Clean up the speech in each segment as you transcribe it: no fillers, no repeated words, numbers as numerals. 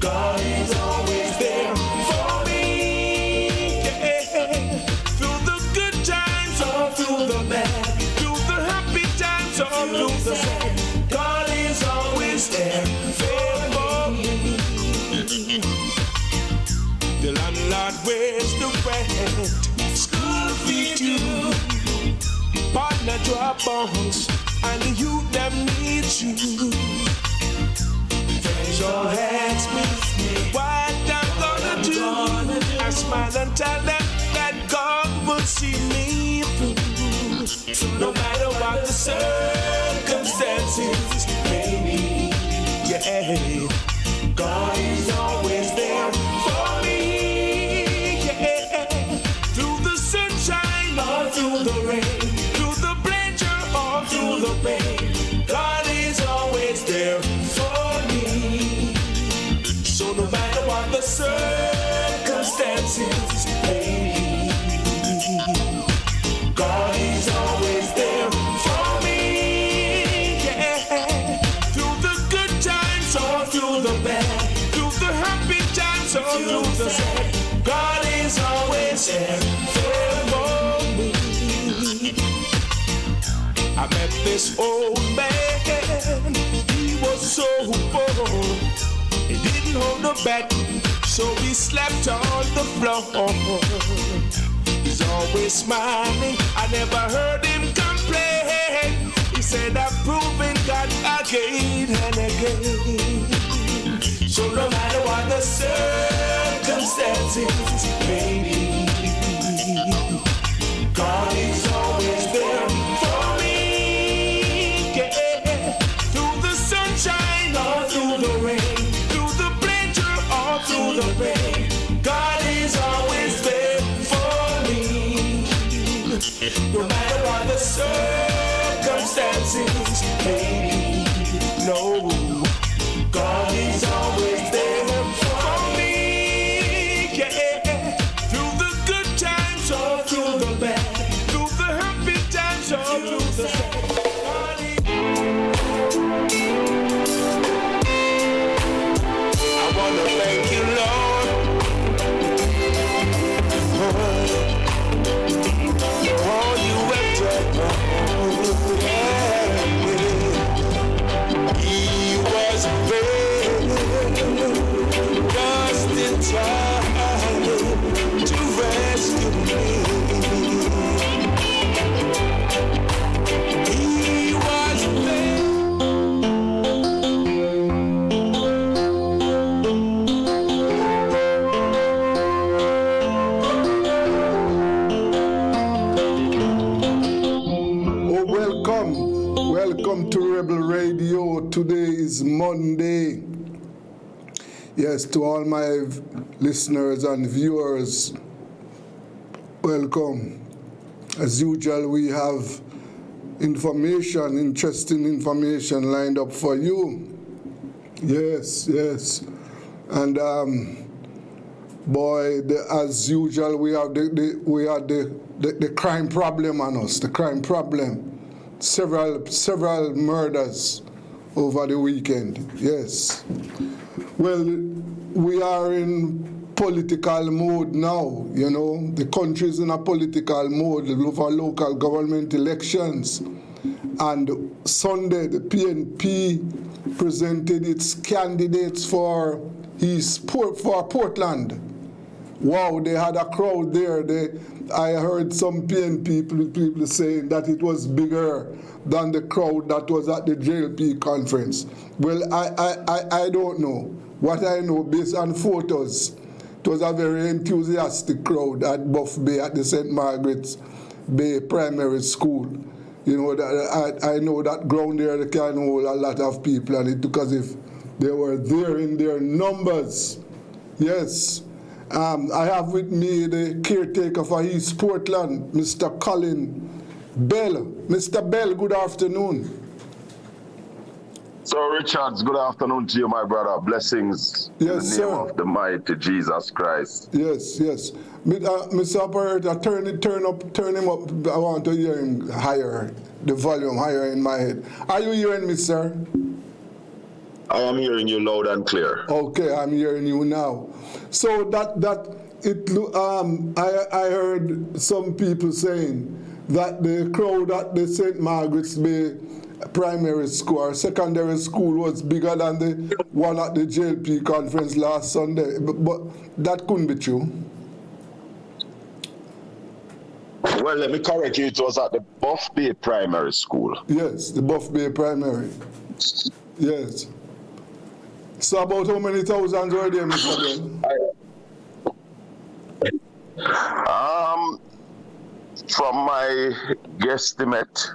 God is always there for me. Yeah. Through the good times or through the bad, through the happy times or through the sad, God is always there for me. The landlord wears the rent, school fee too, partner drop bombs, and the youth them need you. Friends all ask me what I'm gonna do. I smile and tell them that God will see me through. No matter what the circumstances may be, yeah, God is always there for me. Yeah, through the sunshine or through the rain, through the pleasure or through the pain, God is always there for me. So no matter what the circumstances may be, God is always there for me. Yeah, through the good times or through the bad, through the happy times or through the sad, God is always there for me. I met this old man, he was so poor, he didn't hold a bed, so he slept on the floor. He's always smiling, I never heard him complain. He said I've proven God again and again. So no matter what the circumstances may be, God is always there for me. Yeah. Through the sunshine or through the rain, through the pleasure or through the pain, God is always there for me. No matter what the circumstances may be, no, God is always there for me. Yeah. Through the good times or through the bad, through the happy times or through the sad. I wanna thank you, Lord, for all you have done. Yeah. He was there just in time to rescue me. He was there. Oh, welcome to Rebel Radio. Today is Monday. Yes, to all my listeners and viewers, welcome. As usual, we have interesting information lined up for you. Yes. And boy, as usual, we have the crime problem on us. The crime problem. Several murders over the weekend. Yes. Well, we are in political mode now, you know. The country is in a political mode over local government elections. And Sunday, the PNP presented its candidates for Portland. Wow, they had a crowd there. I heard some PNP people saying that it was bigger than the crowd that was at the JLP conference. Well, I don't know. What I know, based on photos, it was a very enthusiastic crowd at Buff Bay at the St. Margaret's Bay Primary School. You know, I know that ground there they can hold a lot of people, and it took as if they were there in their numbers. Yes. I have with me the caretaker for East Portland, Mr. Colin Bell. Mr. Bell, good afternoon. So, Richards, good afternoon to you, my brother. Blessings in the name of the mighty Jesus Christ. Yes. Mr. Operator, turn him up. I want to hear him higher, the volume higher in my head. Are you hearing me, sir? I am hearing you loud and clear. Okay, I'm hearing you now. So I heard some people saying that the crowd at the St. Margaret's Bay primary school or secondary school was bigger than the one at the JLP conference last Sunday, but that couldn't be true. Well, let me correct you. It was at the Buff Bay Primary School. Yes, the Buff Bay Primary. Yes. So about how many thousands were there, Mr. Ben? From my guesstimate,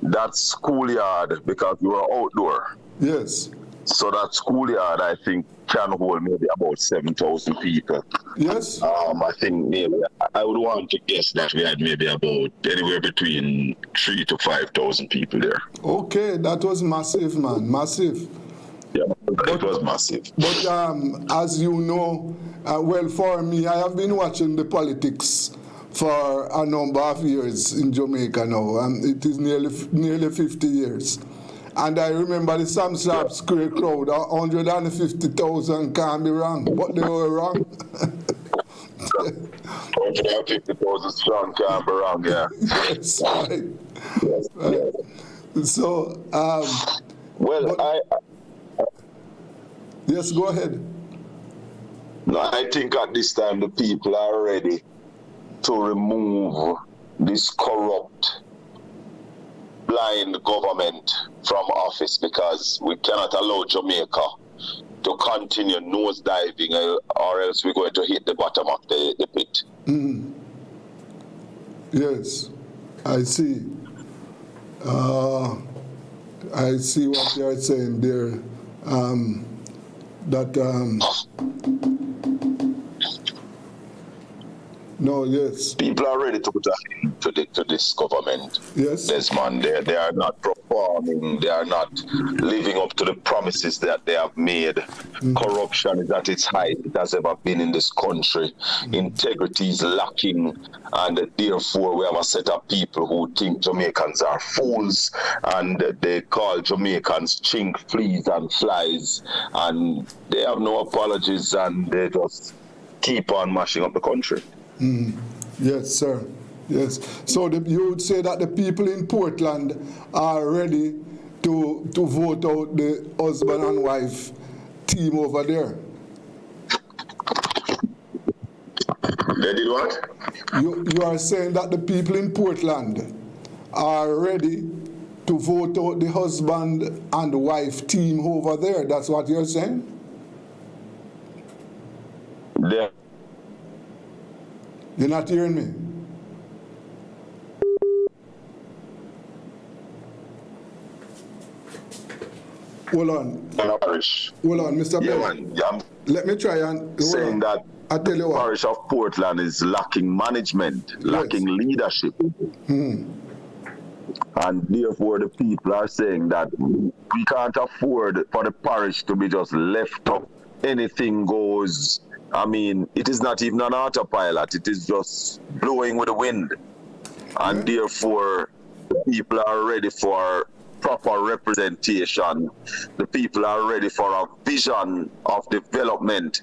that schoolyard, because we were outdoor. Yes. So that schoolyard, I think, can hold maybe about 7,000 people. Yes. I think maybe I would want to guess that we had maybe about anywhere between 3,000 to 5,000 people there. Okay, that was massive, man, massive. Yeah, it was massive. But as you know, well, for me, I have been watching the politics for a number of years in Jamaica now, and it is nearly 50 years. And I remember the Sam Sharp Square crowd, 150,000 can't be wrong, but they were wrong. 150,000 strong can't be wrong, yeah. Yes, right. Yes, yes. So, yes, go ahead. No, I think at this time the people are ready to remove this corrupt, blind government from office, because we cannot allow Jamaica to continue nosediving, or else we're going to hit the bottom of the pit. Mm. Yes, I see. I see what you are saying there. No, yes. People are ready to put a hand to this government. Yes. Desmond, they are not performing, they are not living up to the promises that they have made. Corruption is at its height it has ever been in this country. Integrity is lacking, and therefore we have a set of people who think Jamaicans are fools, and they call Jamaicans chink, fleas and flies, and they have no apologies, and they just keep on mashing up the country. Yes, sir. Yes. So you would say that the people in Portland are ready to vote out the husband and wife team over there? They did what? You are saying that the people in Portland are ready to vote out the husband and wife team over there. That's what you're saying? Yeah. You're not hearing me? Hold on. Hold on, Mr. Yeah, Bell. man. Yeah, let me try and... saying that I tell you the parish of Portland is lacking management, lacking leadership. And therefore the people are saying that we can't afford for the parish to be just left up. Anything goes. I mean, it is not even an autopilot. It is just blowing with the wind. And therefore, the people are ready for proper representation. The people are ready for a vision of development,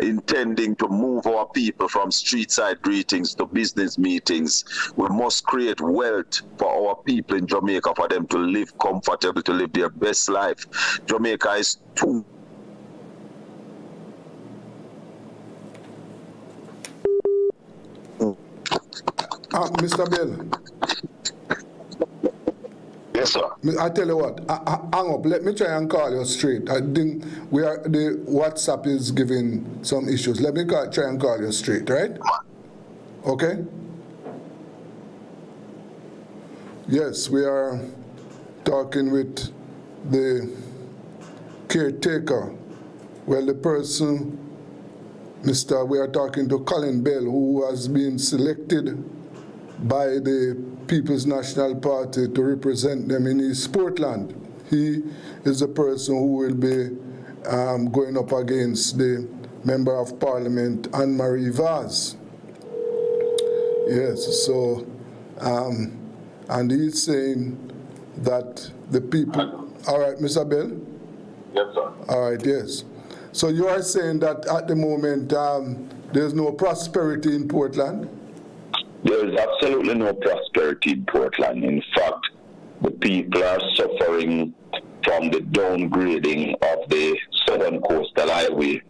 intending to move our people from street-side greetings to business meetings. We must create wealth for our people in Jamaica, for them to live comfortable, to live their best life. Jamaica is too... Mr. Bell. Yes, sir. I tell you what, hang up. Let me try and call you straight. I think the WhatsApp is giving some issues. Let me try and call you straight, right? Okay? Yes, we are talking with the caretaker. Well, the person, we are talking to Colin Bell, who has been selected by the People's National Party to represent them in East Portland. He is the person who will be going up against the Member of Parliament, Anne-Marie Vaz. Yes, so, and he's saying that the people... All right, Mr. Bell? Yes, sir. All right, yes. So you are saying that at the moment there's no prosperity in Portland? There is absolutely no prosperity in Portland. In fact, the people are suffering from the downgrading of the Southern Coastal Highway,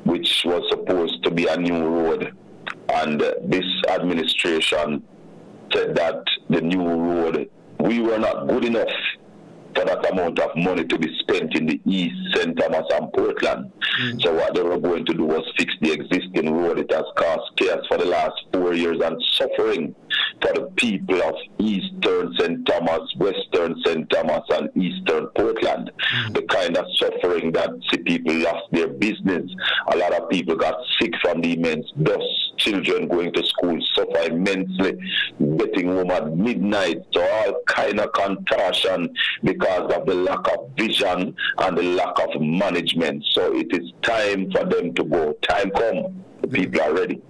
which was supposed to be a new road. And this administration said that the new road, we were not good enough for that amount of money to be spent in the East, St. Thomas and Portland. So what they were going to do was fix the existing road. It has caused chaos for the last 4 years and suffering for the people of Eastern St. Thomas, Western St. Thomas and Eastern Portland. The kind of suffering that see people lost their business. A lot of people got sick from the immense dust. Children going to school suffer immensely, getting home at midnight. So all kind of contortion because of the lack of vision and the lack of management. So it is time for them to go. Time come. The people are ready.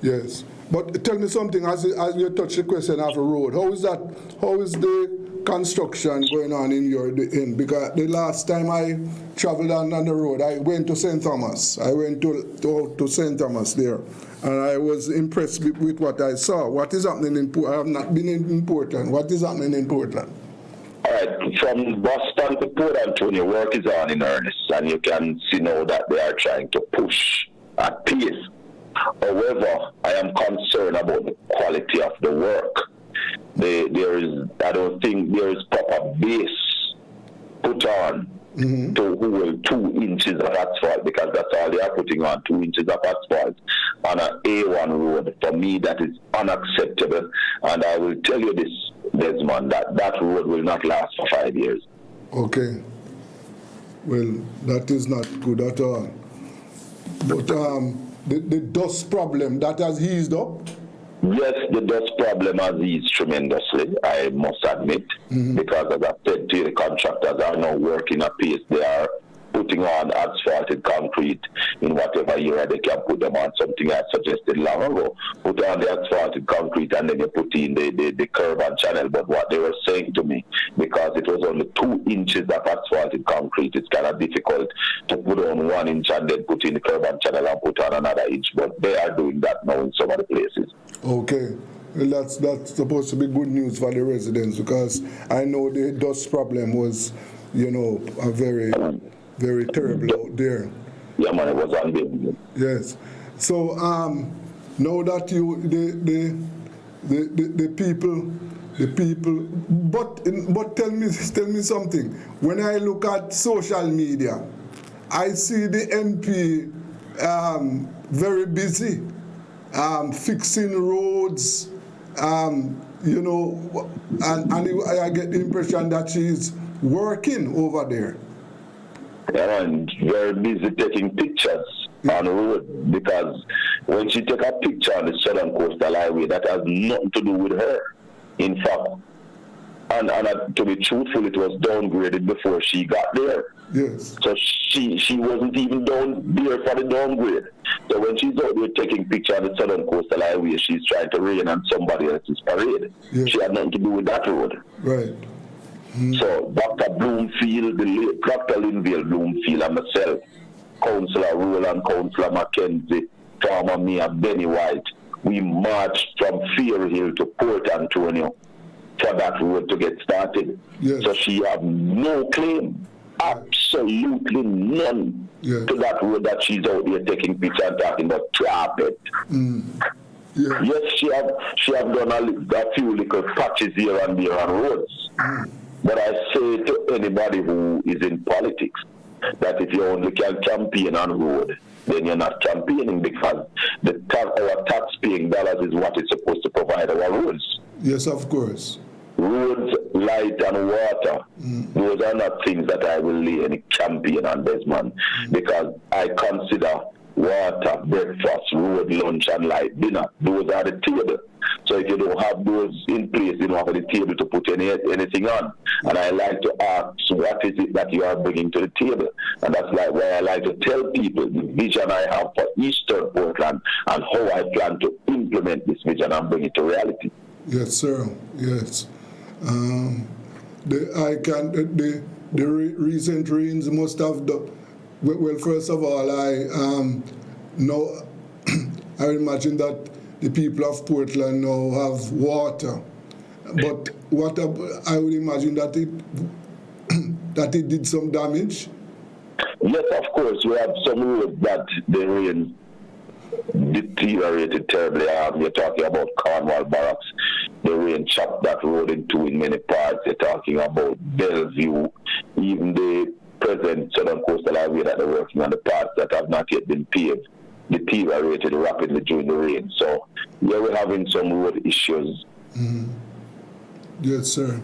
Yes. But tell me something, as you touch the question of the road, how is the construction going on in your end? Because the last time I traveled on the road, I went to St. Thomas. I went to St. Thomas there, and I was impressed with what I saw. What is happening in Portland? I have not been in Portland. What is happening in Portland? All right, from Boston to Port Antonio, work is on in earnest, and you can see now that they are trying to push at pace. However, I am concerned about the quality of the work. I don't think there is proper base put on to hold 2 inches of asphalt, because that's all they are putting on, 2 inches of asphalt on an A1 road. For me, that is unacceptable. And I will tell you this, Desmond, that road will not last for 5 years. Okay. Well, that is not good at all. But the dust problem, that has eased up? Yes, the dust problem has eased tremendously, I must admit, because as I said to you, the contractors are now working at pace. They are putting on asphalted concrete in whatever area they can put them on. Something I suggested long ago. Put on the asphalted concrete and then you put in the curb and channel. But what they were saying to me, because it was only 2 inches of asphalted concrete, it's kind of difficult to put on 1 inch and then put in the curb and channel and put on another inch. But they are doing that now in some of the places. Okay. Well, that's supposed to be good news for the residents, because I know the dust problem was, a very terrible out there. Yeah, man, it was unbelievable. Yes. So now that the people, but tell me something. When I look at social media, I see the MP very busy fixing roads, and I get the impression that she's working over there. Yeah, and very busy taking pictures on the road, because when she took a picture on the Southern Coastal Highway, that has nothing to do with her. In fact, and to be truthful, it was downgraded before she got there. Yes. So she wasn't even down there for the downgrade. So when she's out there taking picture on the Southern Coastal Highway, she's trying to rain on somebody else's parade. Yes. She had nothing to do with that road. Right. So Dr. Bloomfield, the late Dr. Linville Bloomfield, and myself, Councillor Roland, Councillor Mackenzie, former Mayor Benny White, we marched from Fair Hill to Port Antonio for that road to get started. Yes. So she had no claim, absolutely none, to that road that she's out there taking pictures and talking about carpet. Yeah. Yes, she have done a few little patches here and there on roads. But I say to anybody who is in politics that if you only can campaign on road, then you're not campaigning, because our tax-paying dollars is what is supposed to provide our roads. Yes, of course. Roads, light, and water, those are not things that I will lay any campaign on, Desmond, because I consider water, breakfast, road, lunch, and light, dinner, those are the table. So if you don't have those in place, you don't have the table to put anything on. And I like to ask, what is it that you are bringing to the table? And that's why I like to tell people the vision I have for Eastern Portland and how I plan to implement this vision and bring it to reality. Yes, sir. Yes. The the recent rains must have done. Well, first of all, I know I imagine that the people of Portland now have water, but I would imagine that it did some damage. Yes, of course, we have some roads that the rain deteriorated terribly. You're talking about Cornwall Barracks. The rain chopped that road in two in many parts. You're talking about Bellevue, even the present Southern Coastal Highway that they're working on, the parts that have not yet been paved, deteriorated rapidly during the rain. So, yeah, we're having some road issues. Mm-hmm. Yes, sir.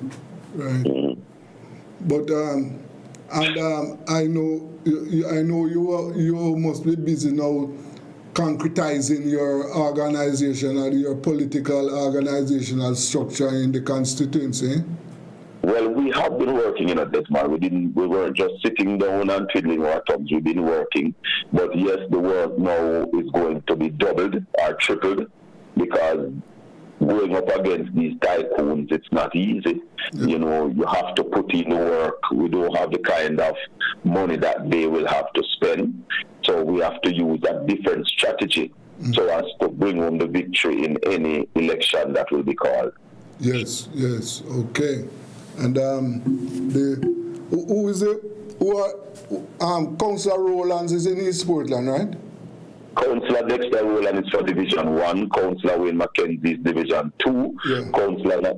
Right. Mm-hmm. But I know you must be busy now concretizing your organization and your political organizational structure in the constituency. Well, we have been working in this man. We weren't just sitting down and twiddling our thumbs. We've been working. But yes, the work now is going to be doubled or tripled, because going up against these tycoons, it's not easy. Yeah. You know, you have to put in the work. We don't have the kind of money that they will have to spend. So we have to use a different strategy so as to bring home the victory in any election that will be called. Yes, okay. And who is it? Councillor Rowlands is in East Portland, right? Councillor Dexter Rowland is for Division 1, Councillor Wayne McKenzie is Division 2, yeah. Councillor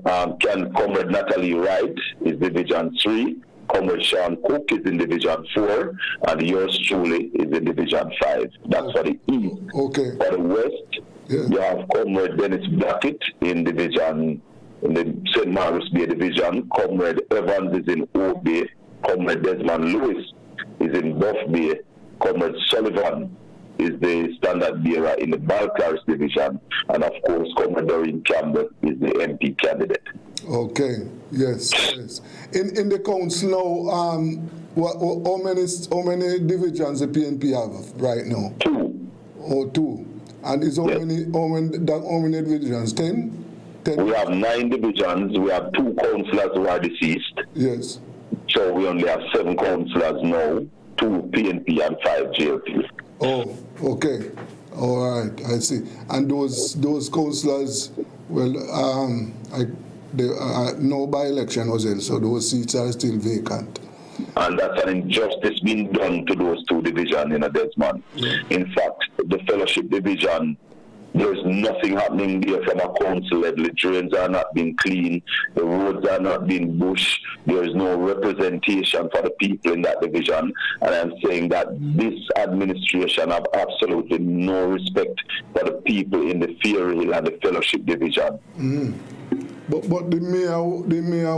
Comrade Natalie Wright is Division 3, Comrade Sean Cook is in Division 4, and yours truly is in Division 5. That's for the East. Okay. For the West, you have Comrade Dennis Blackett in the St. Maurice Bay Division, Comrade Evans is in O Bay, Comrade Desmond Lewis is in Buff Bay, Comrade Sullivan is the standard bearer in the Balcarres Division, and of course Comrade Doreen Campbell is the MP candidate. Okay, yes. In the council now, how many divisions the PNP have right now? 2. Oh, 2. And is how many divisions? 10? We have 9 divisions. We have 2 councillors who are deceased. Yes. So we only have 7 councillors now, 2 PNP and 5 JLP. Oh, okay. All right, I see. And those councillors, well, no by-election was held, so those seats are still vacant. And that's an injustice being done to those 2 divisions in a Desmond. Yeah. In fact, the fellowship division, there's nothing happening there from a council level. The drains are not being cleaned. The roads are not being bushed. There is no representation for the people in that division. And I'm saying that this administration have absolutely no respect for the people in the Fair Hill and the Fellowship division. Mm. But the mayor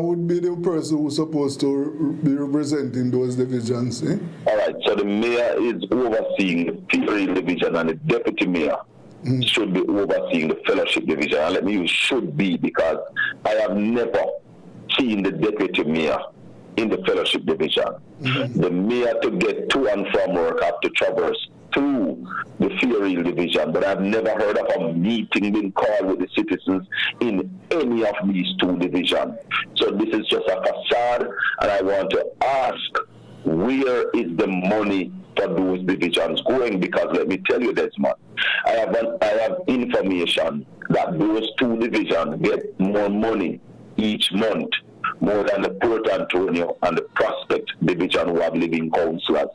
would be the person who's supposed to be representing those divisions, eh? All right, so the mayor is overseeing the Fair Hill division, and the deputy mayor should be overseeing the Fellowship division. And let me use should be, because I have never seen the deputy mayor in the Fellowship division. Mm-hmm. The mayor to get to and from work have to traverse through the Fair Hill division, but I've never heard of a meeting being called with the citizens in any of these 2 divisions. So this is just a facade, and I want to ask, where is the money for those divisions going? Because let me tell you, Desmond, I have information that those 2 divisions get more money each month, more than the Port Antonio and the Prospect division who have living councillors.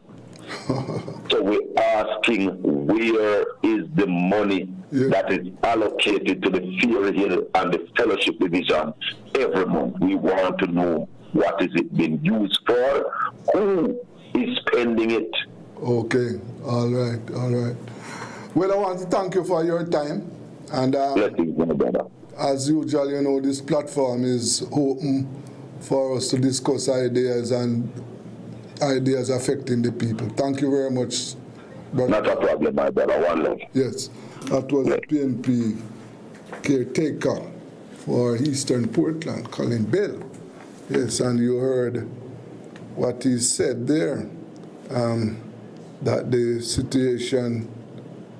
So we're asking, where is the money that is allocated to the Fair Hill and the Fellowship division every month? We want to know, what is it being used for? Who is spending it? Okay, all right. Well, I want to thank you for your time. And as usual, you know, this platform is open for us to discuss ideas and ideas affecting the people. Thank you very much, brother. Not a problem, my brother. One love. Yes, that was a PNP caretaker for Eastern Portland, Colin Bell. Yes, and you heard what he said there, that the situation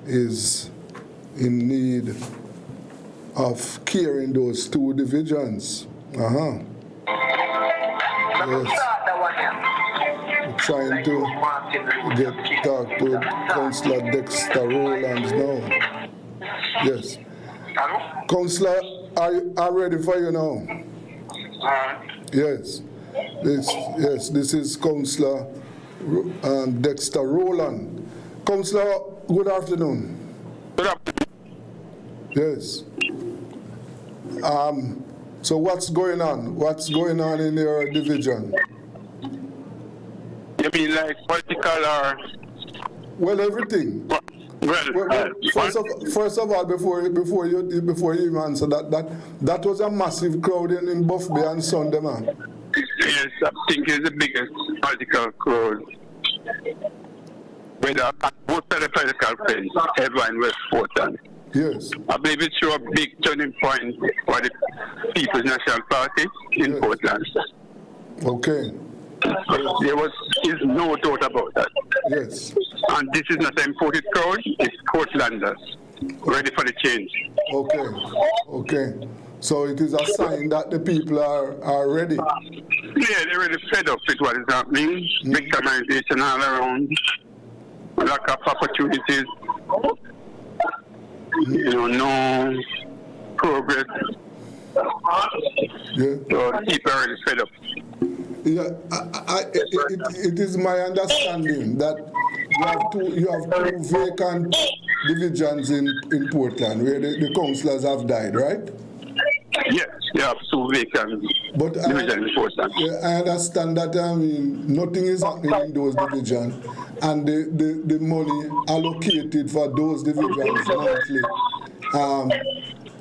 is in need of care in those 2 divisions. Yes. trying to talk to Councillor Dexter Rowlands now. Yes. Councillor, are ready for you now? Yes. This is Councillor Dexter Rowland. Councillor, good afternoon. Good afternoon. Yes. So what's going on? What's going on in your division? You mean like political or? Well, everything. Well, first of all, before you even answer that was a massive crowd in Buff Bay on Sunday, man. Yes, I think it's the biggest political crowd. Whether both of the political friends ever in West Portland. Yes. I believe it shows a big turning point for the People's National Party in Portland. Okay. There is no doubt about that. Yes. And this is not an imported crowd, it's Portlanders ready for the change. Okay. So it is a sign that the people are ready. Yeah, they're really fed up with what is happening. Victimization all around, lack of opportunities, no progress. Yeah. So people are really fed up. Yeah, it is my understanding that you have two vacant divisions in Portland where the councillors have died, right? Yes, you have two vacant divisions in Portland. I understand that nothing is happening in those divisions, and the money allocated for those divisions monthly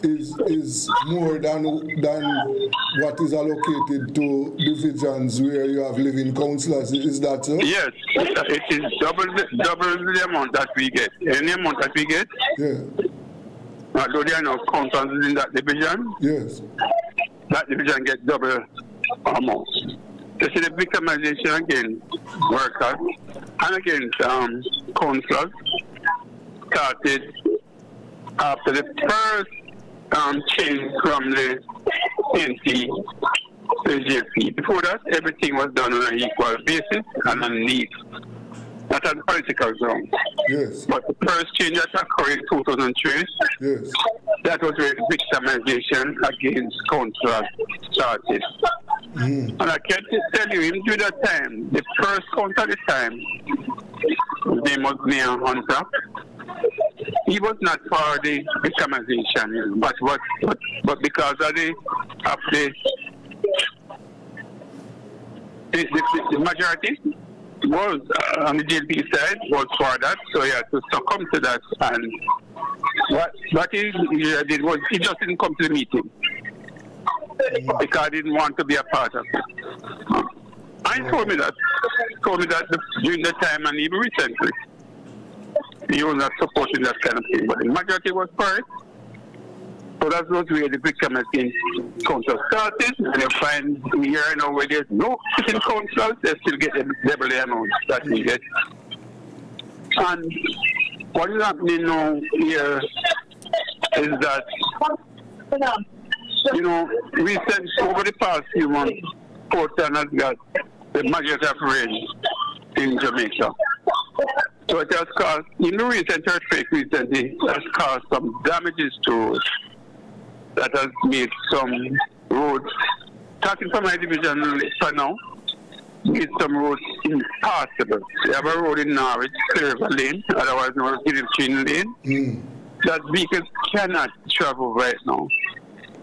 is more than what is allocated to divisions where you have living councillors. Is that so? Yes, it is double the amount that we get. Any amount that we get. Yeah. Although there are no councillors in that division. Yes. That division gets double amount. You see the victimization against workers and against councillors started after the first change from the NC to the JP. Before that, everything was done on an equal basis and on need, not on political grounds. Yes. But the first change that occurred in 2003, yes, that was where victimization against councillors started. And I can tell you, even during that time, the first count at the time, his name was Mayor Hunter. He was not for the victimization, but because of the majority was on the JLP side was for that, so he had to succumb to that. And what he did was he just didn't come to the meeting because he didn't want to be a part of it. And he told me that during the time and even recently. He was not supporting that kind of thing, but the majority was for it. So that was where the victim against council started, and you find here now where there's no sitting councils, they still get the double the amount that we get. And what is happening now here is that, recent over the past few months, Portland has got the majority of rain in Jamaica. So it has caused, in the recent earthquake recently, it has caused some damages to roads. That has made some roads, starting from my division for now, made some roads impassable. You have a road in Norwich, Clearver Lane, otherwise known as Gilchin Lane, that vehicles cannot travel right now.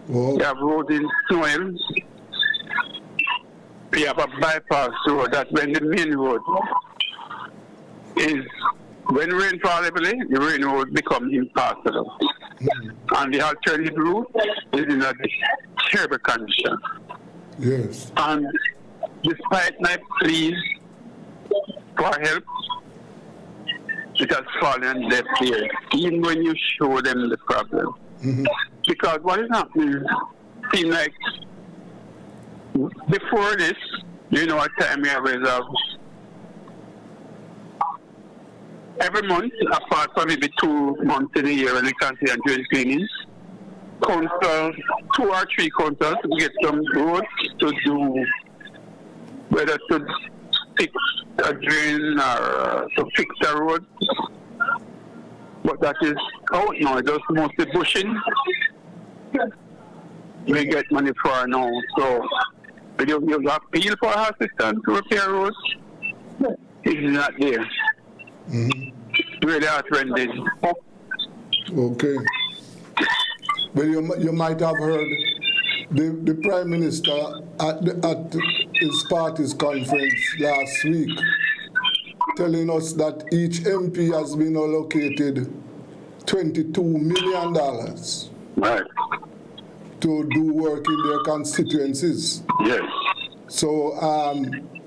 Whoa. You have roads in Snowell. You have a bypass road that when the main road is, when rainfall heavily, the rain road become impassable. And the alternative route is in a terrible condition. Yes. And despite my pleas for help, it has fallen deaf ears, even when you show them the problem. Because what is happening seems like before this, a time we have reserved every month, apart from maybe 2 months in a year when we consider drain cleanings, councils, 2 or 3 councils get some roads to do, whether to fix a drain or to fix a road. But that is out now, just mostly bushing. We get money for now. So you appeal for assistance to repair roads. It's not there. Really heartrending. Okay. Well, you might have heard the Prime Minister at his party's conference last week telling us that each MP has been allocated $22 million Right. to do work in their constituencies. Yes. So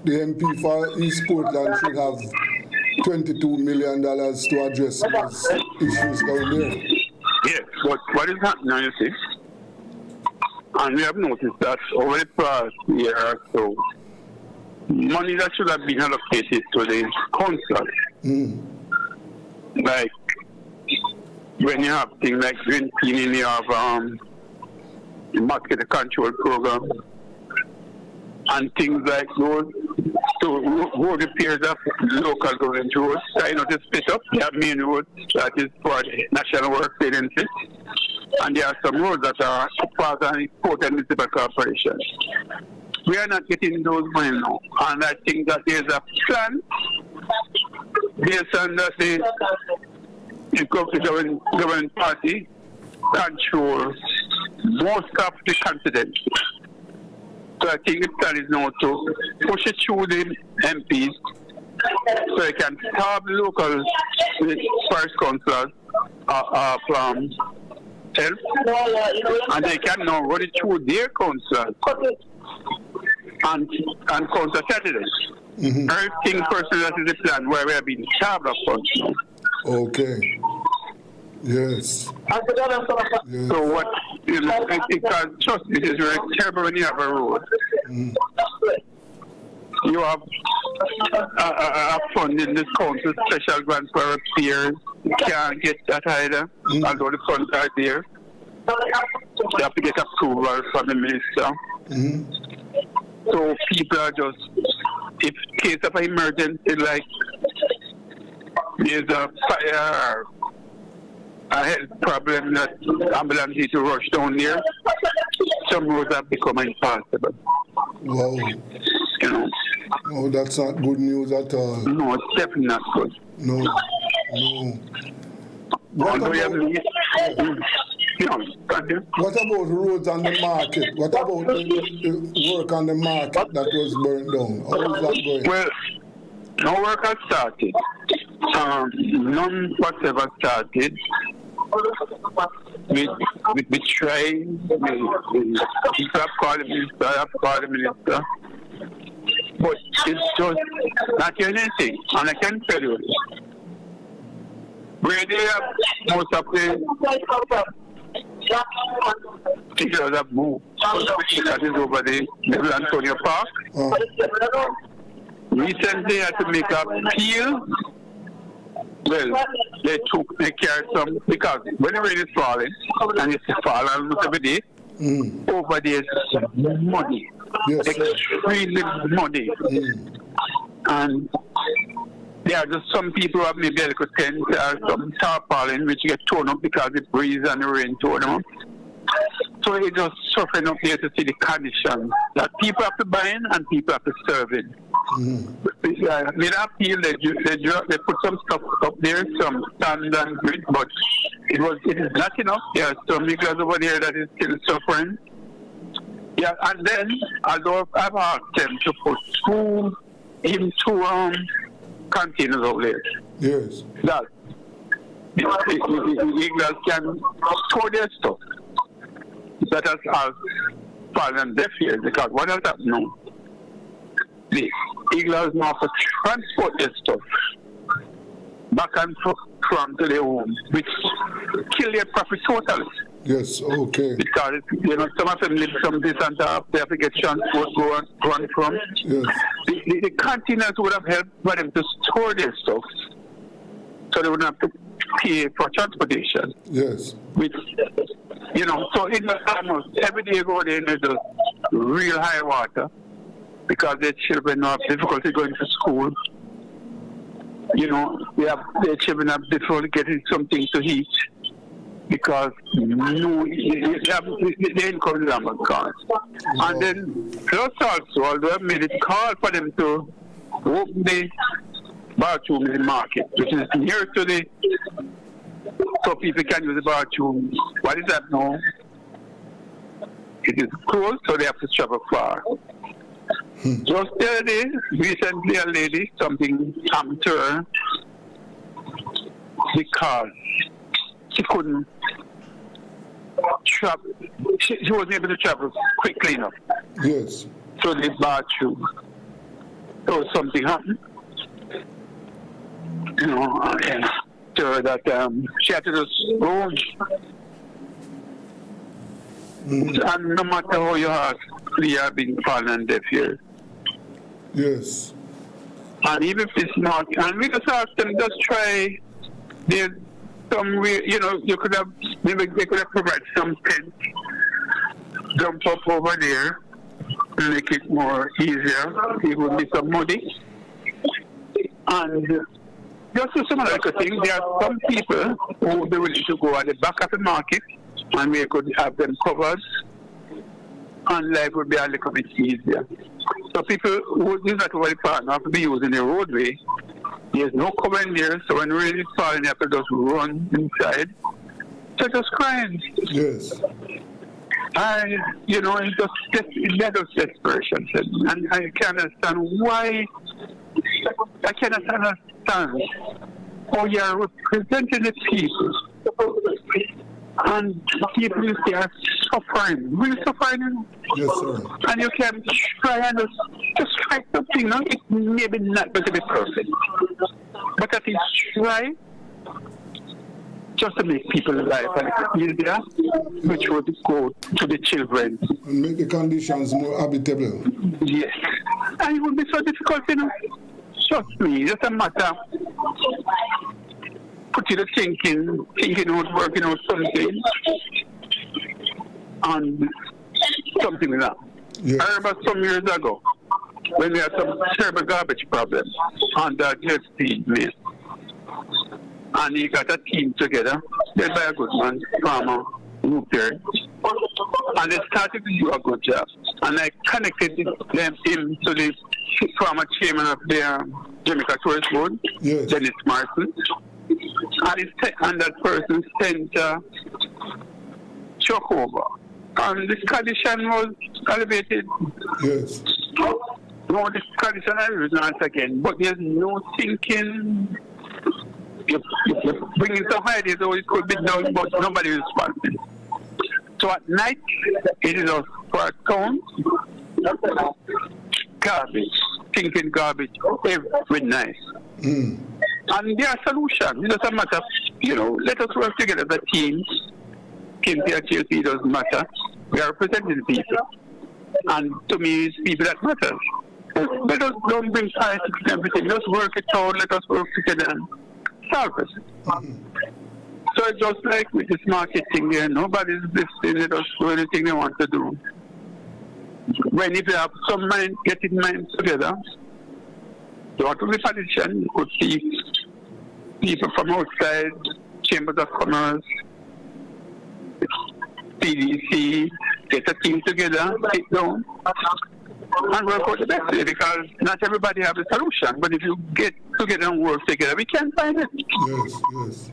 the MP for East Portland should have $22 million to address those issues down there. Yes, but what is happening, you see? And we have noticed that over the past year or so, money that should have been allocated to the council, like when you have things like green cleaning, you have the market control program, and things like those. So road repairs of local government roads, trying to split up. They have main roads that is for the National Works Agency, and there are some roads that are part of the Port and Municipal Corporation. We are not getting those money now, and I think that there's a plan based on that the government party controls most of the continent. So I think the plan is now to push it through the MPs so they can starve the local parish councillors of help, and they can now run it through their councillors and council candidates. Everything personal, that is the plan where we have been starved of funds now. Okay. Yes. So what, because trust me, it is very terrible when you have a road. You have a fund in this council, special grants for repairs. You can't get that either, although the funds are there. You have to get approval from the minister. So people are just, if case of an emergency, like there's a fire or a health problem that ambulance need to rush down there, some roads have become impossible. Wow. You know. No, that's not good news at all. No, it's definitely not good. No. What about roads on the market? What about the work on the market that was burned down? How is that going? Well, no work has started. None whatever started. We try. People have called the minister, but it's just not doing anything. And I can tell you, where they have most of the people that move, that is over the Neville Antonio Park. Recently, I had to make a appeal. Well, they carried some, because when the rain is falling, and it's fall almost every day, over there is muddy, extremely muddy. And there are just some people who have maybe a little tent or some tarpaulin which get torn up because the breeze and the rain torn them up. So it's just suffering up there to see the conditions that people have to buy in and people have to serve in. Made an appeal, they put some stuff up there, some stand and grid, but it is not enough. There are some niggas over there that is still suffering. Yeah, and then although I've asked them to put two containers over there. Yes. That the niggas can store their stuff. That has fallen deaf ears, because what has happened now? The Eagles now have to transport their stuff back and from to their home, which kill their profit totally. Yes, okay. Because some of them live some distance up, they have to get transport go on from. Yes. The containers would have helped for them to store their stuff, so they wouldn't have to pay for transportation. Yes. Which, so in the almost every day go there, there's just real high water. because their children have difficulty going to school. You know, their children have difficulty getting something to eat because their income is gone. And then plus also, although I made it hard for them to open the bathroom in the market, which is near to the, so people can use the bathroom. What is that now? It is closed, so they have to travel far. Just the other day, recently a lady, something happened to her because she couldn't travel. She wasn't able to travel quickly enough. Yes. So the bathroom. So something happened. You know, and to her that she had to just go. And no matter how you ask, we have been falling on deaf ears. Yes. And even if it's not, and we just ask them, just try, there's some way, you know, you could have, maybe they could have provided some tent, jump up over there, make it more easier. It would be some muddy. And just to some other thing, there are some people who would be willing to go at the back of the market, and we could have them covered, and life would be a little bit easier. So people who use that over the partner have to be using the roadway. There's no cover in there, so when really falling, you have to just run inside. So just crying. Yes. You know, it's just desperation. And I can't understand why. I cannot understand how you are representing the people. And people you say are suffering. Really suffering. Yes, sir. And you can try and just try something. No? It maybe not going to be perfect. But at least try just to make people's life a little easier, which would go to the children. And make the conditions more habitable. Yes. And it would be so difficult, you know. Trust me, it's a matter. Put you to thinking out, working out something, and something like that. Yes. I remember some years ago when we had some terrible garbage problems on the JFP mill. And he got a team together, led by a good man, farmer, who there. And they started to do a good job. And I connected him to the former chairman of the Jamaica Tourist Board, yes. Dennis Martin. And that person sent truck over. And this condition was elevated. Yes. No, this condition is not again. But there's no thinking. You bringing some ideas, so it could be done, but nobody is responding. So at night, it is a for town, garbage, thinking garbage every night. And there are solutions. It doesn't matter, you know, let us work together as a team. KMPHLC doesn't matter. We are representing people. And to me, it's people that matter. Let us don't bring politics and everything. Just work it out. Let us work together and solve it. So it's just like with this marketing here, nobody's listening. Let us do anything they want to do. When if you have some mind, getting minds together, you want to be politician, you could see people from outside, chambers of commerce, CDC, get a team together, sit down, and work out the best way, because not everybody has a solution. But if you get together and work together, we can find it. Yes, yes.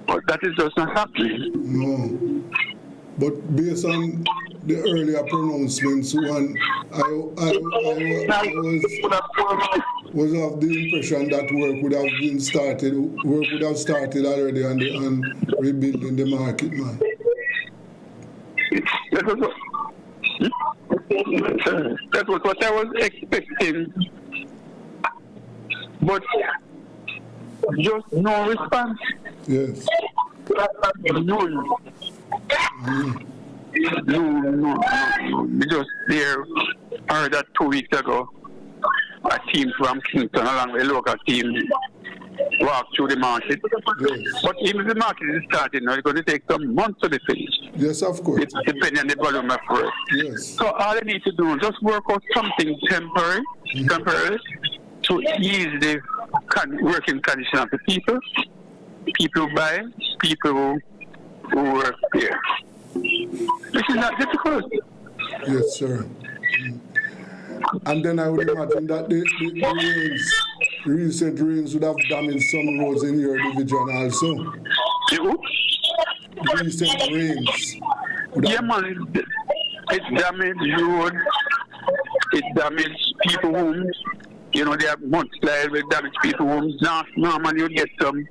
But that is just not happening. No. But based on the earlier pronouncements, I was of the impression that work would have started already on rebuilding the market, man. That was what I was expecting, but just no response. Yes. None. No. We just there heard that 2 weeks ago, a team from Kingston along with a local team walk through the market. Yes. But even if the market is starting now, it's going to take some months to be finished. Yes, of course. It's depending on the volume of work. Yes. So all they need to do is just work out something temporary to ease the working condition of the people who buy, people who work there. This is not difficult. Yes, sir. And then I would imagine that the rains, recent rains would have damaged some roads in your division also. You? The recent rains. Yeah, man, it damaged road, it damaged people homes. You know, they have mudslides with damaged people homes. Now, normally you get some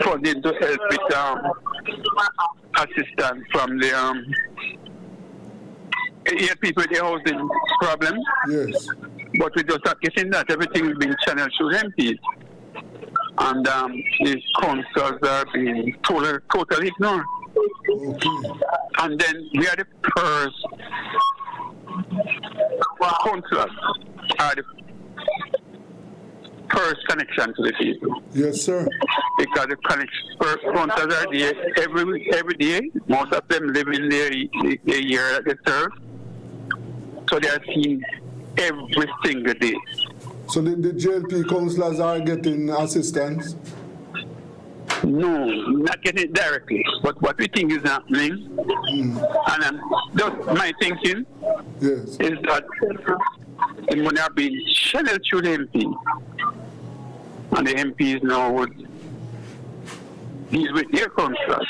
funding to help with assistance from the people with the housing problem. Yes. But we just not getting that. Everything is being channeled through MPs. And the councils are being totally ignored. Okay. And then we are the first councillors are the first connection to the people. Yes, sir. Because the councillors are there every day. Most of them live in the year that they serve. So they are seen every single day. So the JLP councillors are getting assistance? No, not getting it directly. But what we think is happening, and just my thinking, Yes. is that the money are being channeled through the MP. And the MPs now would deal with their councillors,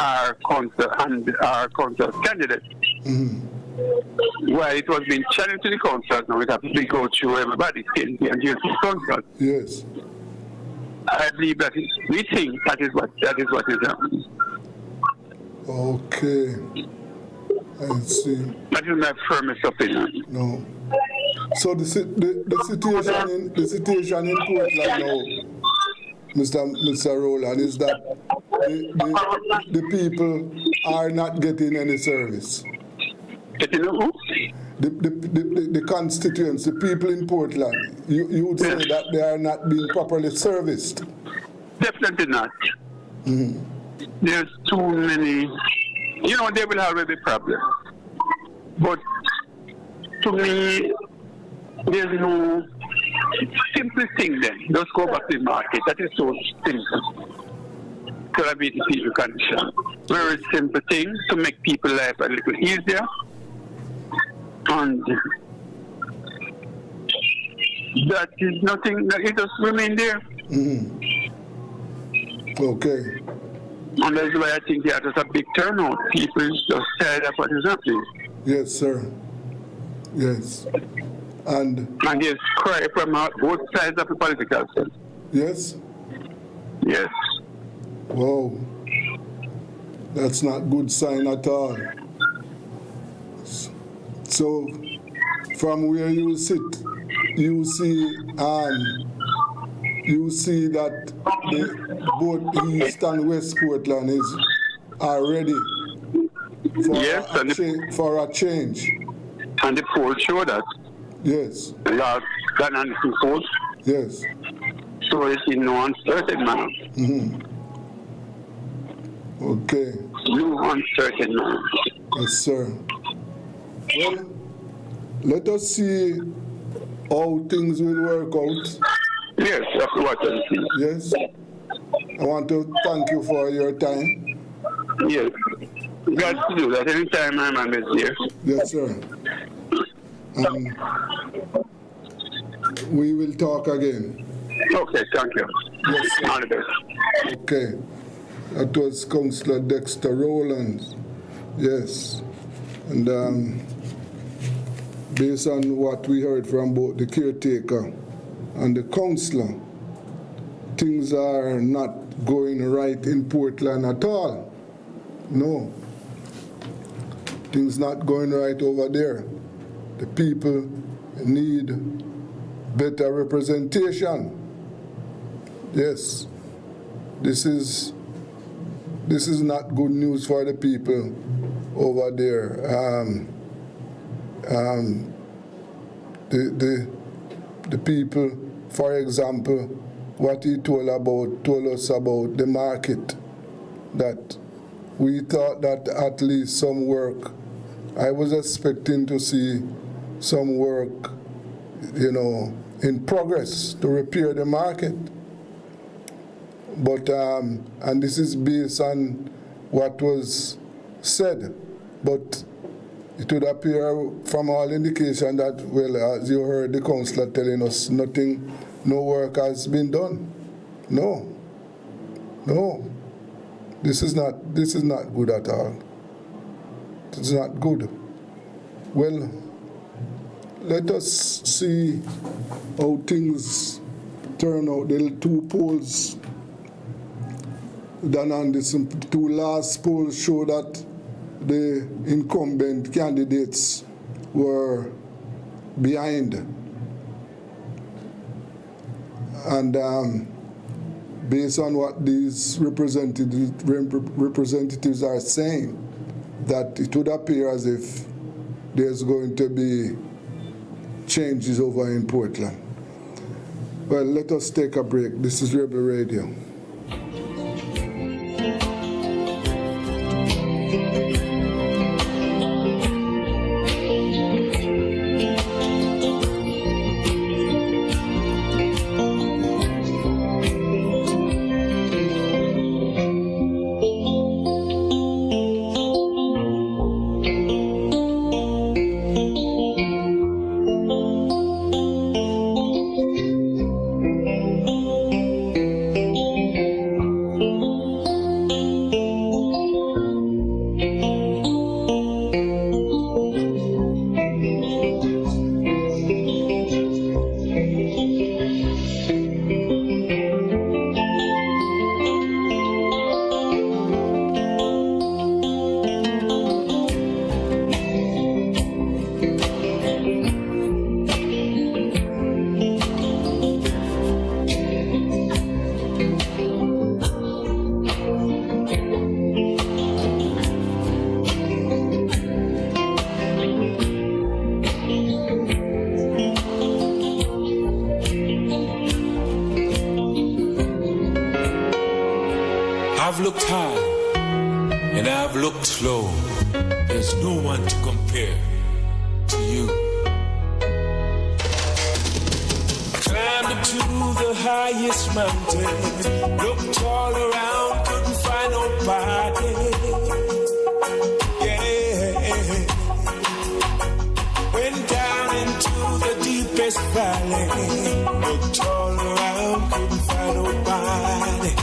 our council candidates. Well, it was being channeled to the councillors, now it has to go through everybody, CNP and GLP councillors. Yes. I believe we think that is what is happening. Okay. I see. That is my firmest opinion. No. So the situation in Portland now, Mr. Rowland, is that the people are not getting any service. Getting who? The constituents, the people in Portland, you would say that they are not being properly serviced. Definitely not. There's too many. You know, there will always be problems. But to me, there's no simple thing then. Just go back to the market. That is so simple. To have the people condition. Very simple thing to make people's life a little easier. And that is nothing, that it just remain there. Okay. And that's why I think there is a big turnout. People just tired of what is happening. Yes, sir. Yes. And there's cry from both sides of the political sense. yes? Yes. Wow. That's not good sign at all. So, from where you sit, you see that both East and West Portland are ready for a change. And the polls show that. Yes. Last Ghana polls. Yes. So it's in no uncertain manner. Okay. No uncertain manner. Yes, sir. Well, let us see how things will work out. Yes, that's what I see. Yes. I want to thank you for your time. Yes. Got to do that anytime I'm here. Yes, sir. We will talk again. Okay, thank you. Yes, sir. All the best. Okay. That was Councillor Dexter Rowland. Yes. And based on what we heard from both the caretaker and the councillor, things are not going right in Portland at all. No. Things not going right over there. The people need better representation. Yes. This is not good news for the people over there. The people, for example, what he told us about the market, that we thought that at least some work, I was expecting to see some work, in progress to repair the market. But, and this is based on what was said, but it would appear from all indication that, well, as you heard the councillor telling us, no work has been done. No. This is not good at all. It's not good. Well, let us see how things turn out. The two polls done on this, two last polls show that the incumbent candidates were behind. And based on what these representatives are saying, that it would appear as if there's going to be changes over in Portland. Well, let us take a break. This is Rebel Radio. I've looked high and I've looked low. There's no one to compare to you. Climbed up to the highest mountain, looked all around, couldn't find nobody. Yeah. Went down into the deepest valley, looked all around, couldn't find nobody.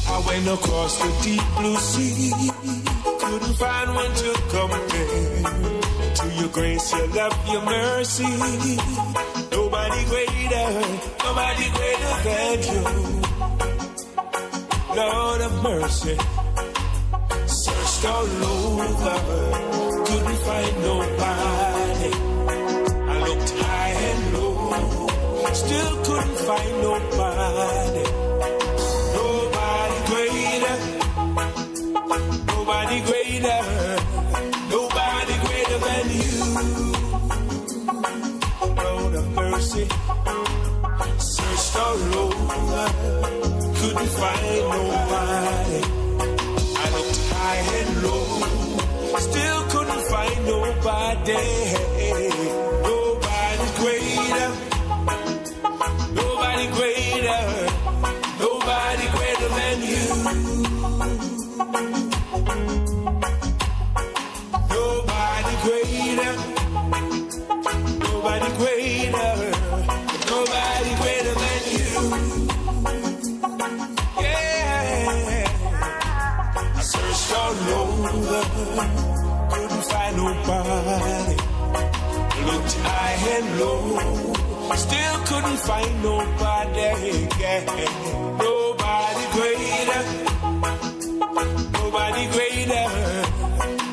I went across the deep blue sea, couldn't find one to compare to your grace, your love, your mercy. Nobody greater than you. Lord of mercy, searched all over, couldn't find nobody. I looked high and low, still couldn't find nobody. Nobody greater, nobody greater than you. Lord of mercy, searched all over, couldn't find nobody. I looked high and low, still couldn't find nobody. Nobody greater, nobody greater, nobody greater than you. Nobody greater, nobody greater, nobody greater than you. Yeah, I searched all over, couldn't find nobody. Looked high and low, still couldn't find nobody. Yeah. Nobody greater, nobody greater,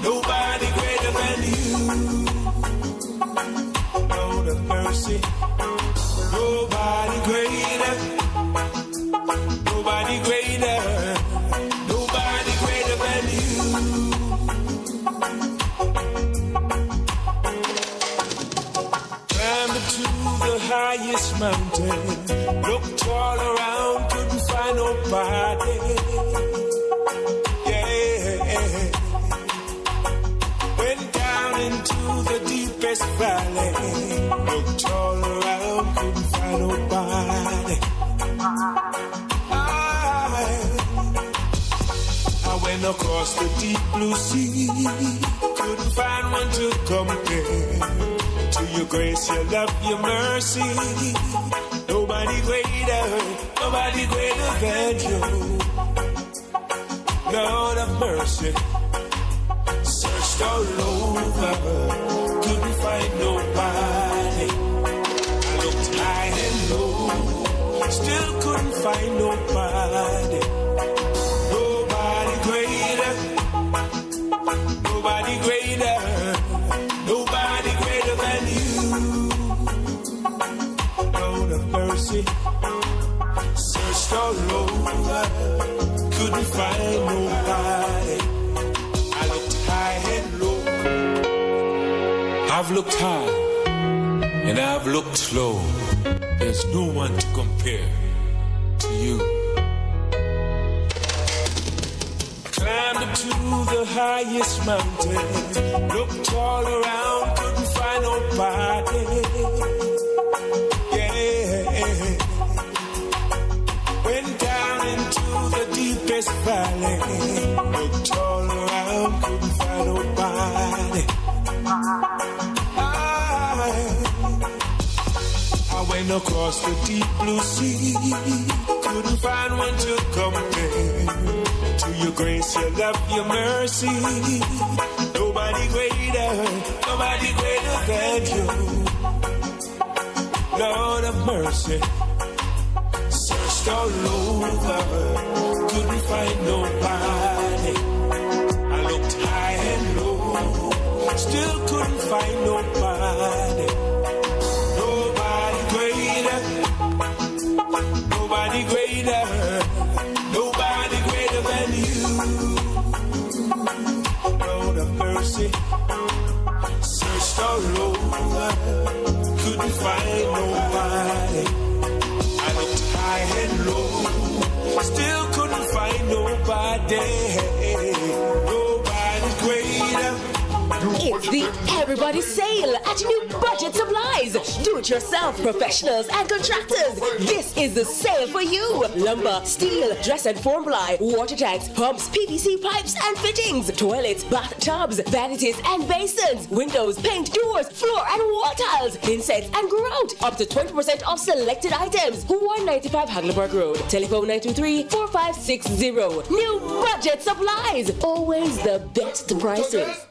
nobody greater than you. Lord of mercy, nobody greater, nobody greater, nobody greater than you. Climbed up to went across the deep blue sea, couldn't find one to compare to your grace, your love, your mercy. Nobody greater than you. Lord of mercy, searched all over, couldn't find nobody. I looked high and low, still couldn't find nobody. Nobody greater, nobody greater, nobody greater than you. Lord of mercy, searched all over, couldn't find nobody. I looked high and low. I've looked high and I've looked low. There's no one to compare to you. Climbed up to the highest mountain, looked all around, couldn't find nobody. Yeah. Went down into the deepest valley, looked all around, couldn't find nobody. I went across the deep blue sea, couldn't find one to compare to your grace, your love, your mercy. Nobody greater than you. Lord of mercy, searched all over, couldn't find nobody. I looked high and low, still couldn't find nobody. Nobody greater, nobody greater, nobody greater than you. Lord of mercy, searched all over, couldn't find nobody. I looked high and low, still couldn't find nobody. Nobody's greater. It's the Everybody Sale at New Budget Supplies. Do-it-yourself professionals and contractors. This is the sale for you. Lumber, steel, dress and form ply, water tanks, pumps, PVC pipes and fittings, toilets, bathtubs, vanities and basins, windows, paint, doors, floor and wall tiles, insets and grout. Up to 20% off selected items. 195 Hagleyburg Road. Telephone 923-4560. New Budget Supplies. Always the best prices.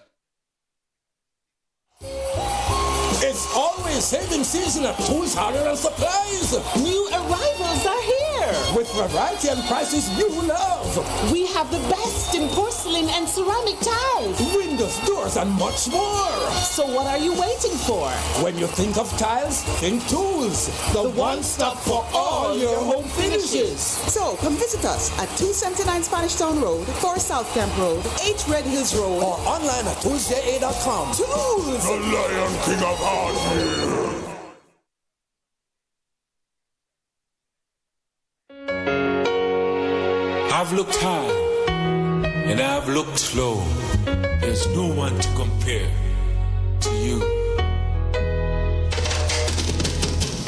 It's always saving season at Tools, Hardware and Supplies. New arrivals are here. With variety and prices you love. We have the best in porcelain and ceramic tiles, Windows, doors, and much more. So what are you waiting for? When you think of tiles, think Tools. The one-stop for all your home finishes. So come visit us at 279 Spanish Town Road, 4 South Camp Road, 8 Red Hills Road, Or online at toolsja.com. Tools! The Lion King of Hardware. I've looked high and I've looked low. There's no one to compare to you.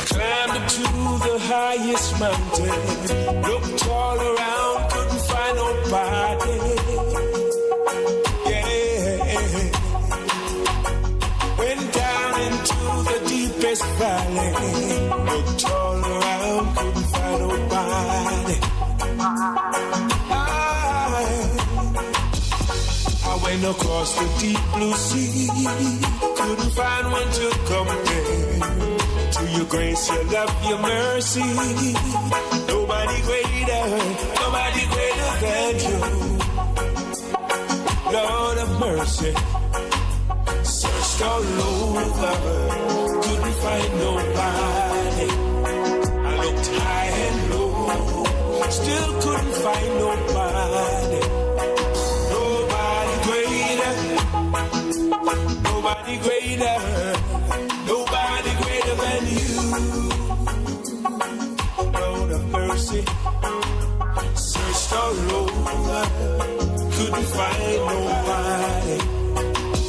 Climbed up to the highest mountain, looked all around, couldn't find nobody. Yeah. Went down into the deepest valley, looked all around, couldn't find nobody. I went across the deep blue sea, couldn't find one to compare to your grace, your love, your mercy. Nobody greater than you. Lord of mercy, searched all over, couldn't find nobody. I looked high and low, still couldn't find nobody. Nobody greater, nobody greater, nobody greater than you. Lord of mercy, searched all over, couldn't find nobody.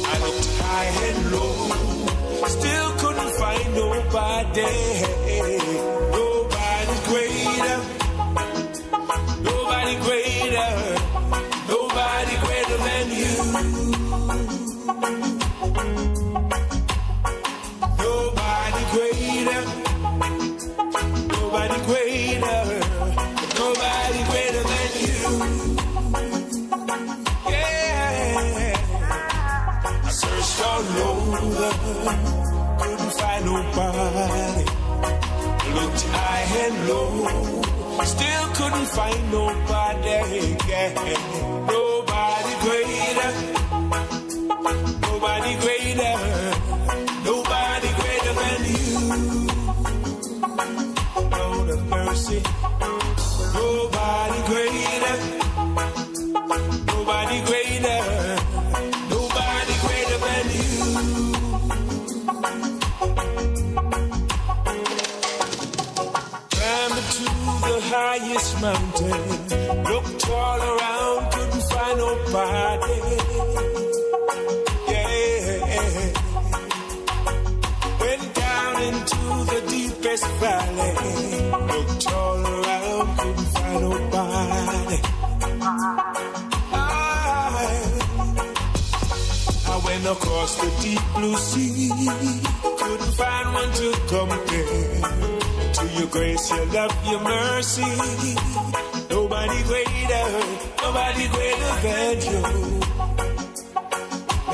I looked high and low, still couldn't find nobody. Nobody's greater, nobody greater, nobody greater. Nobody greater than you. Yeah. I searched all over, couldn't find nobody. Looked high and low, still couldn't find nobody. Yeah. Nobody greater. Nobody greater. Nobody greater than you. Lord of mercy. Nobody greater. Nobody greater. Nobody greater than you. Climbed to the highest mountain. Looked all around, couldn't find nobody. Yeah. Went down into the deepest valley. Looked all around, couldn't find nobody. I went across the deep blue sea. Couldn't find one to compare to your grace, your love, your mercy. Nobody greater than you.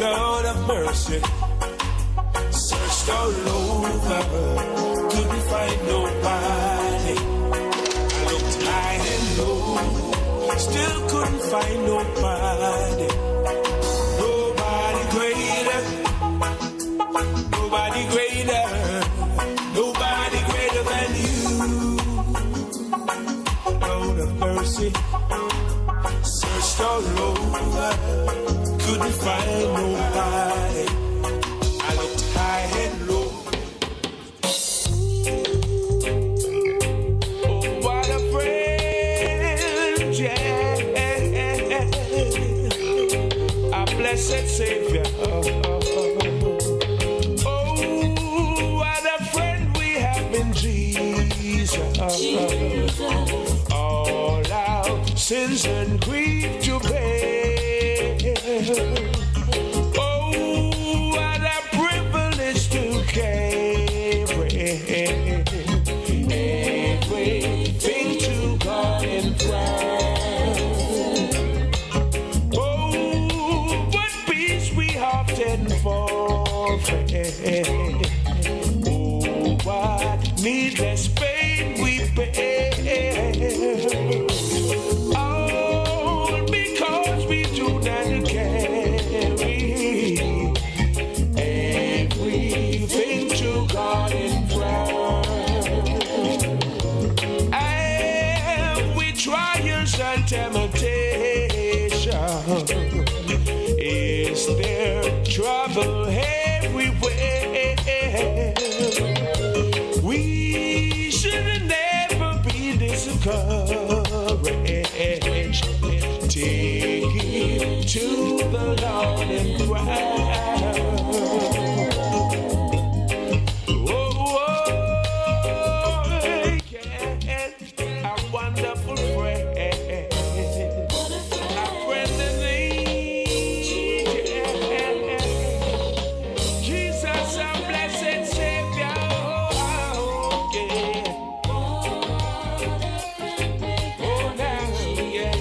Lord of mercy. Searched all over, couldn't find nobody. I looked high and low, still couldn't find nobody. Nobody greater, nobody greater, nobody greater than you. Lord of mercy. Searched all over, couldn't find nobody. I looked high and low. Oh, what a friend, yeah. A blessed Savior. Oh, what a friend we have in Jesus. All our sins and grief to bear. Oh, what a privilege to carry everything to God in prayer. Oh, what peace we often forfeit. Oh, what needless pain we bear. All because we do not carry everything to God in prayer. And with trials and temptation, is there trouble everywhere? We should never be discouraged. Take it to the Lord in prayer. Oh, yeah, a wonderful friend. A friend in need. Jesus, our blessed Savior. Oh, yeah. Oh, now, yeah.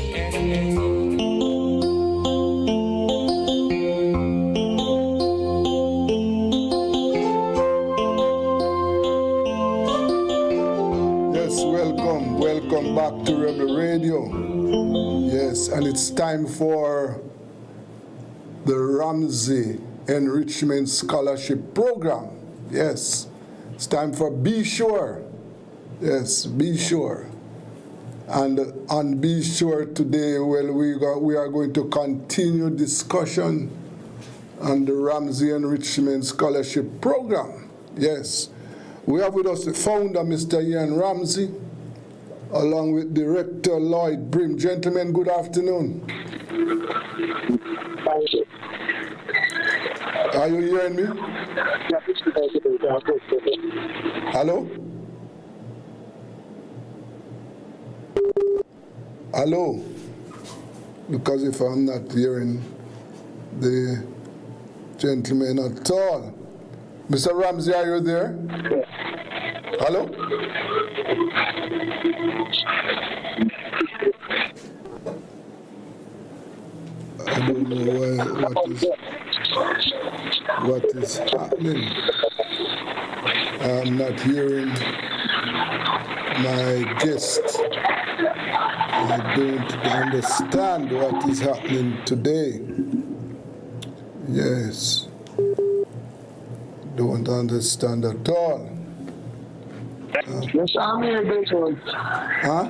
Yes, welcome back to Rebel Radio. Yes, and it's time for the Ramsey Enrichment Scholarship Program. Yes, it's time for Be Sure. Yes, Be Sure. And on Be Sure today, well, we are going to continue discussion on the Ramsey Enrichment Scholarship Program. Yes, we have with us the founder, Mr. Ian Ramsey, along with Director Lloyd Brim. Gentlemen, good afternoon. Thank you. Are you hearing me? Hello? Hello? Because if I'm not hearing the gentleman at all. Mr. Ramsey, are you there? Hello? I don't know what is happening. I'm not hearing my guest. I don't understand what is happening today. Yes. Don't understand at all. Yes, I'm here, Bishop. Huh?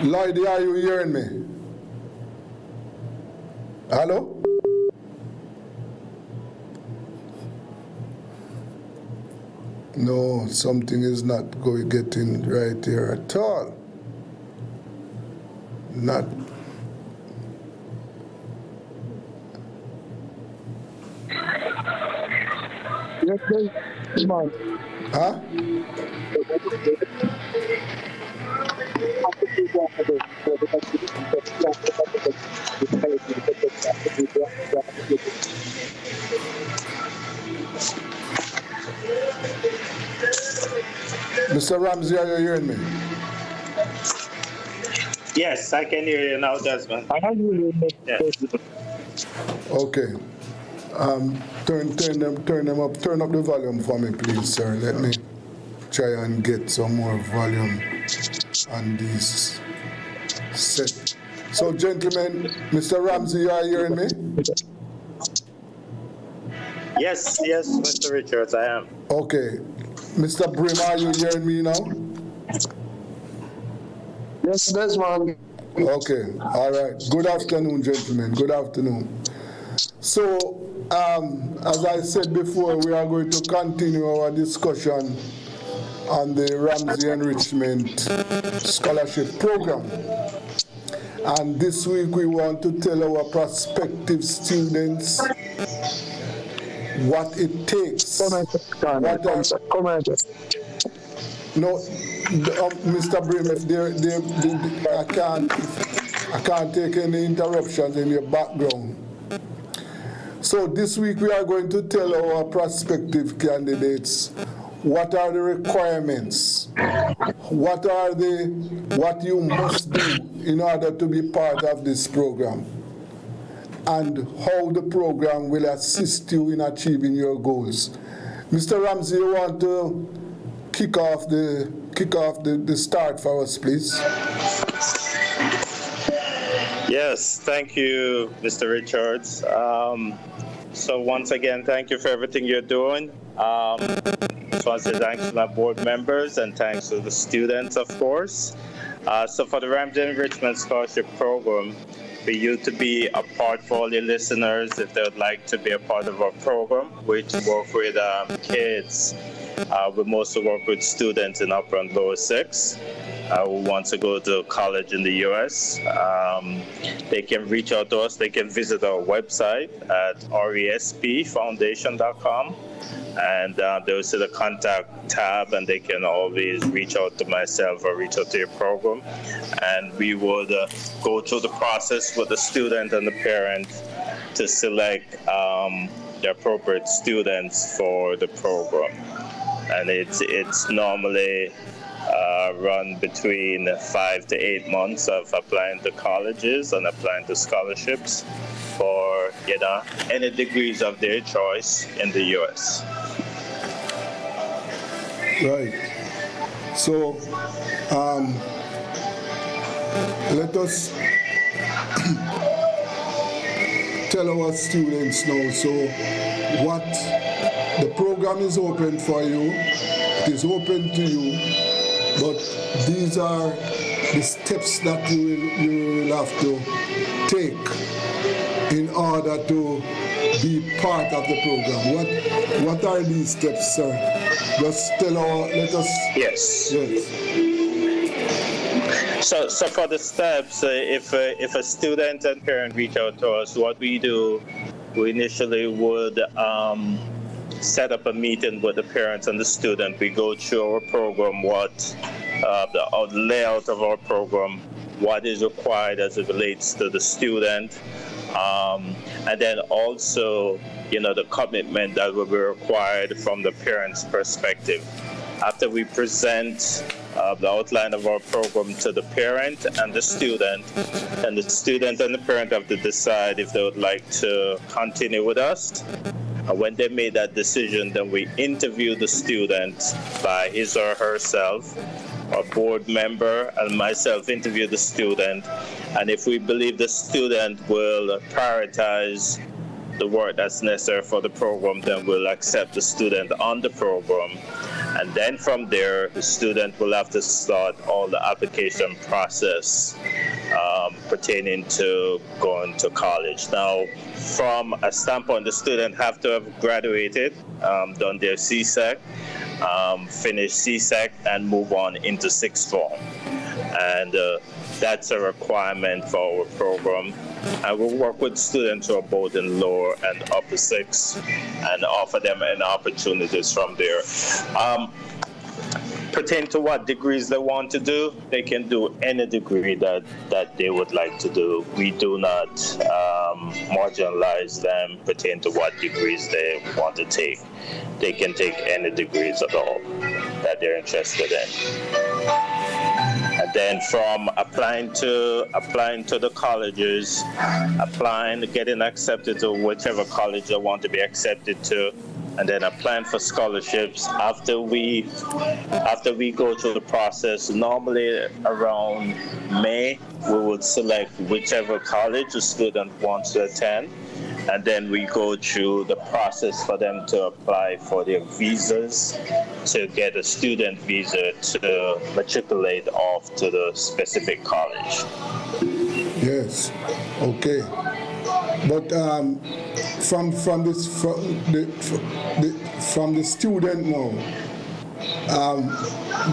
Lloyd, are you hearing me? Hello? No, something is not getting right here at all. Not. Yes, please. Come on. Huh? Mr. Ramsey, are you hearing me? Yes, I can hear you now, Desmond. I have you. Yes. Okay. Turn up the volume for me, please, sir. Let me try and get some more volume on this set. So, gentlemen, Mr. Ramsey, you are hearing me? Yes, Mr. Richards, I am. Okay. Mr. Brim, are you hearing me now? Yes, Desmond. Okay, all right. Good afternoon, gentlemen. Good afternoon. So, as I said before, we are going to continue our discussion on the Ramsey Enrichment Scholarship Program. And this week we want to tell our prospective students what it takes. No, Mr. Brim, if I can't take any interruptions in your background. So this week we are going to tell our prospective candidates what are the requirements, what you must do in order to be part of this program, and how the program will assist you in achieving your goals. Mr. Ramsey, you want to kick off the start for us, please? Yes, thank you, Mr. Richards. So once again, thank you for everything you're doing. Just want to say thanks to my board members and thanks to the students, of course. So for the Ramsey Enrichment Scholarship Program, for you to be a part, for all your listeners, if they would like to be a part of our program, which work with kids. We mostly work with students in upper and lower six who want to go to college in the U.S. They can reach out to us. They can visit our website at respfoundation.com. And they will see the contact tab, and they can always reach out to myself or reach out to your program. And we would go through the process with the student and the parent to select the appropriate students for the program. And it's normally run between 5 to 8 months of applying to colleges and applying to scholarships for any degrees of their choice in the U.S. Right. So let us tell our students now. So what the program is open for you. It is open to you, but these are the steps that you will have to take in order to be part of the program. What are these steps, sir? Just let us. Yes. So for the steps, if a student and parent reach out to us, what we do, we initially would set up a meeting with the parents and the student. We go through our program, the layout of our program, what is required as it relates to the student. and then also, the commitment that will be required from the parent's perspective. After we present the outline of our program to the parent and the student and the parent have to decide if they would like to continue with us. And when they made that decision, then we interview the student by his or herself. Our board member and myself interview the student, and if we believe the student will prioritize the work that's necessary for the program, then we'll accept the student on the program. And then from there, the student will have to start all the application process pertaining to going to college. Now, from a standpoint, the student have to have graduated, done their CSEC, finish CSEC, and move on into sixth form. And that's a requirement for our program. And we'll work with students who are both in lower and upper sixth and offer them an opportunities from there. Pertain to what degrees they want to do, they can do any degree that they would like to do. We do not marginalize them pertain to what degrees they want to take. They can take any degrees at all that they're interested in. And then from applying to the colleges, getting accepted to whichever college they want to be accepted to, and then applying for scholarships. After we go through the process, normally around May, we would select whichever college the student wants to attend. And then we go through the process for them to apply for their visas, to get a student visa to matriculate off to the specific college. Yes, okay. But from the student now,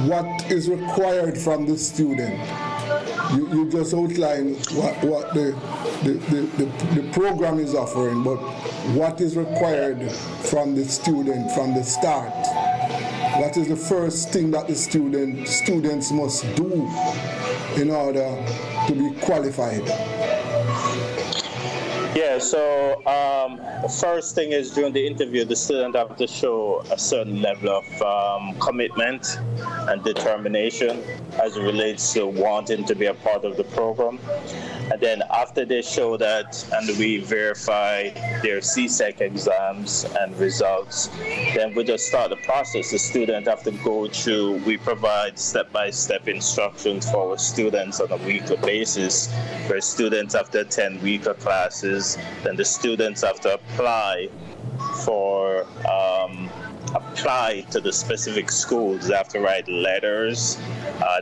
what is required from the student? You just outlined what the program is offering, but what is required from the student from the start? What is the first thing that the students must do in order to be qualified? Yeah, so the first thing is during the interview, the student have to show a certain level of commitment and determination as it relates to wanting to be a part of the program. And then after they show that and we verify their CSEC exams and results, then we just start the process. The student have to go through, we provide step-by-step instructions for our students on a weekly basis, where students have to attend weekly classes. Then the students have to apply to the specific schools. They have to write letters,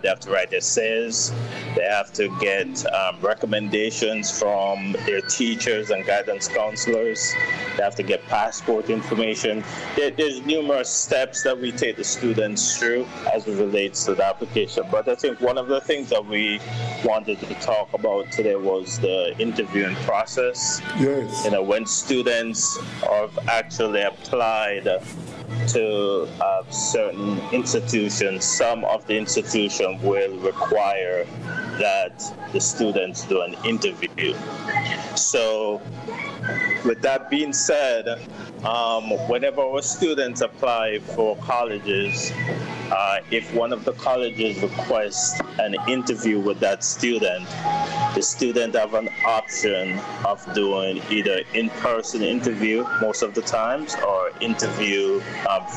they have to write essays, they have to get recommendations from their teachers and guidance counselors, they have to get passport information. There's numerous steps that we take the students through as it relates to the application. But I think one of the things that we wanted to talk about today was the interviewing process. Yes. When students have actually applied to certain institutions, some of the institutions will require that the students do an interview. So with that being said, whenever our students apply for colleges, if one of the colleges requests an interview with that student, the student have an option of doing either in-person interview most of the times or interview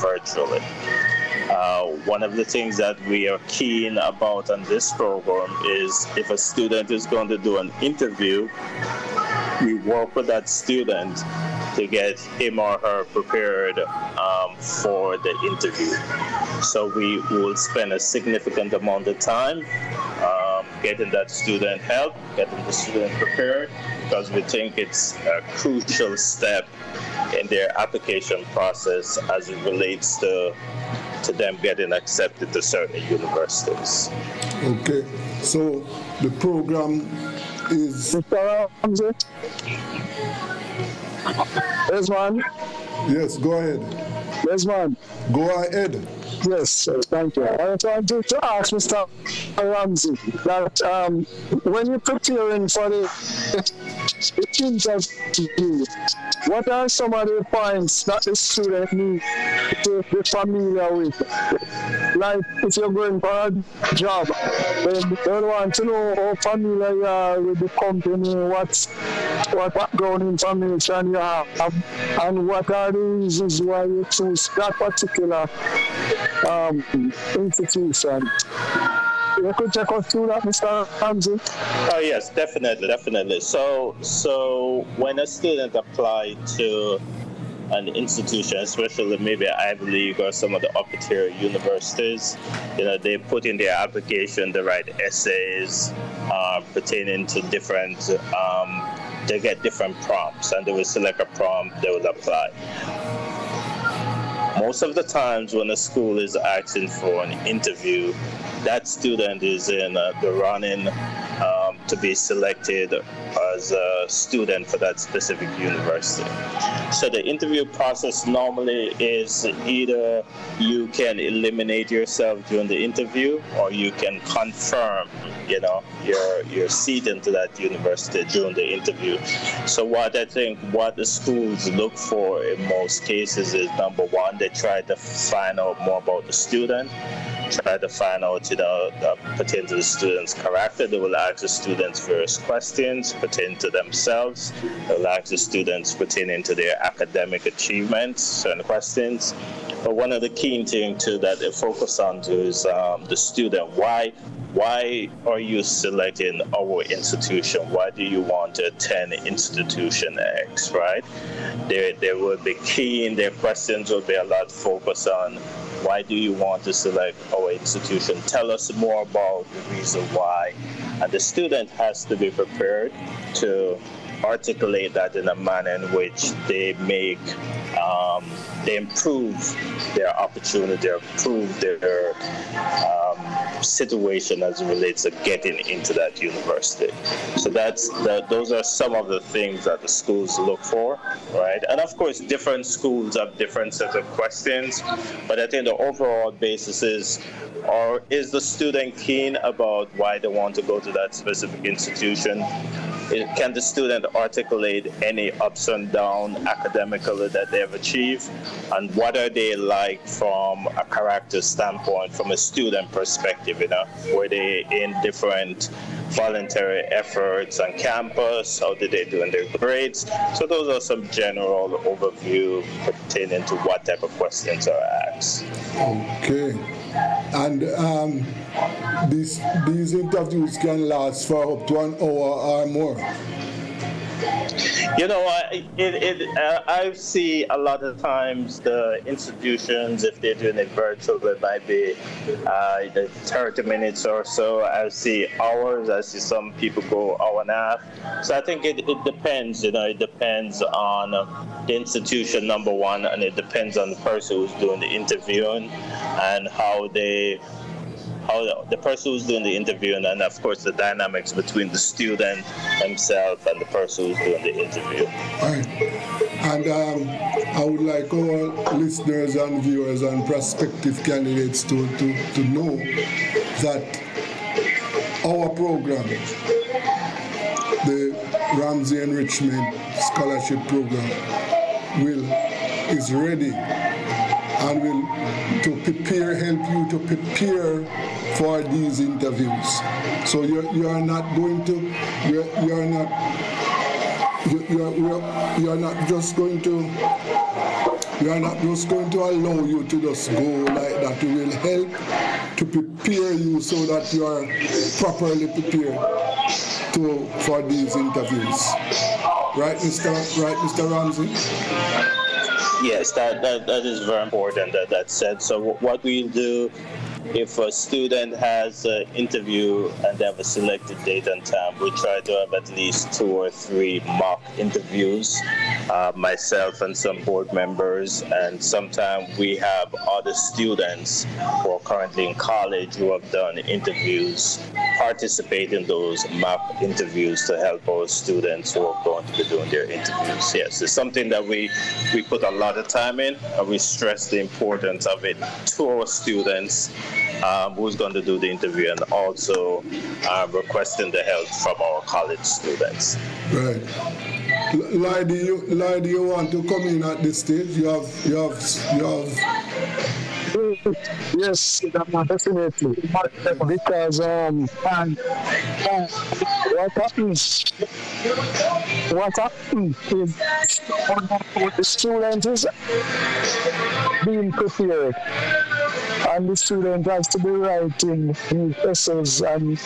virtually. One of the things that we are keen about on this program is if a student is going to do an interview, we work with that student to get him or her prepared for the interview. So we will spend a significant amount of time getting that student help, getting the student prepared, because we think it's a crucial step in their application process as it relates to them getting accepted to certain universities. Okay, so the program is... Mr. Ramsey? Yes, man. Yes, go ahead. Yes, man. Go ahead. Yes, thank you. I wanted to ask Mr. Ramsey that when you're preparing for the interview, what are some of the points that the student needs to be familiar with? Like if you're going for a job, then they want to know how familiar you are with the company, what background information you have, and what are the reasons why you choose that particular institution. You could take us through that, Mr. Ramsey? Oh yes, definitely. So when a student applies to an institution, especially maybe Ivy League or some of the upper tier universities, they put in their application the right essays pertaining to different. They get different prompts, and they will select a prompt. They will apply. Most of the times when a school is asking for an interview, that student is in the running to be selected as a student for that specific university. So the interview process normally is either you can eliminate yourself during the interview, or you can confirm, your seat into that university during the interview. So what the schools look for in most cases is, number one, they try to find out more about the student, try to find out, pertaining to the student's character. They will ask the students various questions pertaining to themselves. They will ask the students pertaining to their academic achievements, certain questions. But one of the key things too that they focus on too is the student. Why are you selecting our institution? Why do you want to attend institution X, right? They will be keen, their questions will be a lot focused on why do you want to select our institution? Tell us more about the reason why. And the student has to be prepared to articulate that in a manner in which they improve their opportunity, improve their situation as it relates to getting into that university. So those are some of the things that the schools look for, right? And of course, different schools have different sets of questions, but I think the overall basis is the student keen about why they want to go to that specific institution? Can the student articulate any ups and downs academically that they have achieved? And what are they like from a character standpoint, from a student perspective? Were they in different voluntary efforts on campus? How did they do in their grades? So those are some general overview pertaining to what type of questions are asked. Okay. And these interviews can last for up to an hour or more. I see a lot of times the institutions, if they're doing it virtual, it might be 30 minutes or so. I see hours. I see some people go hour and a half. So I think it depends. It depends on the institution, number one, and it depends on the person who's doing the interviewing and how the person who's doing the interview, and then of course the dynamics between the student himself and the person who's doing the interview. Right. And I would like all listeners and viewers and prospective candidates to know that our program, the Ramsey Enrichment Scholarship Program, is ready and will help you to prepare for these interviews. So you are not just going to allow you to just go like that. We will help to prepare you so that you are properly prepared for these interviews. Right, Mr. Ramsey? Yes, that is very important. That said, so what we'll do if a student has an interview and they have a selected date and time, we try to have at least 2 or 3 mock interviews, myself and some board members, and sometimes we have other students who are currently in college who have done interviews, participate in those mock interviews to help our students who are going to be doing their interviews. Yes, it's something that we put a lot of time in, and we stress the importance of it to our students who's going to do the interview, and also requesting the help from our college students. Right. Lydie, you want to come in at this stage? You have. Yes, definitely. Because what happens is the student is being prepared, and the student has to be writing his essays and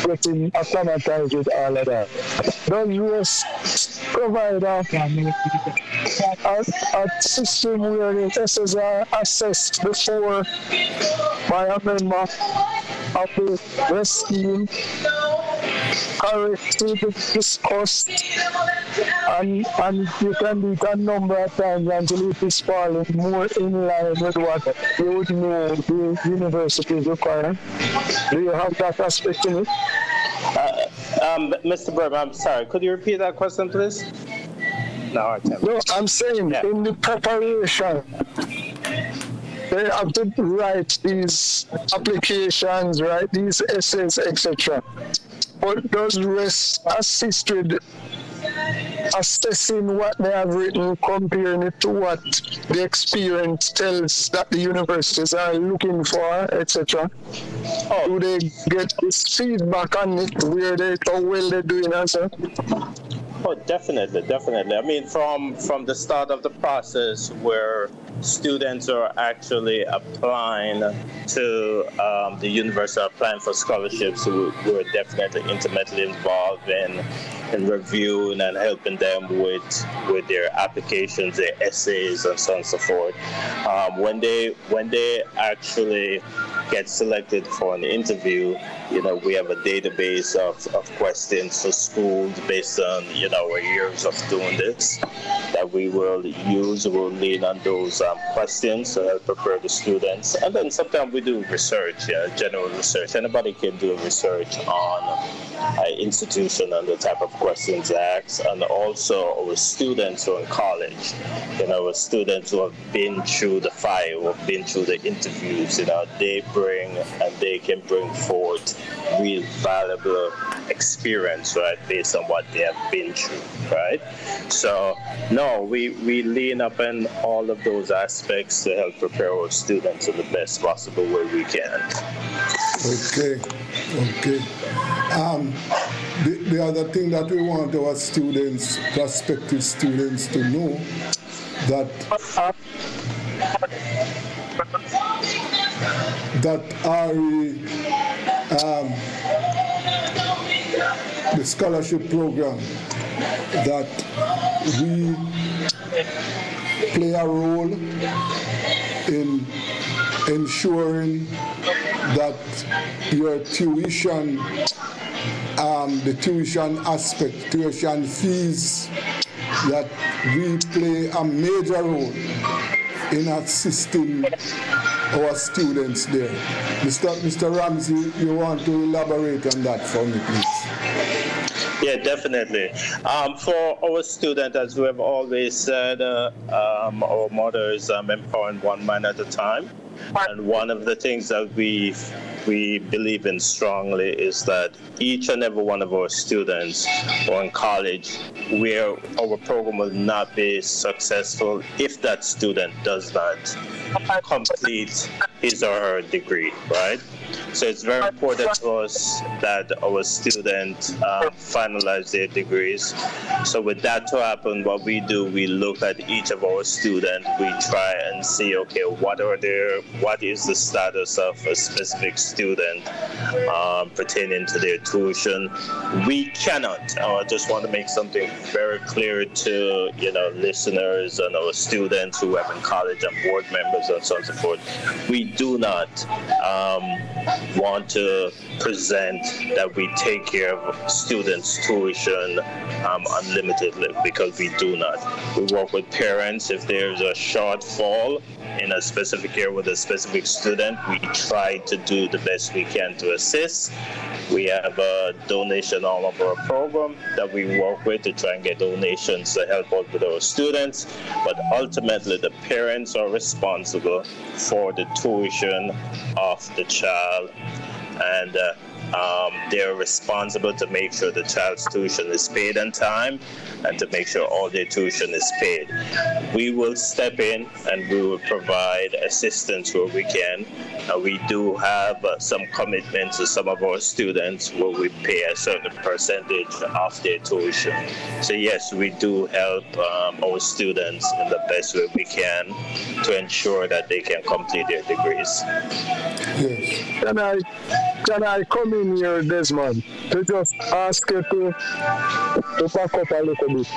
getting acclimatized with all of that. Does US provide a system where the essays are assessed before by a member of the rest team, corrected, discussed, and you can do it a number of times until it is falling more in line with what you would know the university is requiring? Do you have that aspect in it? Mr. Burb, I'm sorry. Could you repeat that question, please? No, I'm saying in the preparation, they have to write these applications, write these essays, etc. But does REST assist with assessing what they have written, comparing it to what the experience tells that the universities are looking for, etc.? Do they get this feedback on it, where how well they're doing and so? Oh, definitely. I mean, from the start of the process where students are actually applying to the university, applying for scholarships, we're definitely intimately involved in reviewing and helping them with their applications, their essays, and so on and so forth. When they actually get selected for an interview, we have a database of questions for schools based on, our years of doing this that we will use. We'll lean on those questions to help prepare the students. And then sometimes we do research, general research. Anybody can do research on an institution and the type of questions asked. And also our students who are in college, our students who have been through the fire, who have been through the interviews, they bring and they can bring forth real valuable experience, right, based on what they have been through, right? So, no, we lean up on all of those aspects to help prepare our students in the best possible way we can. Okay. The other thing that we want our students, prospective students, to know that the scholarship program, that we play a role in ensuring that your tuition, the tuition aspect, tuition fees, that we play a major role in assisting our students there. Mr. Ramsey, you want to elaborate on that for me, please? Yeah, definitely. For our students, as we have always said, our motto is empowering one man at a time. And one of the things that we believe in strongly is that each and every one of our students who are in college, where our program will not be successful if that student does not complete his or her degree, right? So it's very important to us that our students finalize their degrees. So with that to happen, what we do, we look at each of our students. We try and see, okay, what is the status of a specific student pertaining to their tuition. We cannot. I just want to make something very clear to listeners and our students who have in college and board members and so on and so forth. We do not want to present that we take care of students' tuition unlimitedly, because we do not. We work with parents. If there's a shortfall in a specific area with a specific student, we try to do the best we can to assist. We have a donation all of our program that we work with to try and get donations to help out with our students. But ultimately, the parents are responsible for the tuition of the child, and they're responsible to make sure the child's tuition is paid on time and to make sure all their tuition is paid. We will step in and we will provide assistance where we can. We do have some commitments to some of our students where we pay a certain percentage of their tuition. So yes, we do help our students in the best way we can to ensure that they can complete their degrees. Yes. Can I come in here, Desmond, to just ask you to back up a little bit?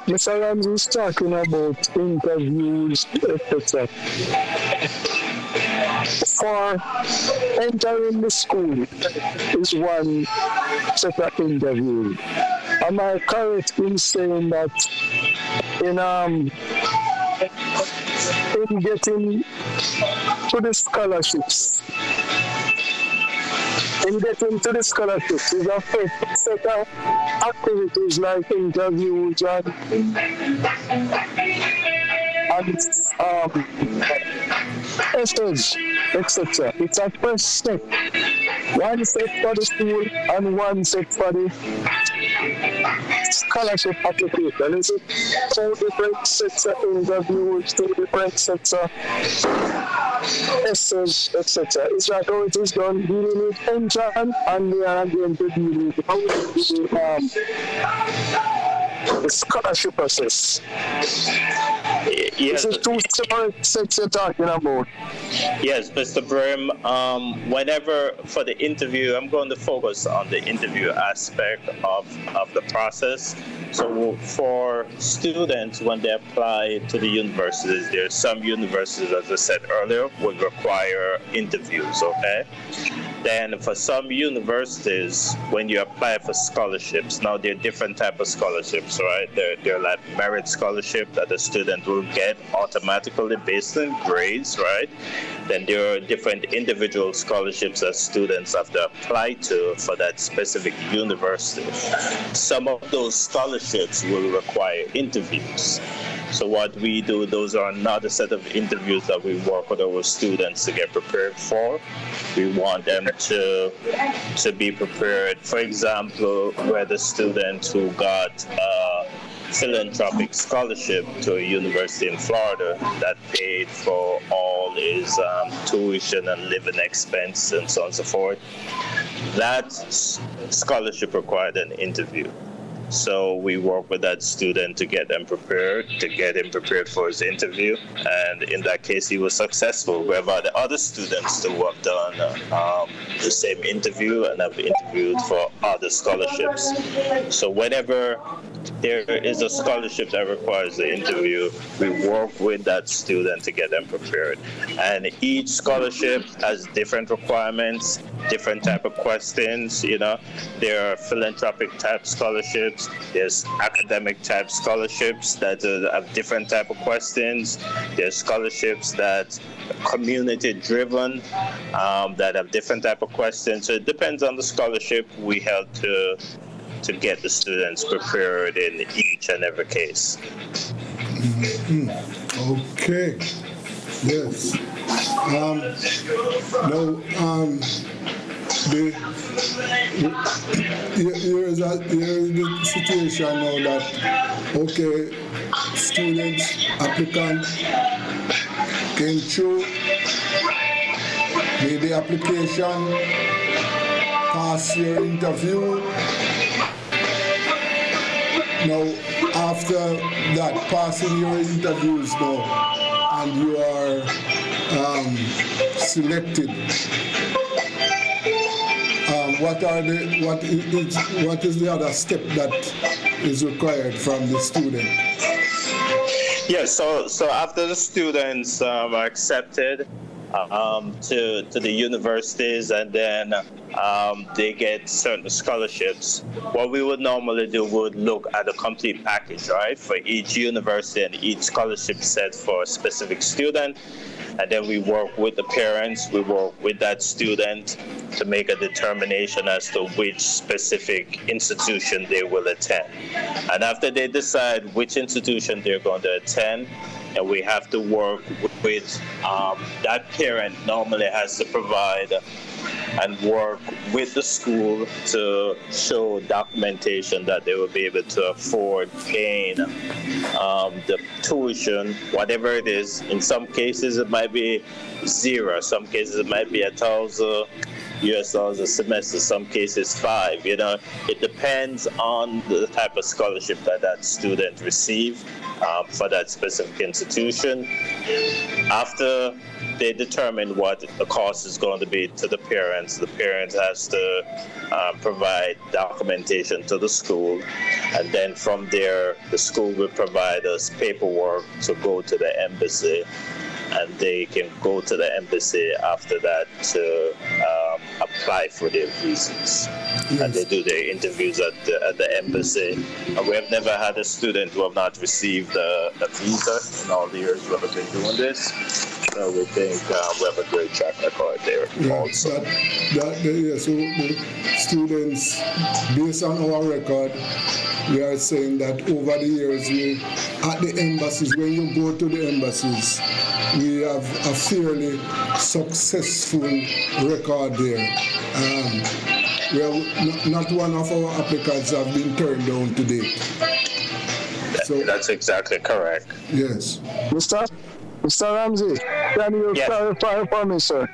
Mr. Ramsey is talking about interviews, etc. For entering the school is one set of interviews. Am I correct in saying that in getting to the scholarships, is a first set of activities like interviews and essays, etc. It's a first step. One step for the school and one step for the scholarship application. Is it two different sets of interviews, two different sets of essays, etc.? Is that how it is done? Dealing with engine, and we are going to deal with the scholarship process. Yes. This is two separate sets you're talking about. Yes, Mr. Brim. Whenever for the interview, I'm going to focus on the interview aspect of the process. So for students, when they apply to the universities, there are some universities, as I said earlier, would require interviews, okay? Then for some universities, when you apply for scholarships, now there are different types of scholarships, right? They're like merit scholarship that a student will get automatically based on grades, right? Then there are different individual scholarships that students have to apply to for that specific university. Some of those scholarships will require interviews. So what we do, those are another set of interviews that we work with our students to get prepared for. We want them to be prepared. For example, we're the student who got a philanthropic scholarship to a university in Florida that paid for all his tuition and living expense and so on and so forth. That scholarship required an interview. So we work with that student to get him prepared for his interview. And in that case, he was successful. We have the other students who have done the same interview and have interviewed for other scholarships. So whenever there is a scholarship that requires the interview, we work with that student to get them prepared. And each scholarship has different requirements, different type of questions. There are philanthropic type scholarships, there's academic type scholarships that have different type of questions, there's scholarships that are community driven that have different type of questions. So it depends on the scholarship. We help to get the students prepared in each and every case. Okay. Yes. Here is the situation now that, okay, students, applicants came through, made the application, pass your interview. Now, after that, passing your interviews now, and you are selected, what is the other step that is required from the student? Yes, so after the students are accepted to the universities, and then they get certain scholarships, what we would normally do would look at a complete package, right, for each university and each scholarship set for a specific student. And then we work with the parents, we work with that student to make a determination as to which specific institution they will attend. And after they decide which institution they're going to attend, and we have to work with that parent normally has to provide and work with the school to show documentation that they will be able to afford paying the tuition, whatever it is. In some cases, it might be zero. Some cases, it might be $1,000 US a semester. Some cases $5. You know, it depends on the type of scholarship that student receives for that specific institution. After they determine what the cost is going to be to the parents has to provide documentation to the school, and then from there the school will provide us paperwork to go to the embassy, and they can go to the embassy after that to apply for their visas. Yes. And they do their interviews at the embassy. And we have never had a student who have not received a visa in all the years we have been doing this. So we think we have a great track record there. Yeah, also. So the students, based on our record, we are saying that over the years, at the embassies, when you go to the embassies, we have a fairly successful record there. We have not one of our applicants have been turned down to date. So that's exactly correct. Yes. Mr. Ramsey, can you clarify for me, sir?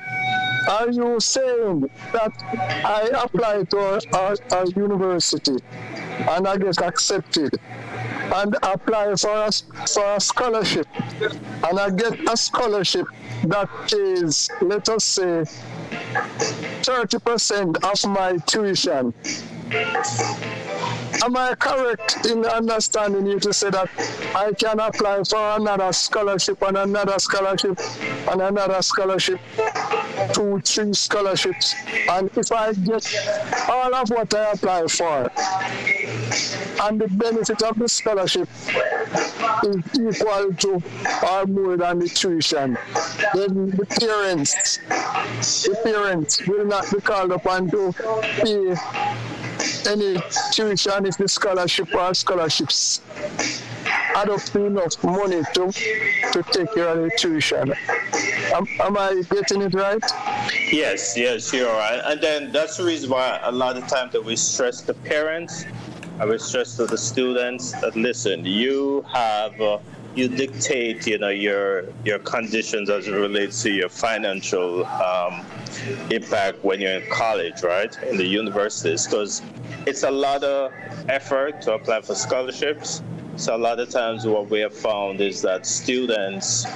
Are you saying that I apply to a university and I get accepted and apply for a scholarship, and I get a scholarship that is, let us say, 30% of my tuition? Am I correct in understanding you to say that I can apply for another scholarship and another scholarship and another scholarship, 2, 3 scholarships, and if I get all of what I apply for, and the benefit of the scholarship is equal to or more than the tuition, then the parents will not be called upon to pay any tuition if the scholarship or scholarships add up to enough money to take care of the tuition. Am I getting it right? Yes, you're right. And then that's the reason why a lot of times that we stress the parents, and we stress to the students that, listen, you have you dictate, your conditions as it relates to your financial impact when you're in college, right? In the universities, because it's a lot of effort to apply for scholarships. So a lot of times what we have found is that students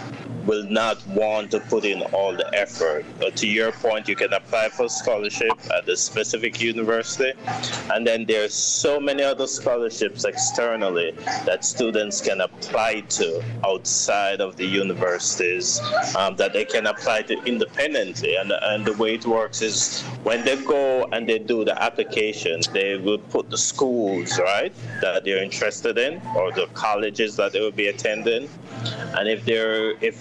will not want to put in all the effort. But to your point, you can apply for a scholarship at a specific university, and then there's so many other scholarships externally that students can apply to outside of the universities that they can apply to independently. And the way it works is when they go and they do the application, they will put the schools, right, that they're interested in, or the colleges that they will be attending. And if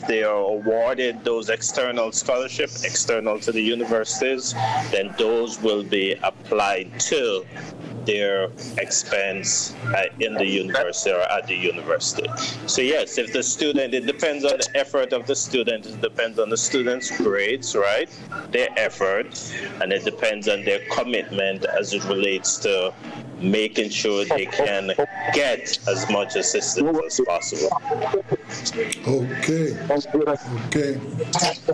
they are awarded those external scholarships, external to the universities, then those will be applied to their expense in the university or at the university. So yes, if the student, it depends on the effort of the student, it depends on the student's grades, right? Their effort, and it depends on their commitment as it relates to making sure they can get as much assistance as possible. Okay.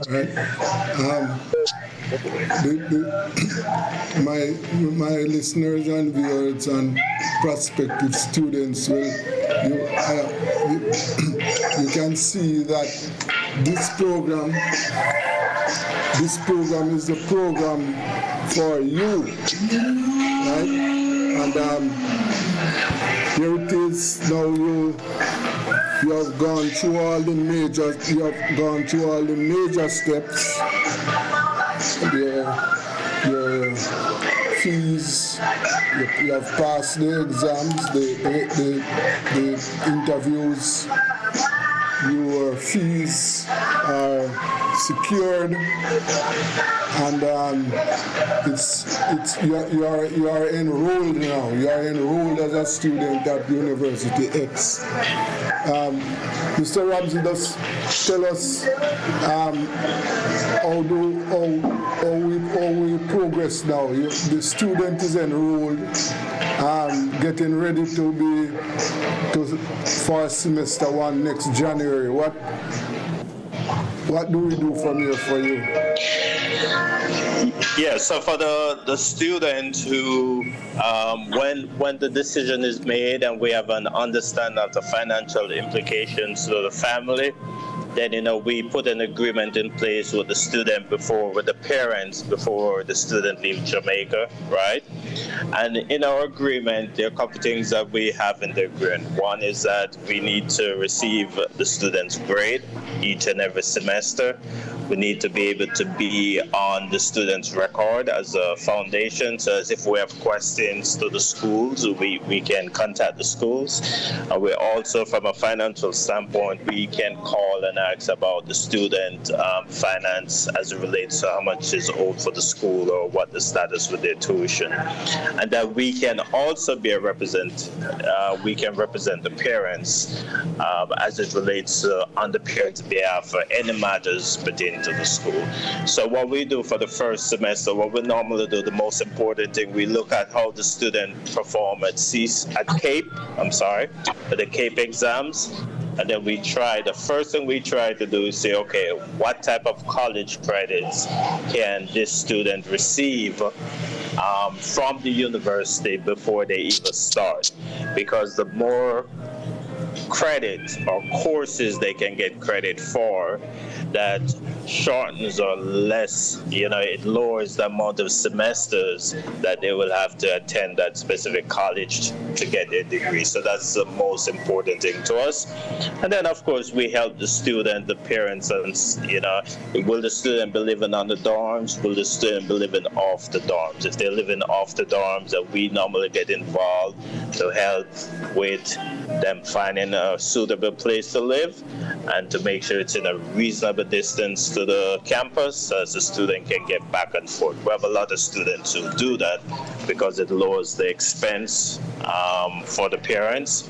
Right. My listeners and viewers and prospective students you can see that this program is the program for you, right? And here it is. Now You have gone through all the major steps. Your fees, you have passed the exams, the interviews. Your fees are secured, and you are enrolled now. You are enrolled as a student at University X. Mr. Ramsey, just tell us how we progress now. The student is enrolled, getting ready for semester 1 next January. What do we do from here for you? Yeah, so for the student who, when the decision is made and we have an understanding of the financial implications to the family, then, we put an agreement in place with the student with the parents before the student leaves Jamaica, right? And in our agreement, there are a couple things that we have in the agreement. One is that we need to receive the student's grade each and every semester. We need to be able to be on the student's record as a foundation. So as if we have questions to the schools, we can contact the schools. And we also, from a financial standpoint, we can call and ask about the student finance as it relates to how much is owed for the school or what the status with their tuition. And that we can also be we can represent the parents as it relates on the parents' behalf for any matters pertaining to the school. So what we do for the first semester, what we normally do, the most important thing, we look at how the student perform at CAPE, the CAPE exams. And then the first thing we try to do is say, okay, what type of college credits can this student receive from the university before they even start? Because the more credit or courses they can get credit for, that shortens or less, it lowers the amount of semesters that they will have to attend that specific college to get their degree. So that's the most important thing to us. And then, of course, we help the student, the parents, and, will the student be living on the dorms? Will the student be living off the dorms? If they're living off the dorms, then we normally get involved to help with them finding a suitable place to live and to make sure it's in a reasonable distance to the campus so as the student can get back and forth. We have a lot of students who do that because it lowers the expense for the parents.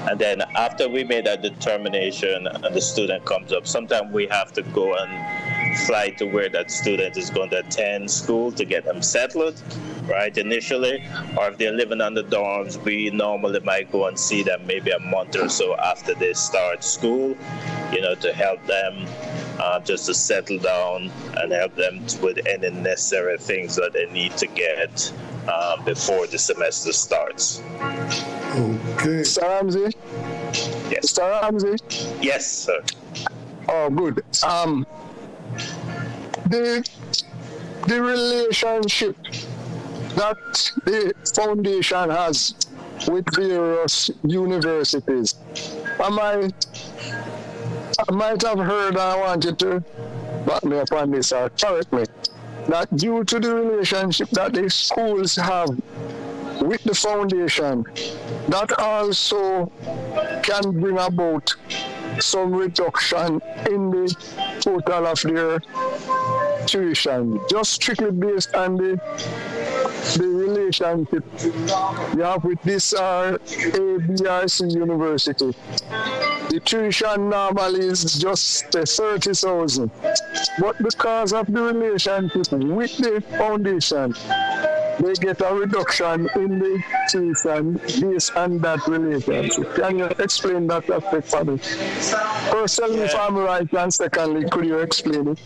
And then after we made that determination and the student comes up, sometimes we have to go and fly to where that student is going to attend school to get them settled, right, initially. Or if they're living on the dorms, we normally might go and see them maybe a month or so after they start school, to help them just to settle down and help them with any necessary things that they need to get before the semester starts. Okay. Mr. Ramsey? Yes. Mr. Ramsey? Yes, sir. Oh, good. The relationship that the foundation has with various universities. I might have heard, I wanted to back me up on this or correct me, that due to the relationship that the schools have with the foundation, that also can bring about some reduction in the total of their tuition, just strictly based on the relationship you have with this ABRC university. The tuition normally is just 30,000, but because of the relationship with the foundation, they get a reduction in the tuition based on that relationship. Can you explain that aspect for me? First, tell me if I'm right, and secondly, could you explain it?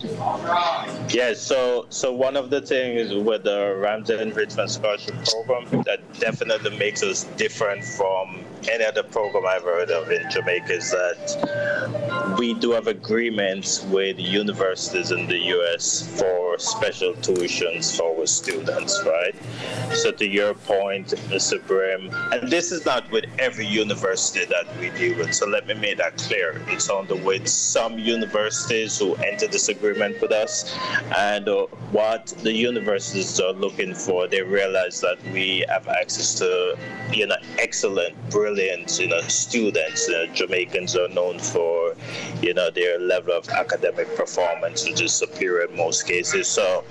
Yes, so one of the things with the Ramsey Enrichment Scholarship Program that definitely makes us different from any other program I've heard of in Jamaica is that we do have agreements with universities in the U.S. for special tuitions for our students, right? So to your point, Mr. Brim, and this is not with every university that we deal with, so let me make that clear. It's only with some universities who enter this agreement with us, and what the universities are looking for, they realize that we have access to, excellent, brilliant, students. Jamaicans are known for, their level of academic performance, which is superior in most cases. So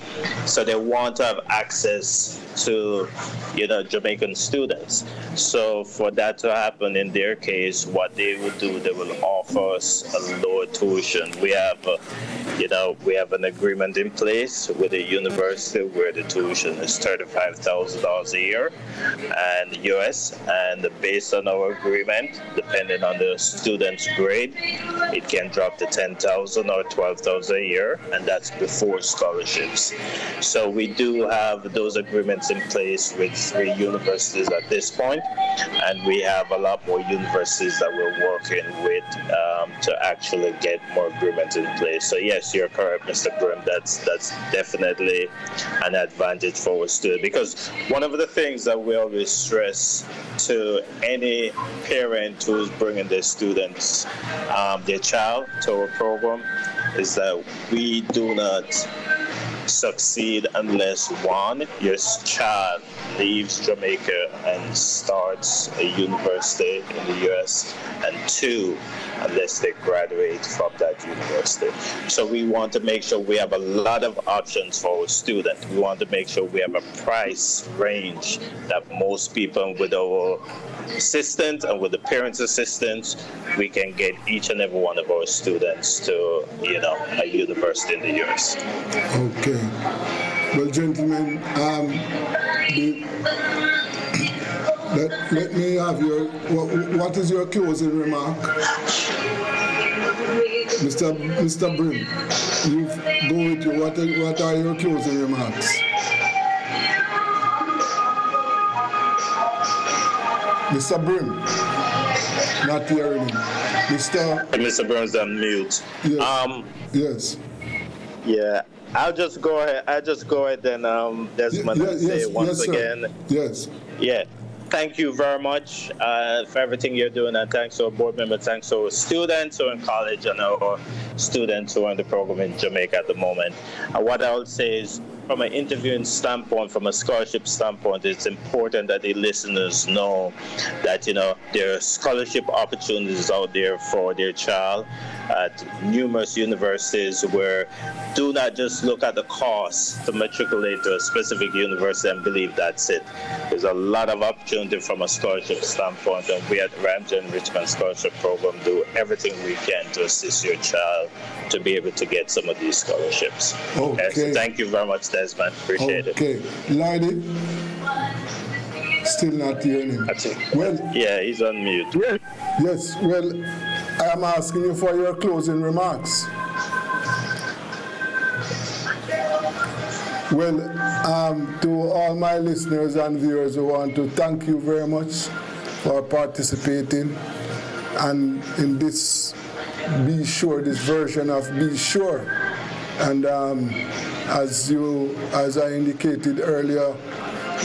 they want to have access to, Jamaican students. So for that to happen in their case, what they will do, they will offer us a lower tuition. We have, we have an agreement in place with a university where the tuition is $35,000 a year and US, and based on our agreement, depending on the student's grade, it can drop to $10,000 or $12,000 a year, and that's before scholarships. So we do have those agreements in place with 3 universities at this point, and we have a lot more universities that we're working with to actually get more agreements in place. So yes, you're correct, Mr. Brim. That's definitely an advantage for our students, because one of the things that we always stress to any parent who's bringing their students, their child to our program, is that we do not succeed unless, one, your child leaves Jamaica and starts a university in the US, and 2, unless they graduate from that university. So we want to make sure we have a lot of options for our students. We want to make sure we have a price range that most people, with our assistance and with the parents' assistance, we can get each and every one of our students to, a university in the US. Okay. Well, gentlemen, let me have what is your closing remark? Mr. Brim, you go with you. What are your closing remarks? Mr. Brim, not hearing him. Mr. Brim's on mute. Yes. Yes. Yeah. I'll just go ahead and Desmond say once again. Yes. Yeah. Thank you very much for everything you're doing, and thanks to our board members, thanks to our students who are in college and our students who are in the program in Jamaica at the moment. What I would say is, from an interviewing standpoint, from a scholarship standpoint, it's important that the listeners know that, there are scholarship opportunities out there for their child at numerous universities, where do not just look at the cost to matriculate to a specific university and believe that's it. There's a lot of opportunity from a scholarship standpoint, and we at Ramsey Enrichment Scholarship Program do everything we can to assist your child to be able to get some of these scholarships. Okay. So thank you very much, Desmond. Appreciate it. Okay. Lady, still not hearing him. Well, yeah, he's on mute. Yes. Well, I am asking you for your closing remarks. Well, to all my listeners and viewers, I want to thank you very much for participating, and in this this version of Be Sure. And as I indicated earlier,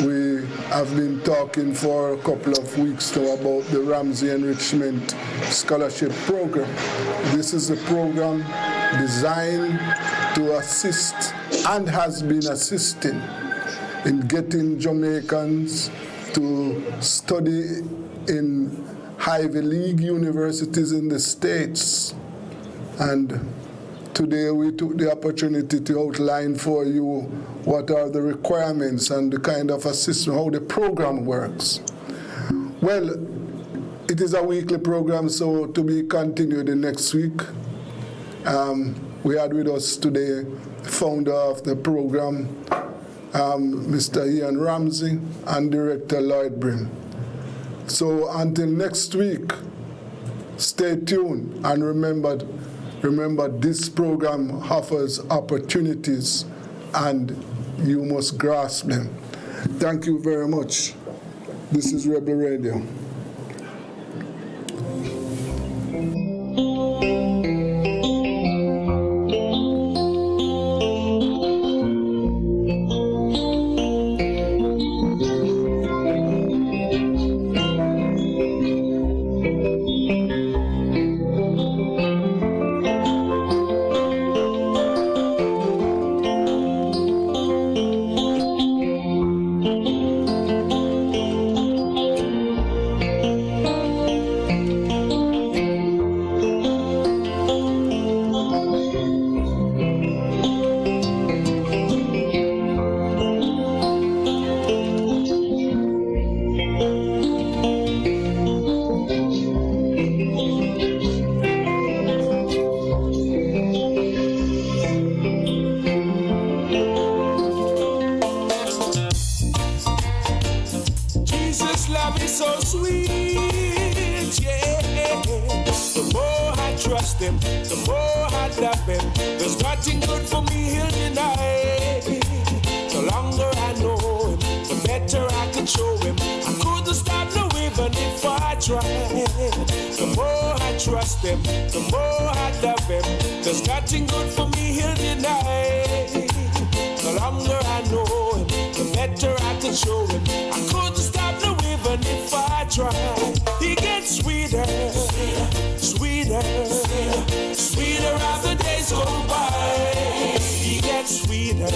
we have been talking for a couple of weeks now about the Ramsey Enrichment Scholarship Program. This is a program designed to assist, and has been assisting, in getting Jamaicans to study in Ivy League universities in the States. And today we took the opportunity to outline for you what are the requirements and the kind of assistance, how the program works. Well, it is a weekly program, so to be continued the next week. We had with us today the founder of the program, Mr. Ian Ramsey, and Director Lloyd Brim. So until next week, stay tuned, and remember this program offers opportunities, and you must grasp them. Thank you very much. This is Rebel Radio. so sweet, yeah. The more I trust him, the more I love him. There's nothing good for me he'll deny. The longer I know him, the better I can show him. I couldn't stop no even if I tried. The more I trust him, the more I love him. There's nothing good for me he'll deny. The longer I know him, the better I can show him. I couldn't stop no even if I tried. He gets sweeter, sweeter, sweeter as the days go by. He gets sweeter,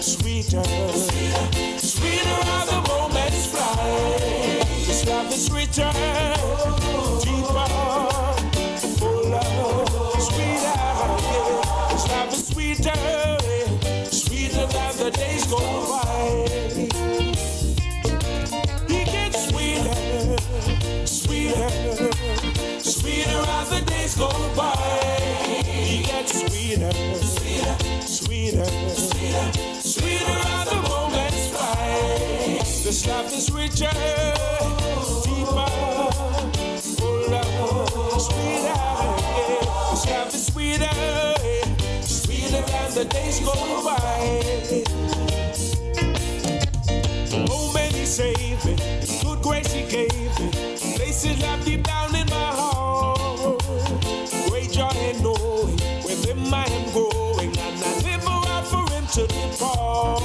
sweeter, sweeter as the moments fly. This love is richer, deeper, fuller, sweeter. Yeah. This love is sweeter, sweeter as the days go by. He gets sweeter, sweeter, sweeter as the days go by. He gets sweeter, sweeter, sweeter as the moments fly. This life is richer, deeper, fuller, sweeter. Yeah. This life is sweeter, sweeter as the days go by. The moment he saved me, His good grace he gave me, places love deep down in my heart. Great joy in knowing with him I am going, and I never out for him to depart.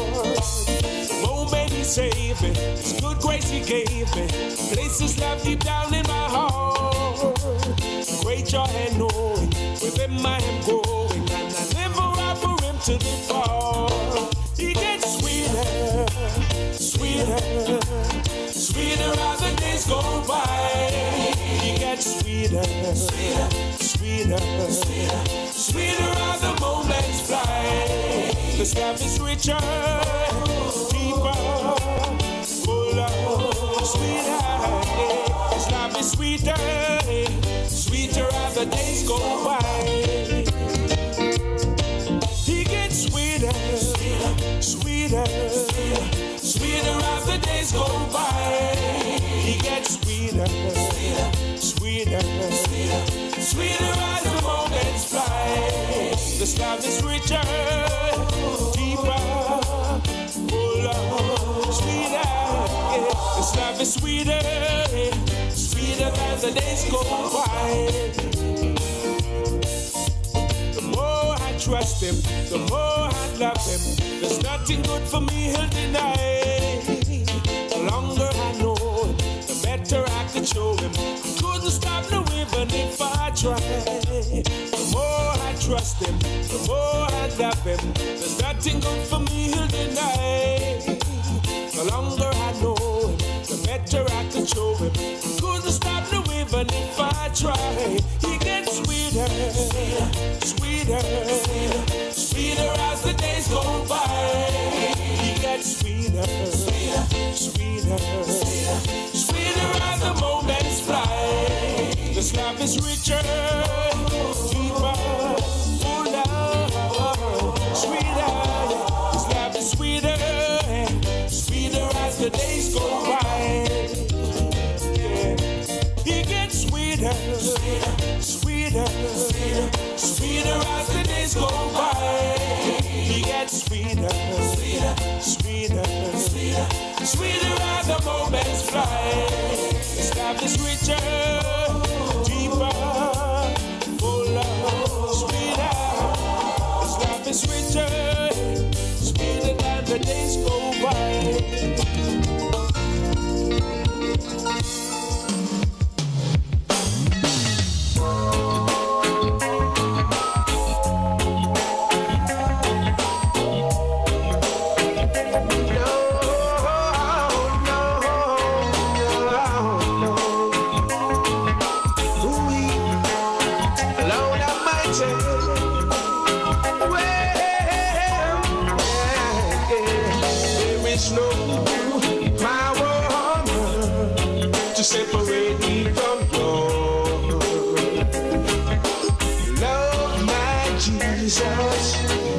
The moment he saved me, His good grace he gave me, places love deep down in my heart. Great joy in knowing with him I am going, and I never out for him to depart. He gets sweeter, sweeter, sweeter as the days go by. He gets sweeter, sweeter, sweeter as the moments fly. This love is richer, deeper, fuller, sweeter. Yeah. This love is sweeter, sweeter as the days go by. He gets sweeter, sweeter, sweeter as the days go by. He gets sweeter, sweeter, sweeter as the moments fly. This love is richer, deeper, fuller, sweeter. Yeah. This love is sweeter, sweeter as the days go by. The more I trust him, the more I love him. There's nothing good for me he'll deny. The longer I know him, the better I can show him. I couldn't stop no even if I tried. The more I trust him, the more I love him. There's nothing good for me he'll deny. The longer I know him, the better I can show him. I couldn't stop no even if I tried. He gets sweeter, sweeter, sweeter as the days go by. He gets sweeter, sweeter, sweeter as the moments fly. This love is richer, deeper, fuller, sweeter. This love is sweeter, sweeter as the days go by. Yeah. He gets sweeter, sweeter, sweeter as the days go by. He gets sweeter, sweeter, sweeter as the moments fly. This love is richer, deeper, fuller, sweeter. This love is richer, sweeter than the days go by. Separate me from your love, my Jesus.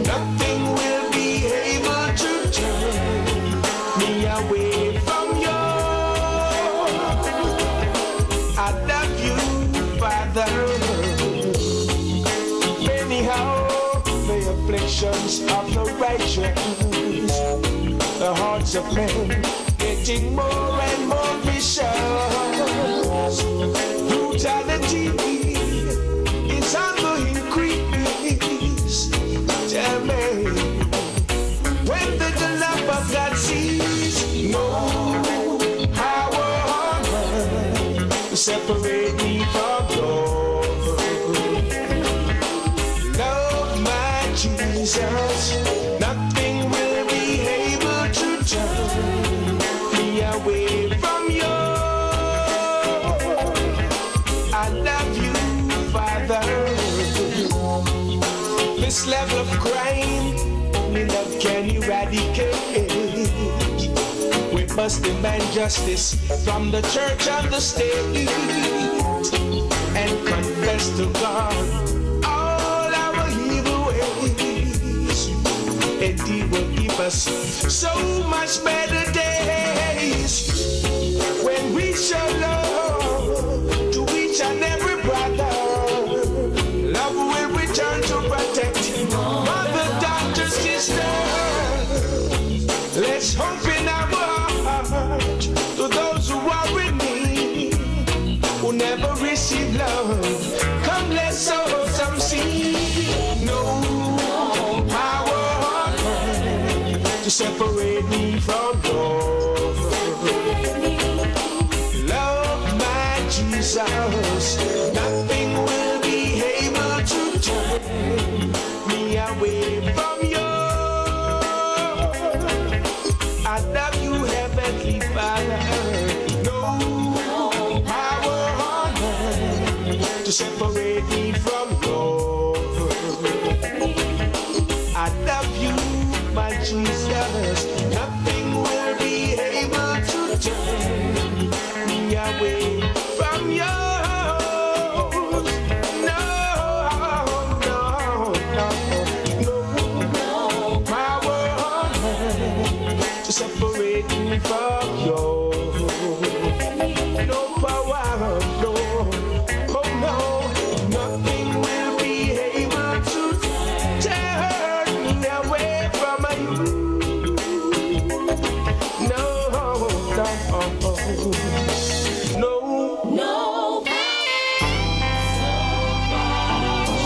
Nothing will be able to turn me away from your righteous. The hearts of men getting more and more vicious. Brutality is on the increase. Tell me, when the love of God sees no power on earth to separate me from God. Love my Jesus, nothing will be able to turn me away from you. I love you, Father. This level of crime, only love can eradicate. We must demand justice from the church and the state, and confess to God all our evil ways. And He will give us so much better days when we shall love to each and every brother. Love will return to protect mother, daughter, sister. Let's hope in our heart to those who are in need, who never receive love. Come, let's sow some seed. No power on earth to separate me from God. Love my Jesus, nothing will be able to turn me away from you. I love you, Heavenly Father. No power on earth to separate me from God. I love you, my Jesus. Nothing will be able to turn me away from you. No, no, no, no power on earth to separate me from you. No power, no, oh no, nothing will be able to turn me away from you. No, no, no,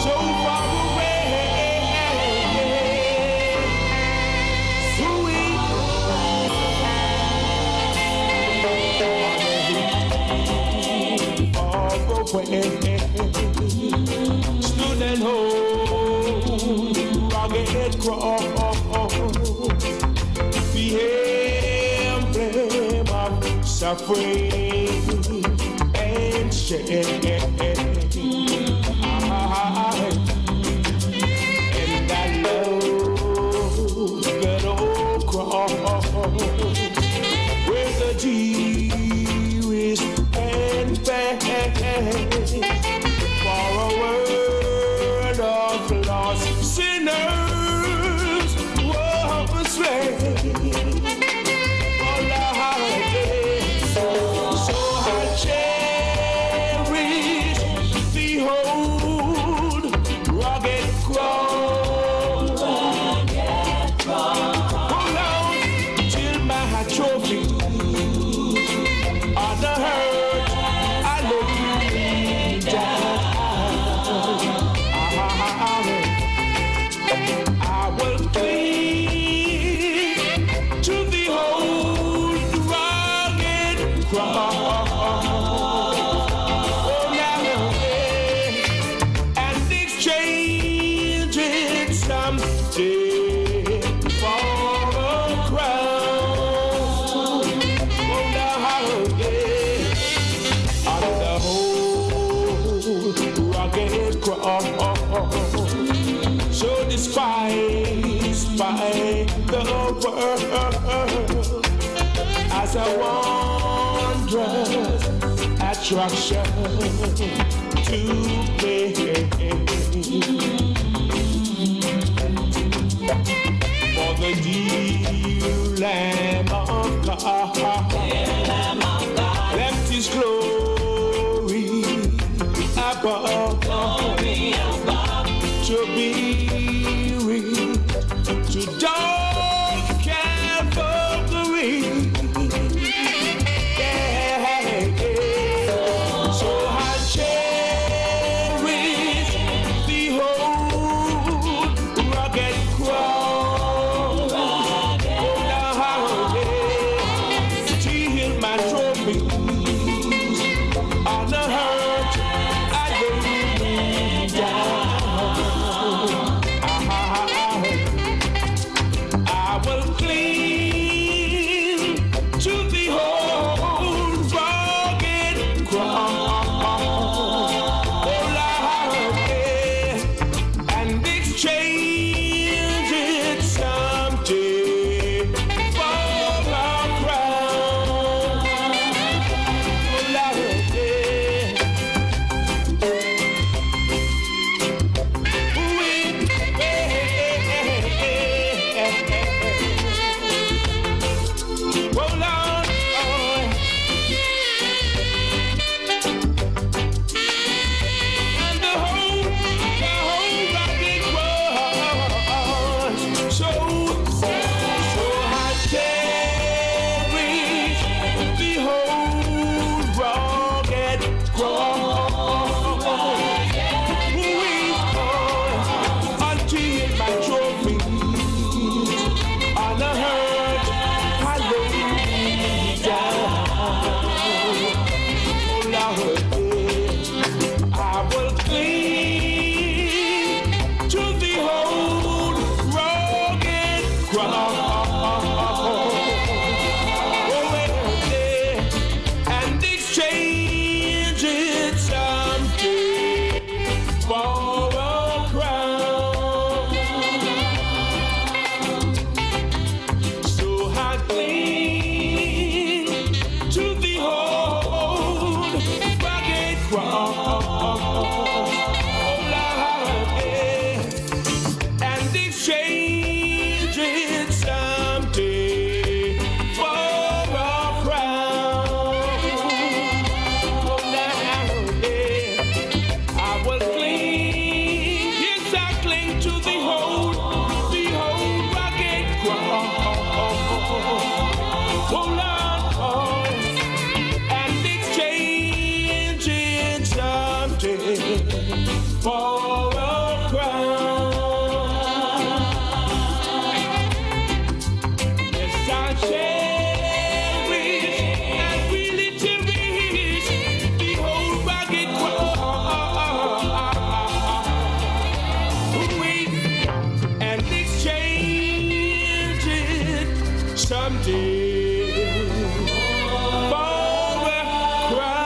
so far away. Stood and hold rugged cross, the emblem of suffering and shame. And I love that old cross where the Jewish and faith for a world of lost sinners was slain. Oh Lord, so I cherish the old rugged cross. Oh Lord, till my trophy on the hurt I lay down. I will cling to the old rugged cross. Oh, now, and exchange it someday for a crown. Oh, now, on the whole rugged cross. So despised by the world as a wondrous attraction to play. For the dear Lamb of God left His glory above to be with, to die. cling to the old rugged cross. Oh Lord, yeah. And exchange it someday for a crown. Oh Lord, yeah. I will cling, yes I cling to the old rugged cross. Oh Lord, and exchange it someday for a crown. Yes, I cherish and really cherish the old rugged cross. Wait, and exchange it someday for a crown.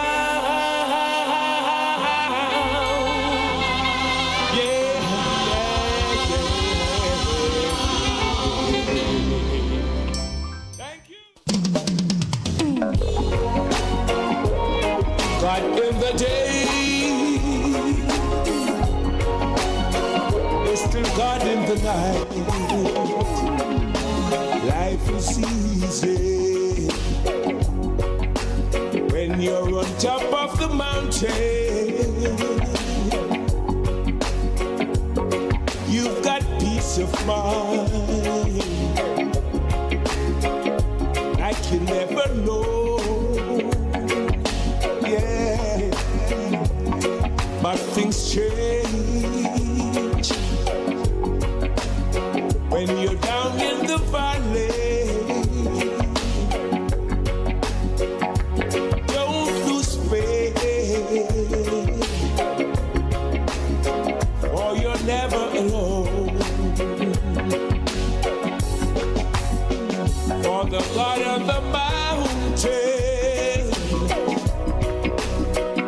Yeah, thank you. God in the day is still God in the night. Life is easy when you're on top of the mountain. You've got peace of mind like you never know. Yeah, but things change when you're down in the valley. Don't lose faith, or you're never alone. For the God of the mountain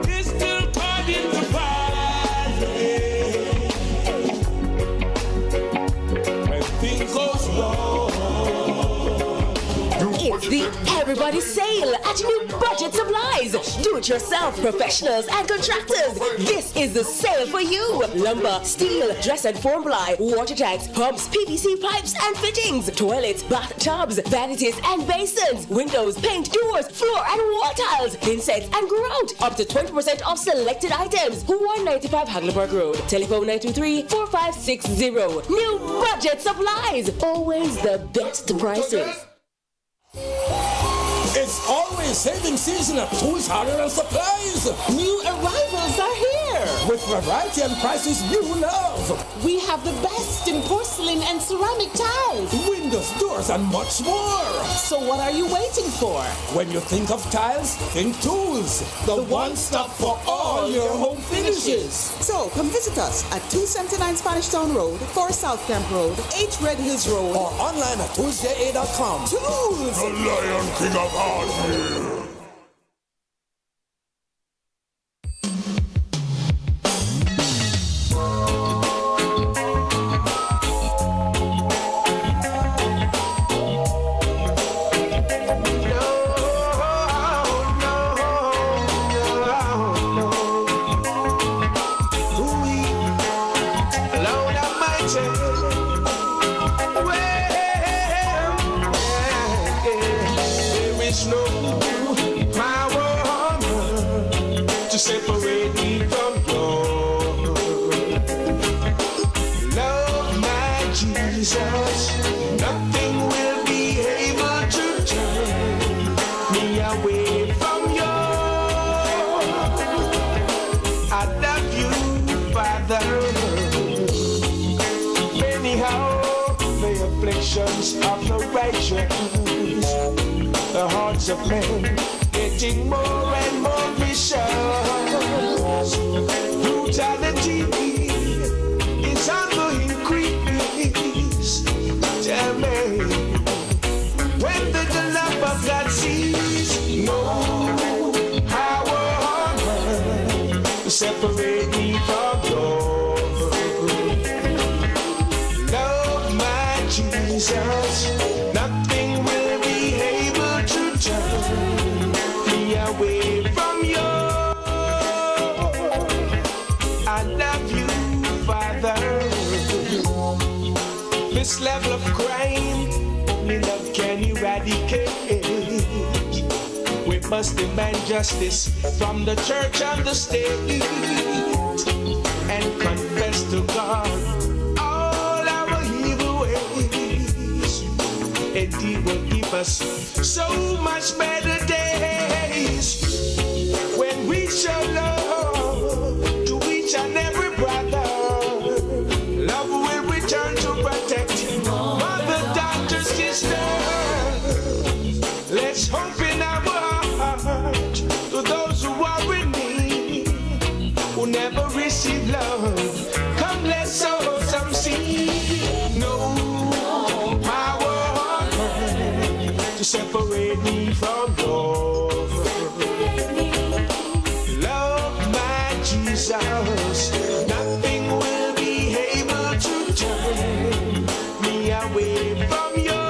is still God in the valley. When things goes wrong, It's the Everybody Sale at New Budget Supplies. Do-it-yourself professionals and contractors. This is the sale for you. Lumber, steel, dress and form ply, water tanks, pumps, PVC pipes and fittings, toilets, bathtubs, vanities and basins, windows, paint, doors, floor and wall tiles, insects and grout. Up to 20% off selected items. 195 Hagleyburg Road. Telephone 923-4560. New Budget Supplies. Always the best prices. It's always saving season at Tools, Hardware and Supplies. New arrivals are here. With variety and prices you love. We have the best in porcelain and ceramic tiles. Windows, doors, and much more. So what are you waiting for? When you think of tiles, think Tools. The one-stop for all your home finishes. So come visit us at 279 Spanish Town Road, 4 South Camp Road, 8 Red Hills Road, Or online at toolsja.com. Tools! The Lion King of Art here. Separate me from your love, my Jesus. Nothing will be able to turn me away from you. I love you, Father. Anyhow, the afflictions of the righteous, the hearts of men getting more and more vicious. Brutality is on the increase. Tell me, when the love of God sees no power on earth to separate me from your love, my Jesus, nothing will be This level of crime, only love can eradicate. We must demand justice from the church and the state, and confess to God all our evil ways, and He will give us so much better days when we shall love to each and every brother. Love will return to protect mother, daughter, sister. Let's hope in our heart to those who are in need, who never receive love. Come, let's sow some seed. No power on earth to separate me from love. Love my Jesus. Nothing will be able to turn me away from you.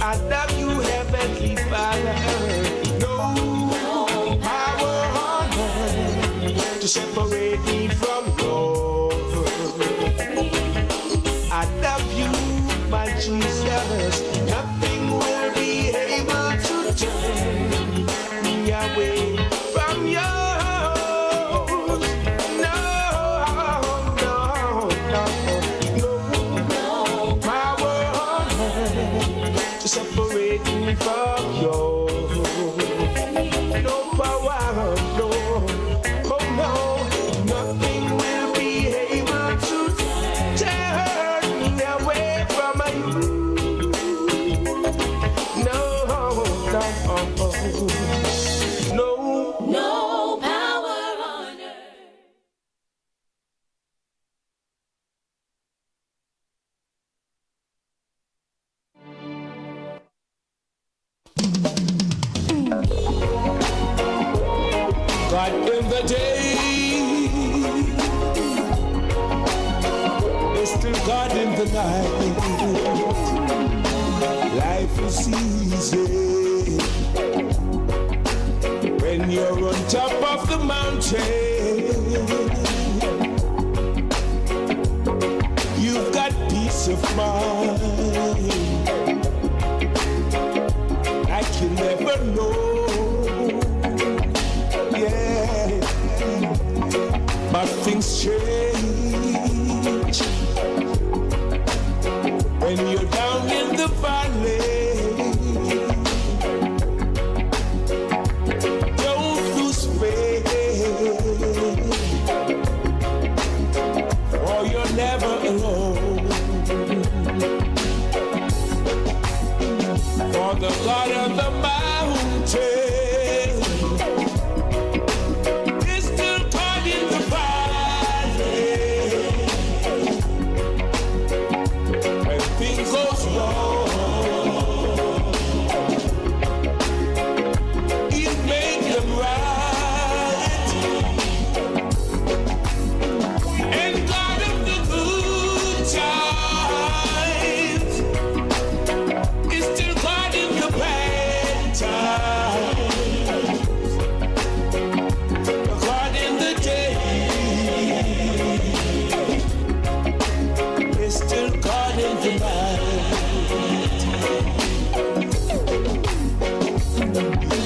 I love you, Heavenly Father. No power on earth to separate me from love. I love you, my Jesus. Nothing will be able to turn me away from you. No, no, no, no power on earth to separate me from you. No power, no, oh no, nothing will be able to turn me away from you. No, no, no power on earth. But in the day, it's still God in the night. Life is easy when you're on top of the mountain. You've got peace of mind like you never know. Yeah, but things change when you're down in the valley. Don't lose faith, or you're never alone. For the God of the mountain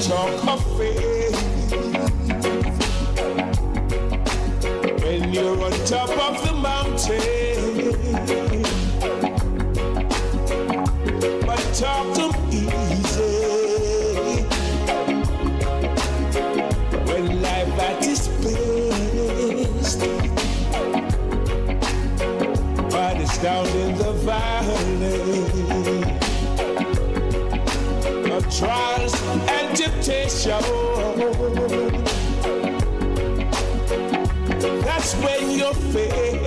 talk of faith when you're on top of the mountain, but talk them easy when life at its best, but it's down in the valley of trials and temptation. That's when your faith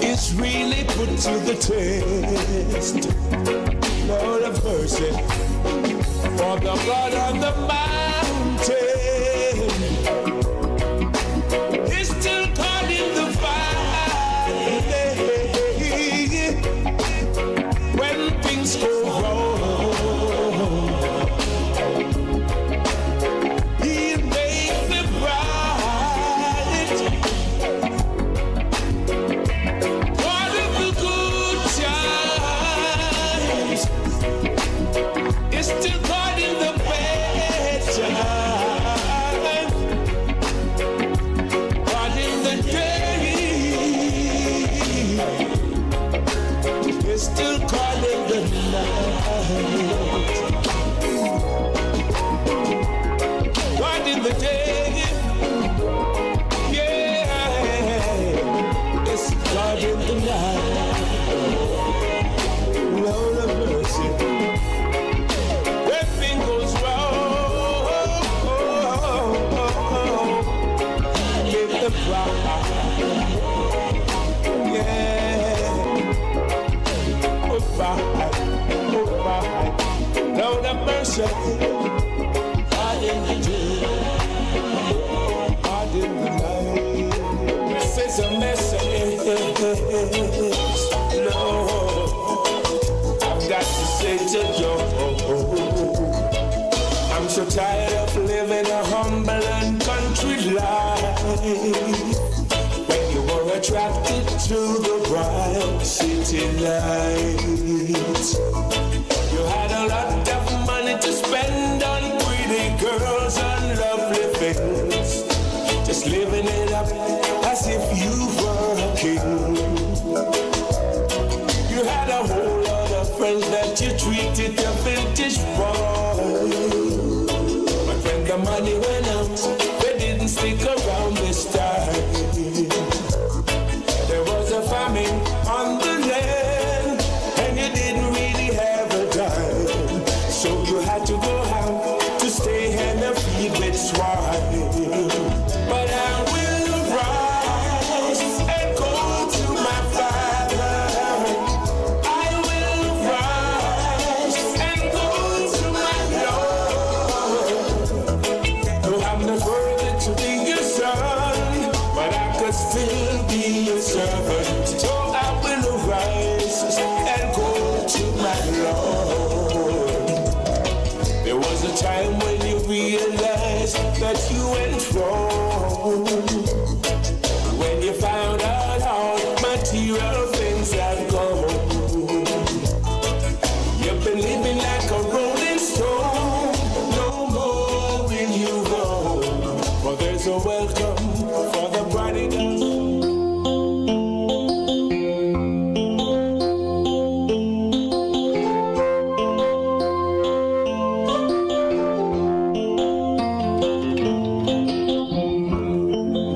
is really put to the test. Lord of mercy, for the God on the mountain is still caught in the valley. When things go wrong, He'll make them right. still caught in the night. Caught in the day, yeah, it's caught in the night. Lord of mercy, everything goes wrong. Give the pride, yeah. Oh, Lord of mercy, God in the day, God in the night. This is a message, Lord. I've got to say to you, I'm so tired of living a humble and country life. When you were attracted to the bright city lights, you had a lot of money to spend on pretty girls and lovely things, just living it up as if you were a king. You had a whole lot of friends that you treated a vintage boy, but when the money went out, they didn't stick around this time. There was a famine on the land, and you didn't really have a dime, so you had to go out to stay and feed with swine. But I will rise and go to my Father. I will rise and go to my Lord. No, I'm not worthy to be your son, but I could still be your servant. So I will arise and go to my Lord. There was a time when you realized that you went wrong, when you found out how material things have gone. You've been living like a rolling stone, no more will you go, for there's a welcome for the prodigal.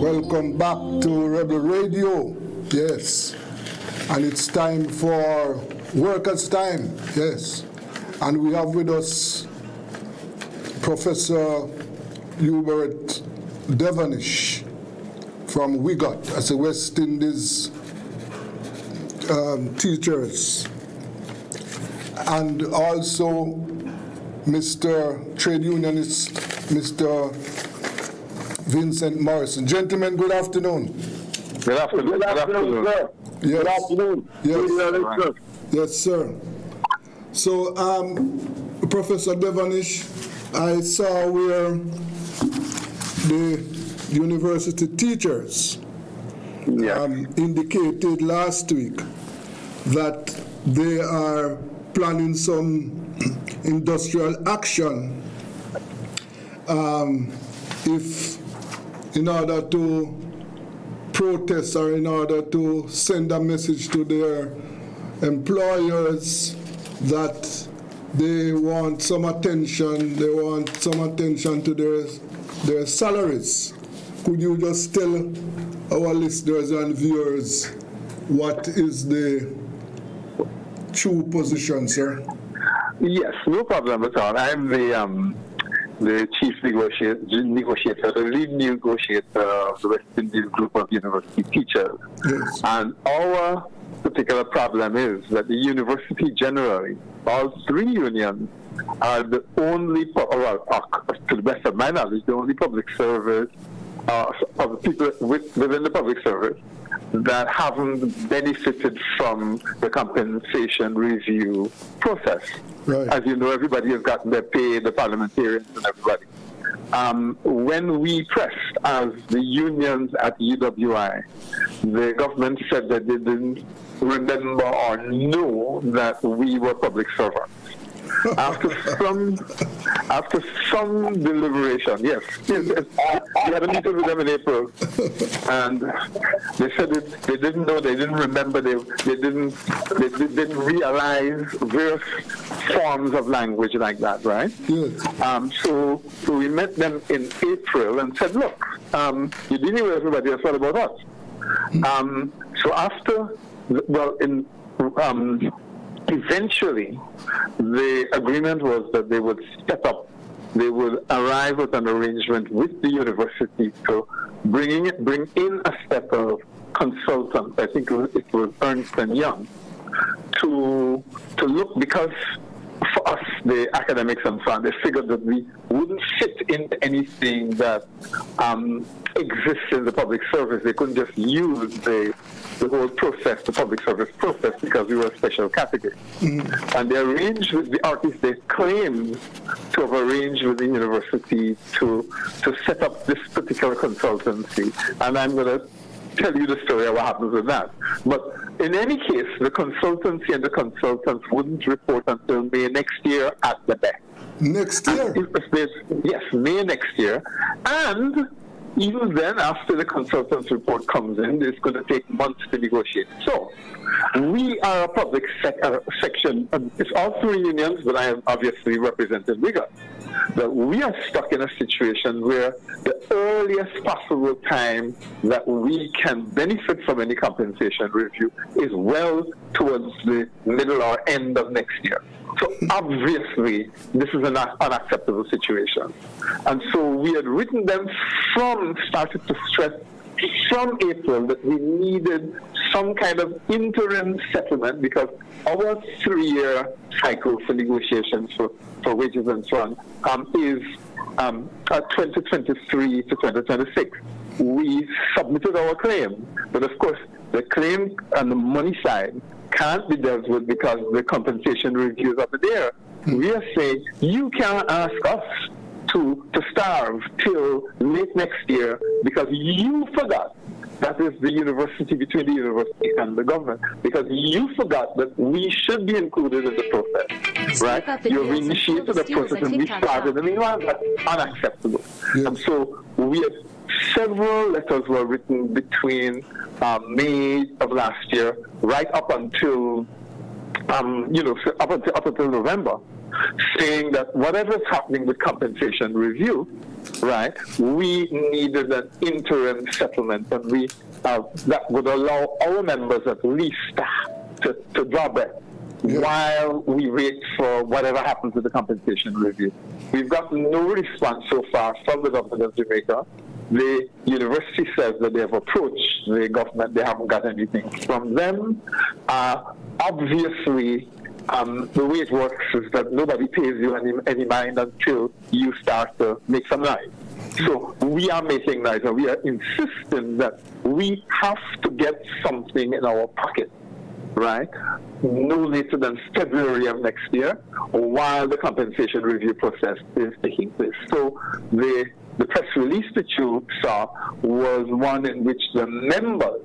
Welcome back to Rebel Radio. Yes. And it's time for workers' time. Yes. And we have with us Professor Hubert Devonish from WIGOT, as a West Indies teachers. And also Mr. Trade Unionist, Mr. Vincent Morrison. Gentlemen, good afternoon. Good afternoon. Good afternoon, sir. Yes. Good afternoon. Yes. Good Yes, sir. So, Professor Devonish, I saw where the university teachers indicated last week that they are planning some industrial action if in order to protest or in order to send a message to their employers that they want some attention, to their salaries. Could you just tell our listeners and viewers what is the true position, sir? Yes, no problem at all. I'm the chief negotiator, the lead negotiator of the West Indies group of university teachers. Yes. And our particular problem is that the university generally, all three unions, are the only, to the best of my knowledge, the only public service of the people within the public service that haven't benefited from the compensation review process. Right. As you know, everybody has gotten their pay, the parliamentarians and everybody. When we pressed as the unions at UWI, the government said that they didn't remember or know that we were public servants. after some deliberation, yes, we had a meeting with them in April, and they said they didn't know, they didn't remember, they didn't realize various forms of language like that, right? Yes. So we met them in April and said, look, you're dealing with everybody else, what about us? So after, eventually, the agreement was that they would arrive at an arrangement with the university to bring in a set of consultants, I think it was Ernst & Young, to look, because for us, the academics and so on, they figured that we wouldn't fit into anything that exists in the public service. They couldn't just use the whole process, the public service process, because we were a special category. And they arranged with the artists, they claimed to have arranged with the university to set up this particular consultancy. And I'm going to tell you the story of what happens with that. But in any case, the consultancy and the consultants wouldn't report until May next year at the best. Next year? Yes, May next year. And even then, after the consultant's report comes in, it's going to take months to negotiate. So, we are a public section. It's all three unions, but I am obviously represented bigger. But we are stuck in a situation where the earliest possible time that we can benefit from any compensation review is well towards the middle or end of next year. So obviously, this is an unacceptable situation. And so we had written them started to stress from April that we needed some kind of interim settlement, because our 3-year cycle for negotiations for wages and so on is 2023 to 2026. We submitted our claim, but of course the claim on the money side can't be dealt with because the compensation reviews are there. We are saying you can't ask us to starve till late next year because you forgot. That is the university, between the university and the government, because you forgot that we should be included in the process, right? You've initiated the process and we started, and meanwhile, that's unacceptable. Yes. And so we have several letters were written between May of last year, right up until up until November, saying that whatever's happening with compensation review, right, we needed an interim settlement, and we that would allow our members at least to draw breath while we wait for whatever happens with the compensation review. We've got no response so far from the government of Jamaica. The university says that they have approached the government. They haven't got anything from them. Obviously, the way it works is that nobody pays you any mind until you start to make some noise. So we are making noise, and we are insisting that we have to get something in our pocket, right, no later than February of next year, while the compensation review process is taking place. So the press release that you saw was one in which the members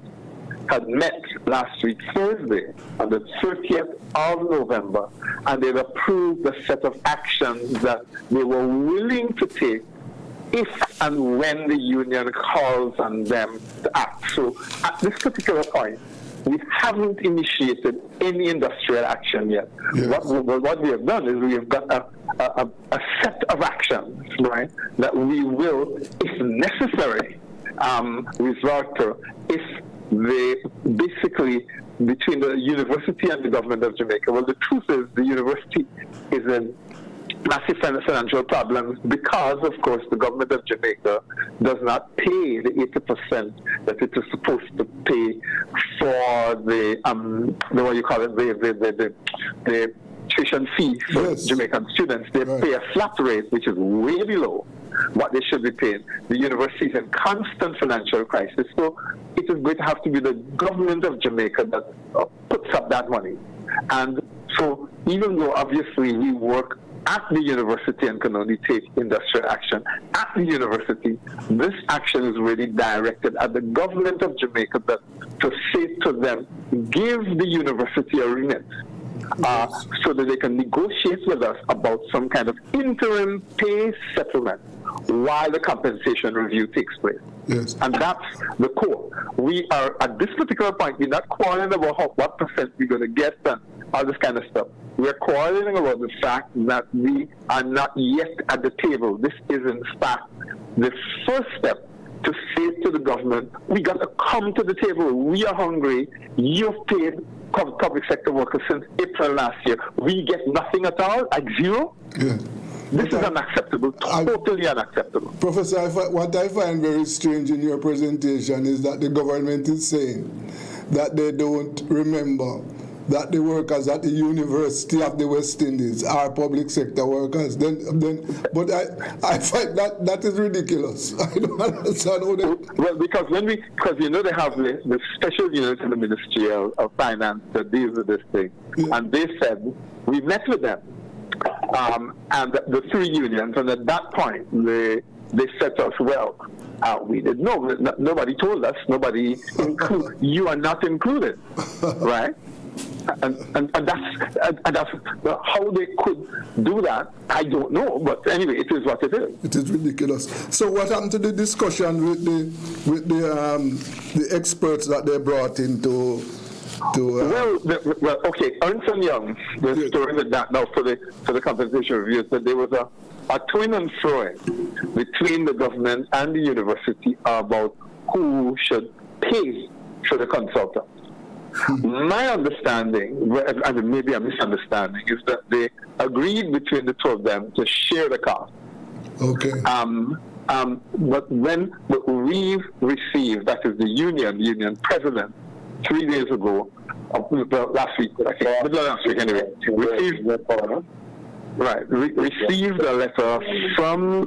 had met last week, Thursday, on the 30th of November, and they've approved a set of actions that they were willing to take if and when the union calls on them to act. So at this particular point, we haven't initiated any industrial action yet. Yes. What we have done is we have got a set of actions, right, that we will, if necessary, resort to if they basically, between the university and the government of Jamaica. Well, the truth is the university is in massive financial problems because, of course, the government of Jamaica does not pay the 80% that it is supposed to pay for the what you call it, the tuition fee for Jamaican students. They pay a flat rate, which is way below what they should be paying. The university is in constant financial crisis, so it is going to have to be the government of Jamaica that puts up that money. And so even though obviously we work at the university and can only take industrial action at the university, this action is really directed at the government of Jamaica to say to them, give the university a remit so that they can negotiate with us about some kind of interim pay settlement while the compensation review takes place. Yes. And that's the core. We are, at this particular point, we're not quarreling about what percent we're going to get and all this kind of stuff. We're quarreling about the fact that we are not yet at the table. This is, in fact, the first step to say to the government, we got to come to the table. We are hungry. You've paid public sector workers since April last year. We get nothing at all, like zero. Yeah. This is unacceptable, totally unacceptable. Professor, what I find very strange in your presentation is that the government is saying that they don't remember that the workers at the University of the West Indies are public sector workers. But I find that is ridiculous. I don't understand how they... Well, because you know they have the special unit in the Ministry of Finance that deals with this thing, and they said, we met with them, and the three unions, and at that point they said to us, well, we didn't know. Nobody told us. You are not included, right? And that's how they could do that. I don't know, but anyway, it is what it is. It is ridiculous. So, what happened to the discussion with the experts that they brought in to well, okay. Ernst & Young, the story with that now for the compensation review, that there was a twin and fro between the government and the university about who should pay for the consultant. My understanding, and maybe a misunderstanding, is that they agreed between the two of them to share the cost. Okay. But when we received, that is the union president, 3 days ago, last week, I think, middle of last week anyway, received a letter from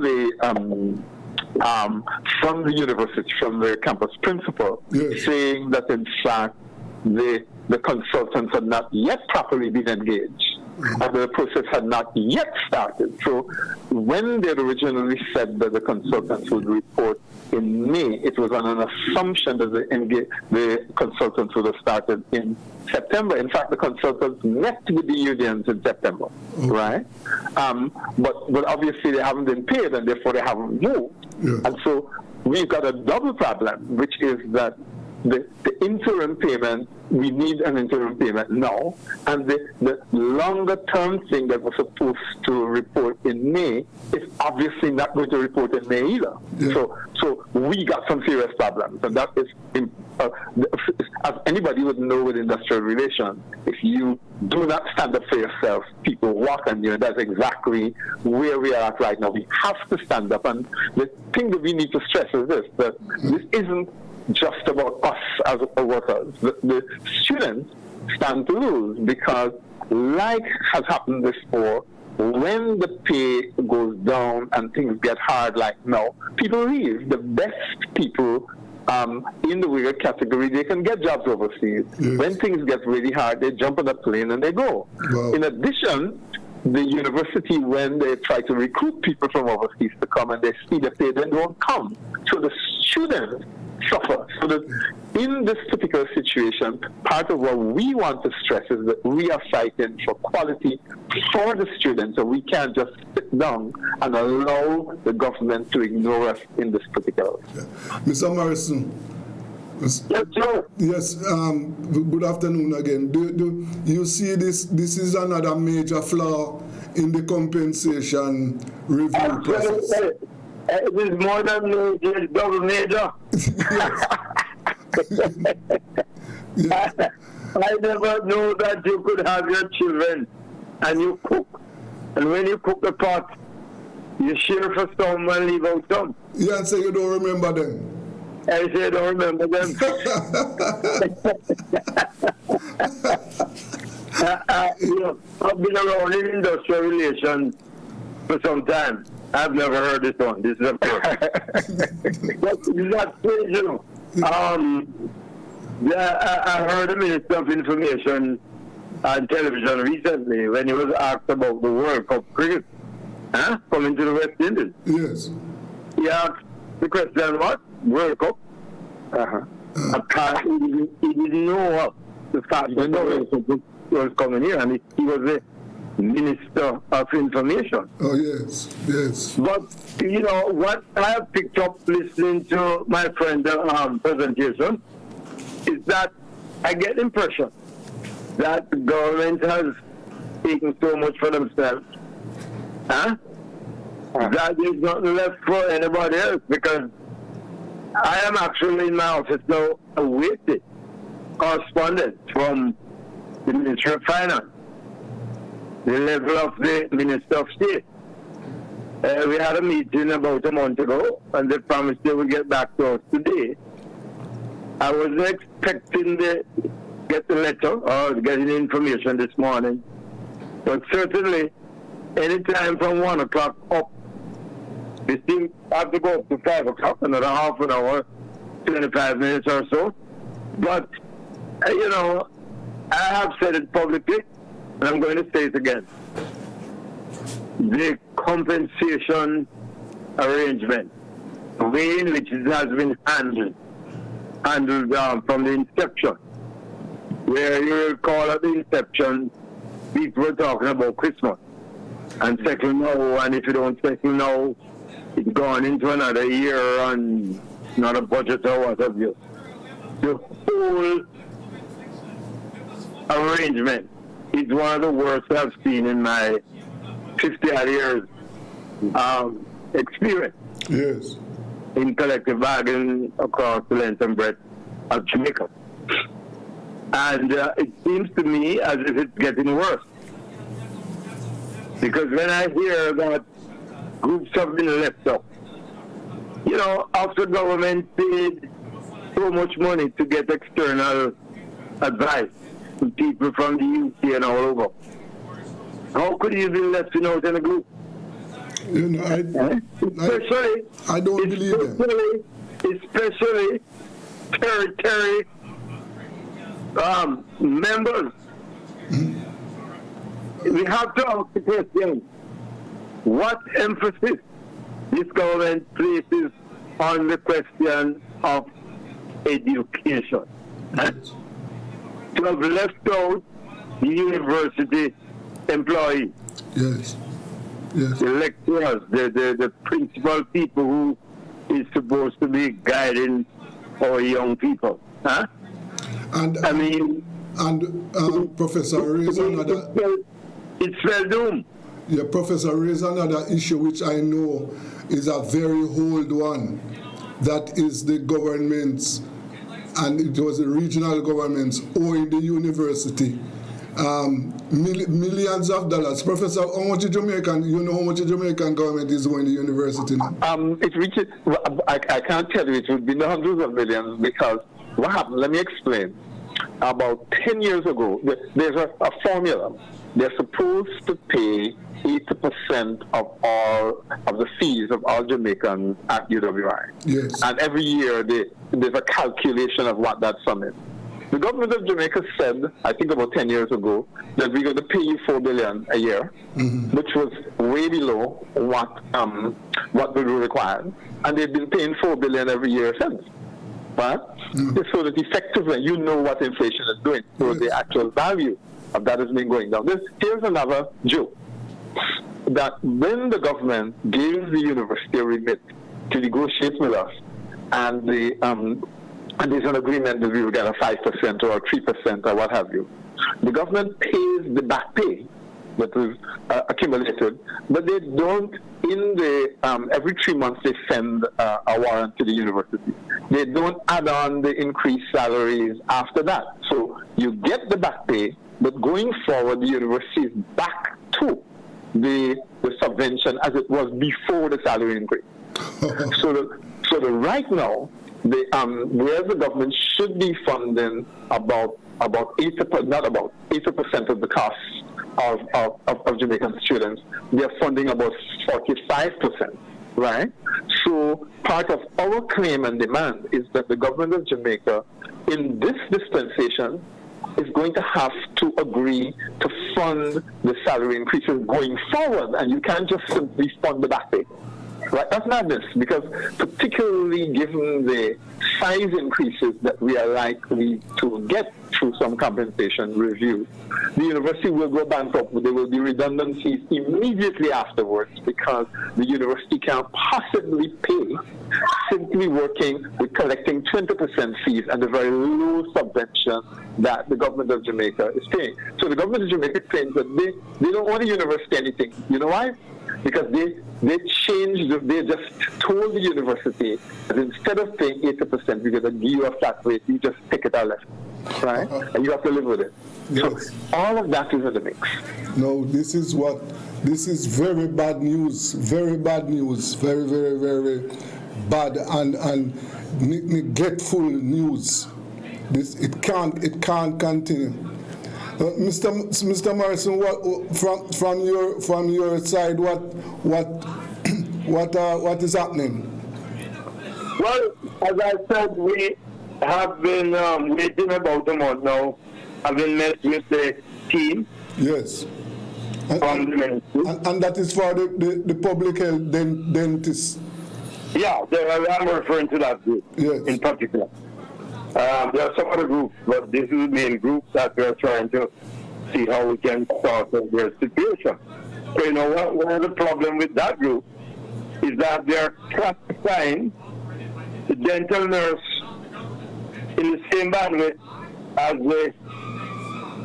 the university, from the campus principal, saying that in fact the consultants had not yet properly been engaged, and the process had not yet started. So when they originally said that the consultants would report in May, it was on an assumption that the consultants would have started in September. In fact, the consultants met with the unions in September, right? But obviously they haven't been paid, and therefore they haven't moved. Yeah. And so we've got a double problem, which is that the interim payment, we need an interim payment now, and the longer term thing that was supposed to report in May is obviously not going to report in May either. Yeah. So we got some serious problems, and that is, as anybody would know with industrial relations, if you do not stand up for yourself, people walk on you, and that's exactly where we are at right now. We have to stand up, and the thing that we need to stress is this, that this isn't just about us as workers. The students stand to lose because, like has happened before, when the pay goes down and things get hard like now, people leave. The best people in the weird category, they can get jobs overseas. Yes. When things get really hard, they jump on a plane and they go. Wow. In addition, the university, when they try to recruit people from overseas to come and they see the pay, they don't come. So the students suffer. So that in this particular situation, part of what we want to stress is that we are fighting for quality for the students, and we can't just sit down and allow the government to ignore us in this particular. Yeah. Mr. Morrison. Yes, sir. Yes, good afternoon again. Do you see this is another major flaw in the compensation review process? It is more than major, it's double major. Yes. I never knew that you could have your children and you cook. And when you cook the pot, you share for some and leave out some. Yeah, and say you don't remember them. I say I don't remember them. I've been around in industrial relations for some time. I've never heard this one. This is a first. That's strange, you know. I heard a Minister of Information on television recently when he was asked about the World Cup cricket coming to the West Indies. Yes. He asked the question, what? World Cup? He didn't know what the fact. was coming here, and he was the Minister of Information. Oh, yes, yes. But, you know, what I have picked up listening to my friend's presentation is that I get the impression that the government has taken so much for themselves, that there's nothing left for anybody else, because I am actually in my office now awaiting correspondence from the Ministry of Finance, the level of the Minister of State. We had a meeting about a month ago, and they promised they would get back to us today. I wasn't expecting to get the letter or getting the information this morning, but certainly anytime from 1 o'clock up, we still have to go up to 5 o'clock, another half an hour, 25 minutes or so. But, you know, I have said it publicly, and I'm going to say it again. The compensation arrangement, the way in which it has been handled from the inception, where you recall at the inception, people were talking about Christmas and settle now, and if you don't settle now, it's gone into another year and not a budget or what have you. The whole arrangement is one of the worst I've seen in my 50-odd years experience. Yes. In collective bargaining across the length and breadth of Jamaica. And it seems to me as if it's getting worse. Because when I hear that groups have been left out, you know, after government paid so much money to get external advice from people from the UK and all over, how could you be left out in a group? You know, I don't believe them. Especially territory members. We have to ask the question, what emphasis this government places on the question of education? To have left out the university employees. Yes. Yes. The lecturers, the principal people who is supposed to be guiding our young people. And I mean, Professor raised another. It's well doomed. Yeah, Professor raised another issue which I know is a very old one. That is the governments, and it was the regional governments owing the university millions of dollars. Professor, how much Jamaican, you know how much the Jamaican government is owing the university now? It reaches, I can't tell you, it would be in the hundreds of millions, because what happened, let me explain. About 10 years ago, there's a formula. They're supposed to pay 80% of all of the fees of all Jamaicans at UWI. Yes. And every year there's a calculation of what that sum is. The government of Jamaica said, I think about 10 years ago, that we're going to pay you $4 billion a year, which was way below what we were required. And they've been paying $4 billion every year since. Right? So that effectively you know what inflation is doing. So the actual value of that has been going down. Here's another joke. That when the government gives the university a remit to negotiate with us, and there's an agreement that we will get a 5% or a 3% or what have you, the government pays the back pay that was accumulated, but they don't, in the every 3 months they send a warrant to the university. They don't add on the increased salaries after that. So you get the back pay, but going forward the university is back to the subvention as it was before the salary increase. So right now, whereas the government should be funding about 80% of the costs of Jamaican students, they are funding about 45%, right? So part of our claim and demand is that the government of Jamaica, in this dispensation, is going to have to agree to fund the salary increases going forward, and you can't just simply fund the back pay. Right? That's madness, because particularly given the size increases that we are likely to get through some compensation review. The university will go bankrupt, but there will be redundancies immediately afterwards because the university can't possibly pay simply working with collecting 20% fees and the very low subvention that the government of Jamaica is paying. So the government of Jamaica claims that they don't want a university anything. You know why? Because they just told the university that instead of paying 80%, we're going to give you a flat rate, you just take it or left, right? And you have to live with it. Yes. So all of that is in the mix. No, this is very bad news, very bad news, very, very, very bad and neglectful news. It can't continue. Mr. Morrison, what from your side, what is happening? Well, as I said, we have been waiting about a month now. I've been met with the team. Yes. From the ministry. And that is for the public health dentists. Yeah, I'm referring to that group in particular. There are some other groups, but this is the main group that we're trying to see how we can sort their situation. So, you know, one of the problem with that group is that they're classifying the dental nurse in the same bandwidth as the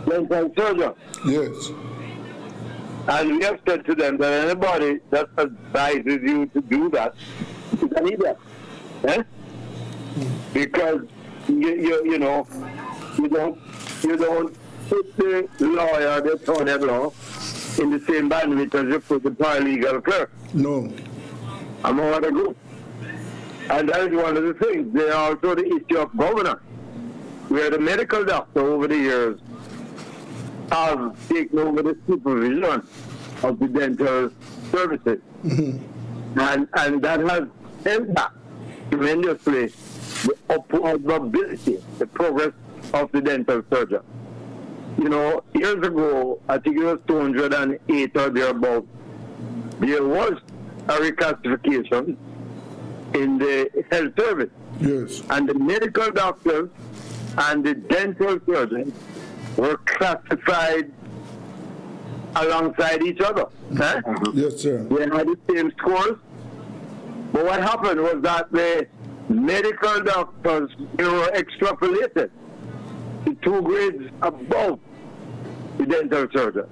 dental surgeon. Yes. And we have said to them that anybody that advises you to do that is an idiot. Eh? Because you know, you don't put the lawyer, the attorney at law, in the same bandwidth as you put the paralegal clerk. No. Among other groups. And that is one of the things. There are also the issue of governance, where the medical doctor over the years have taken over the supervision of the dental services. Mm-hmm. And that has helped back tremendously the upward mobility, the progress of the dental surgeon. You know, years ago, I think it was 208 or thereabouts, there was a reclassification in the health service. Yes. And the medical doctors and the dental surgeons were classified alongside each other. Eh? Yes, sir. They had the same scores. But what happened was that the medical doctors, they were extrapolated to 2 grades above the dental surgeon.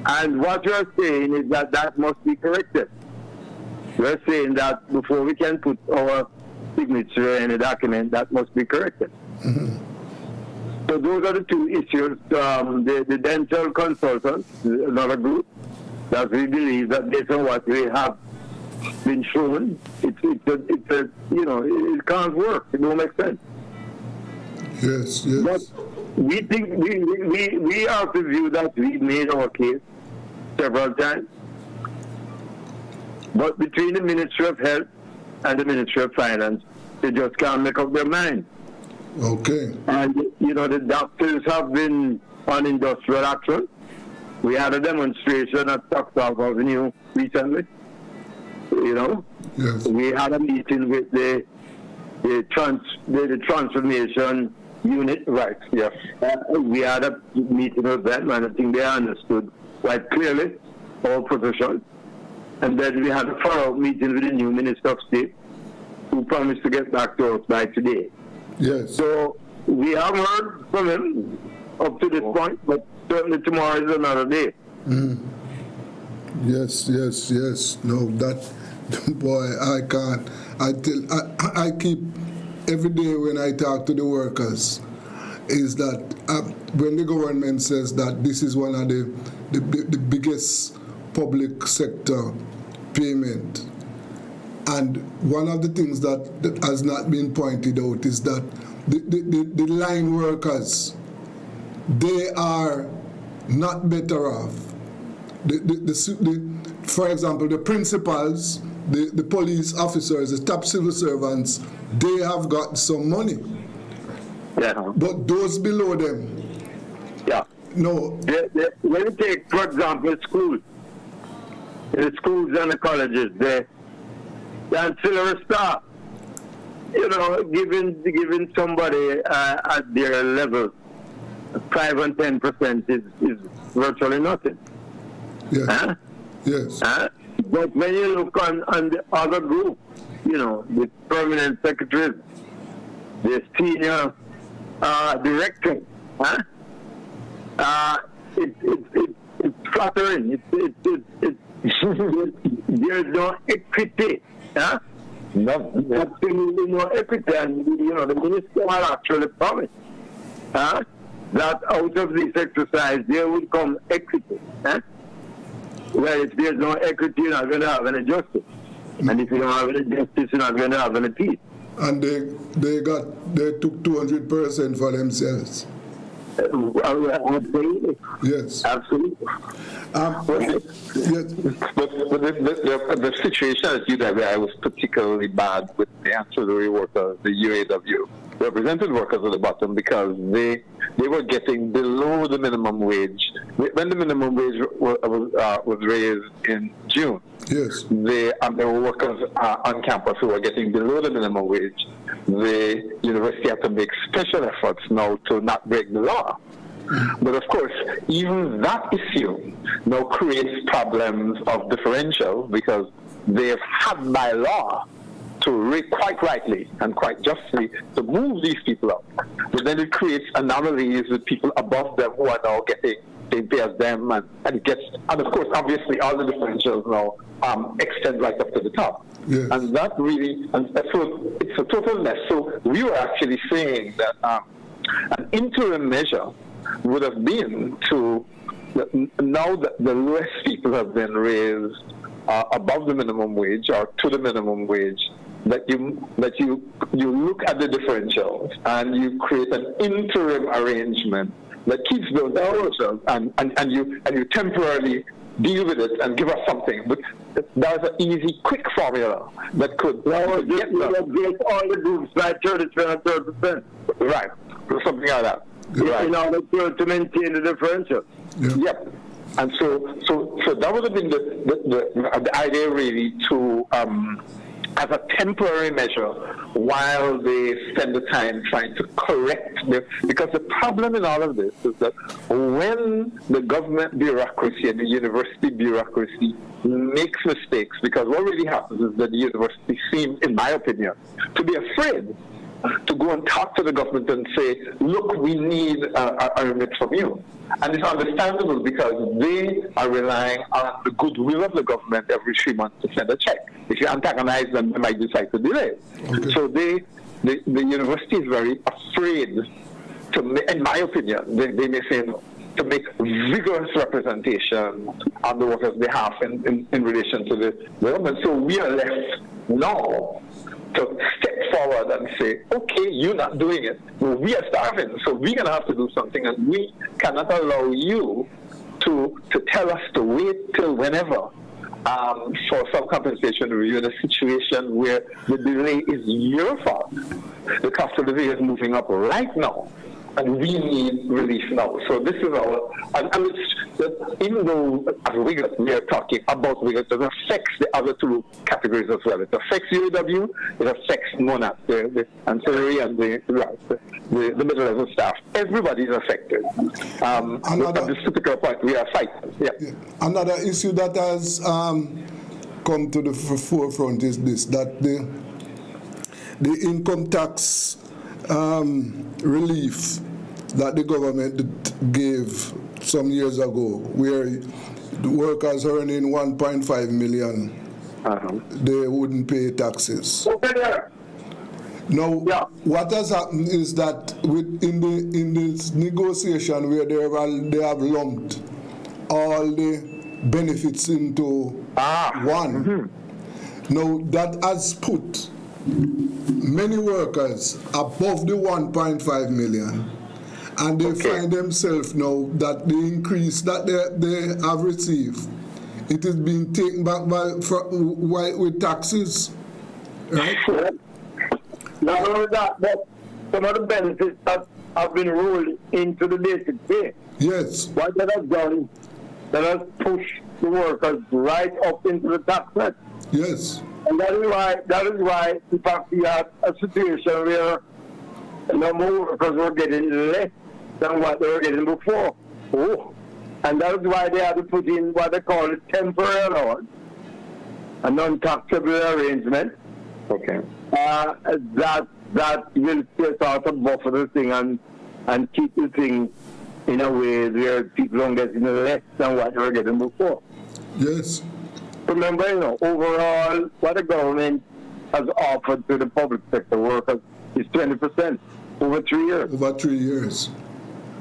And what we're saying is that must be corrected. We're saying that before we can put our signature in a document, that must be corrected. Mm-hmm. So those are the two issues. The dental consultants, another group, that we believe that based on what we have been shown, it's a you know, it can't work. It don't make sense. Yes. But we think we are of the view that we made our case several times. But between the Ministry of Health and the Ministry of Finance, they just can't make up their mind. Okay. And, you know, the doctors have been on industrial action. We had a demonstration at South Avenue recently. You know? Yes. We had a meeting with the transformation unit. Right, yes. We had a meeting with them, and I think they understood quite clearly our position. And then we had a follow-up meeting with the new Minister of State, who promised to get back to us by today. Yes. So we have heard from him up to this point, but certainly tomorrow is another day. Mm. Yes. No, that boy, I can't. I keep every day when I talk to the workers, is that when the government says that this is one of the biggest public sector payment, and one of the things that has not been pointed out is that the line workers, they are not better off. For example, the principals, the police officers, the top civil servants, they have got some money. Yeah. But those below them, no. When you take, for example, schools, the schools and the colleges, the ancillary staff, giving somebody at their level 5 and 10% is virtually nothing. Yes. Huh? Yes. Huh? But when you look on the other group, the permanent secretaries, the senior director, it's flattering. There's no equity. Huh? No. Absolutely no equity. And, the minister had actually promised that out of this exercise there would come equity. Well, if there's no equity, you're not going to have any justice. And if you don't have any justice, you're not going to have any peace. And they took 200% for themselves. Absolutely. Yes. Absolutely. Yes. But the situation at UWI was particularly bad with the ancillary workers, the UAW, represented workers at the bottom, because they were getting below the minimum wage. When the minimum wage was raised in June, yes, there were workers on campus who were getting below the minimum wage. The university had to make special efforts now to not break the law. But of course, even that issue now creates problems of differential, because they've had by law to quite rightly and quite justly to move these people up. But then it creates anomalies with people above them who are now getting same pay as them, and of course, obviously, all the differentials now extend right up to the top. Yes. And that really, so it's a total mess. So we were actually saying that an interim measure would have been to, now that the lowest people have been raised above the minimum wage or to the minimum wage, that you look at the differentials and you create an interim arrangement that keeps those differentials, and you temporarily deal with it and give us something. But that's an easy, quick formula that could get all the groups by 30%. Right, something like that. Right. In order to maintain the differential. Yep. And so that would have been the idea, really, to as a temporary measure while they spend the time trying to correct because the problem in all of this is that when the government bureaucracy and the university bureaucracy makes mistakes, because what really happens is that the university seems, in my opinion, to be afraid to go and talk to the government and say, look, we need a remit from you. And it's understandable, because they are relying on the goodwill of the government every 3 months to send a check. If you antagonize them, they might decide to delay. Okay. So the university is very afraid to, in my opinion, they may say no, to make vigorous representation on the workers' behalf in relation to the government. So we are left now to step forward and say, okay, you're not doing it. Well, we are starving, so we're going to have to do something, and we cannot allow you to tell us to wait till whenever for some compensation review in a situation where the delay is your fault. The cost of living is moving up right now, and we need relief now. So this is our, and even though as Wiggett, we are talking about Wiggett, it affects the other two categories as well. It affects UAW, it affects MONAT, the ancillary and the middle level staff. Everybody is affected. At this particular point, we are fighting. Yeah. Another issue that has come to the forefront is this, that the income tax relief that the government gave some years ago, where the workers earning 1.5 million, they wouldn't pay taxes. Now, what has happened is that in this negotiation where they have lumped all the benefits into one, now that has put many workers above the 1.5 million, and they find themselves now that the increase that they have received, it is being taken back with taxes, right? Not only that, but some of the benefits that have been rolled into the basic pay. Yes. What that has done, that has pushed the workers right up into the tax net. Yes. And that is why in fact we have a situation where no more workers were getting less than what they were getting before. Oh. And that is why they had to put in what they call a temporary allowance, a non-taxable arrangement. Okay. That will sort of buffer the thing and keep the thing in a way where people don't get less than what they were getting before. Yes. Remember, overall, what the government has offered to the public sector workers is 20% over 3 years. Over 3 years.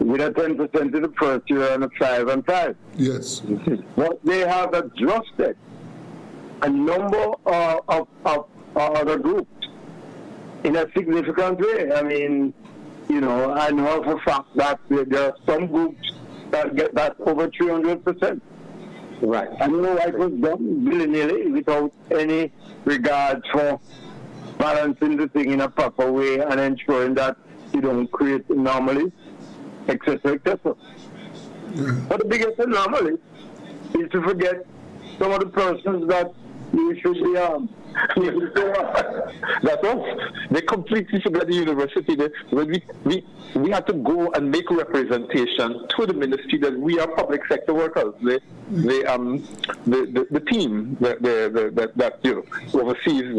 With a 10% in the first year and a 5 and 5. Yes. But they have adjusted a number of other groups in a significant way. I mean, I know for a fact that there are some groups that get that over 300%. Right. I don't know why it was done willy-nilly without any regard for balancing the thing in a proper way and ensuring that you don't create anomalies, etc., etc. But the biggest anomaly is to forget some of the persons that you should be That's us. They completely forgot the university. We had to go and make representation to the ministry that we are public sector workers. The team that oversees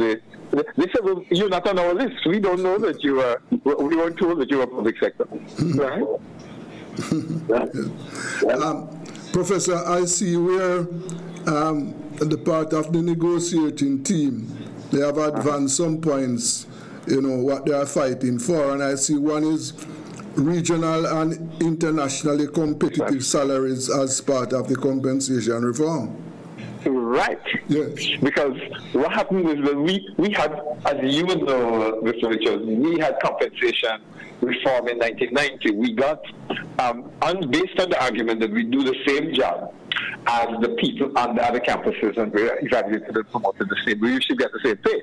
they said, well, you're not on our list. We don't know that you are. We weren't told that you are public sector. Right? Professor, I see where the part of the negotiating team, they have advanced some points, what they are fighting for, and I see one is regional and internationally competitive salaries as part of the compensation reform. Right. Yes. Because what happened is that we had, as you know, Mr. Richards, we had compensation reform in 1990. We got, based on the argument that we do the same job as the people on the other campuses and we're evaluated and promoted the same, we should get the same pay.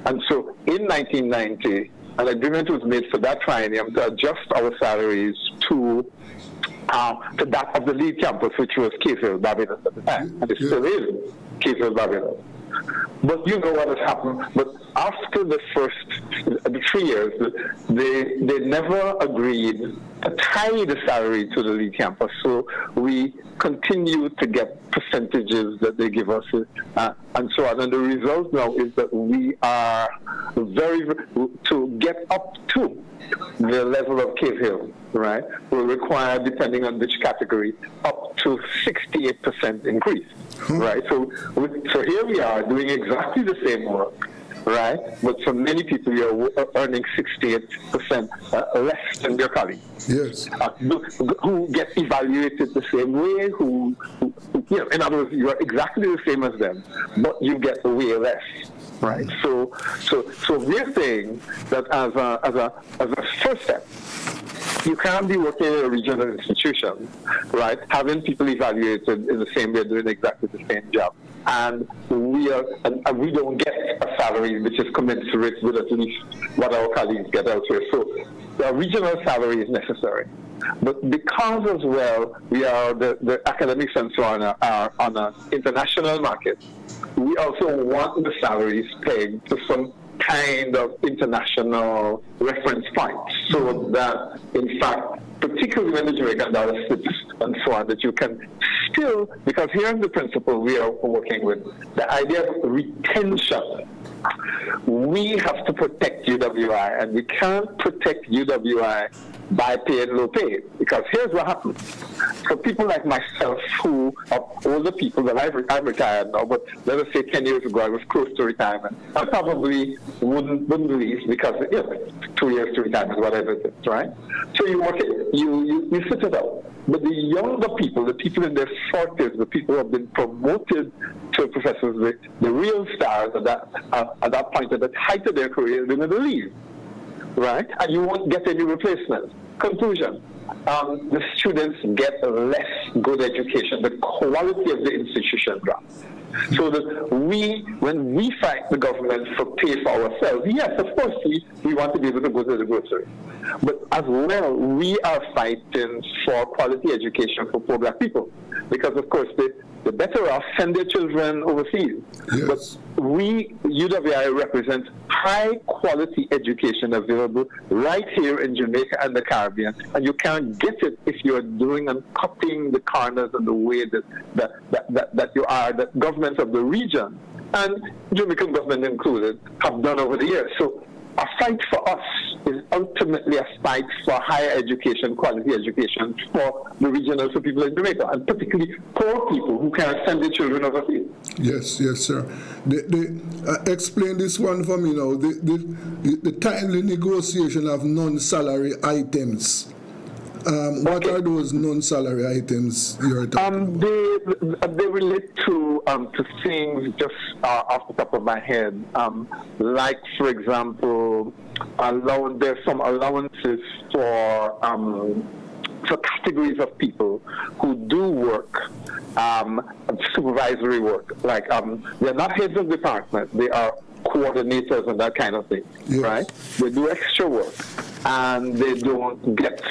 And so in 1990, an agreement was made for that triennium to adjust our salaries to that of the lead campus, which was K-Field, Barbados at the time, and it still is K-Field, Barbados. But you know what has happened. But after the 3 years, they never agreed to tie the salary to the lead campus. So we continue to get percentages that they give us, and so on. And the result now is that we are to get up to the level of Cave Hill, right, will require, depending on which category, up to 68% increase, right? So here we are doing exactly the same work, right? But for many people, you're earning 68% less than your colleagues. Yes. Who get evaluated the same way, who in other words, you are exactly the same as them, but you get way less. Right. So we're saying that as a first step, you can't be working in a regional institution, right? Having people evaluated in the same way, doing exactly the same job, and we don't get a salary which is commensurate with at least what our colleagues get elsewhere. So the regional salary is necessary, but because as well we are the academics and so on are on an international market. We also want the salaries pegged to some kind of international reference point, so that, in fact, particularly when the Jamaican dollar slips and so on, that you can still, because here's the principle we are working with, the idea of retention. We have to protect UWI, and we can't protect UWI by paying low pay, because here's what happens. For people like myself who are older people, that I'm retired now, but let us say 10 years ago I was close to retirement, I probably wouldn't leave because 2 years to retirement, whatever it is, right? So you work it, you sit it out. But the younger people, the people in their 40s, the people who have been promoted to professors, the real stars at that point, at the height of their career, they're going to leave. Right? And you won't get any replacement. Conclusion. The students get less good education. The quality of the institution drops. So that when we fight the government for pay for ourselves, yes, of course, we want to be able to go to the grocery. But as well, we are fighting for quality education for poor black people. Because, of course, the better off send their children overseas. Yes. But UWI represents high quality education available right here in Jamaica and the Caribbean, and you can't get it if you're doing and cutting the corners in the way that you are, that governments of the region, and Jamaican government included, have done over the years. So a fight for us is ultimately a fight for higher education, quality education for the region and for people in Jamaica, and particularly poor people who can't send their children overseas. Yes, sir. Explain this one for me now. The timely negotiation of non-salary items. What are those non-salary items you're talking about? They relate to things just off the top of my head. Like, for example, there's some allowances for categories of people who do work, supervisory work. Like, they're not heads of department, they are coordinators and that kind of thing, right? They do extra work, and they don't get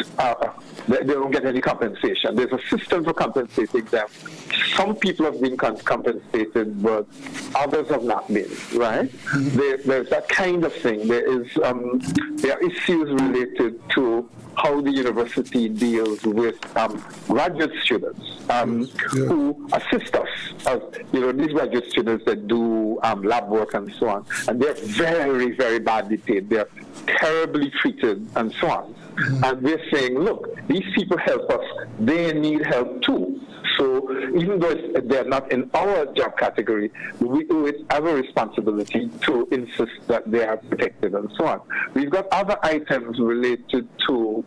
any compensation. There's a system for compensating them. Some people have been compensated, but others have not been, right? There's that kind of thing. There are issues related to how the university deals with graduate students who assist us. These graduate students that do lab work and so on, and they're very, very badly paid. They're terribly treated and so on. And we're saying, look, these people help us. They need help too. So even though they're not in our job category, we have a responsibility to insist that they are protected and so on. We've got other items related to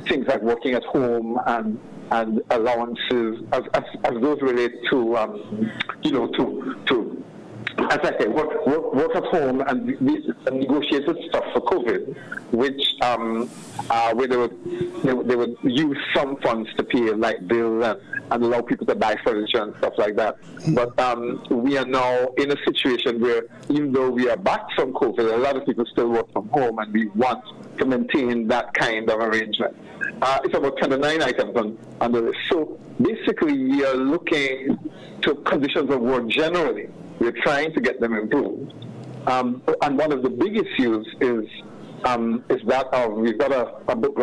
things like working at home and allowances, as those relate to as I say, work at home and negotiated stuff for COVID, which where they would use some funds to pay light bill and allow people to buy furniture and stuff like that. But we are now in a situation where, even though we are back from COVID, a lot of people still work from home, and we want to maintain that kind of arrangement. It's about 29 items on the list. So basically, we are looking to conditions of work generally. We're trying to get them improved. And one of the big issues is that we've got a book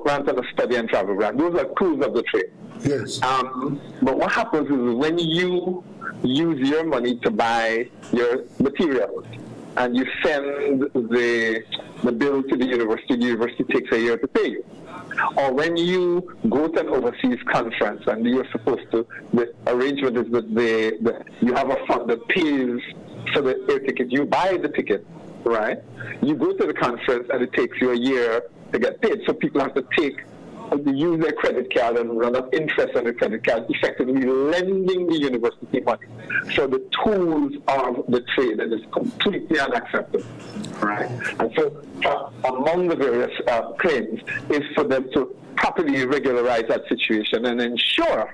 grant and a study and travel grant. Those are tools of the trade. Yes. But what happens is when you use your money to buy your materials and you send the bill to the university takes a year to pay you. Or when you go to an overseas conference and you're supposed to, the arrangement is that you have a fund that pays for the air ticket. You buy the ticket, right? You go to the conference and it takes you a year to get paid. So people have to use their credit card and run up interest on the credit card, effectively lending the university money. So the tools of the trade, and it's completely unacceptable, right? And so among the various claims is for them to properly regularize that situation and ensure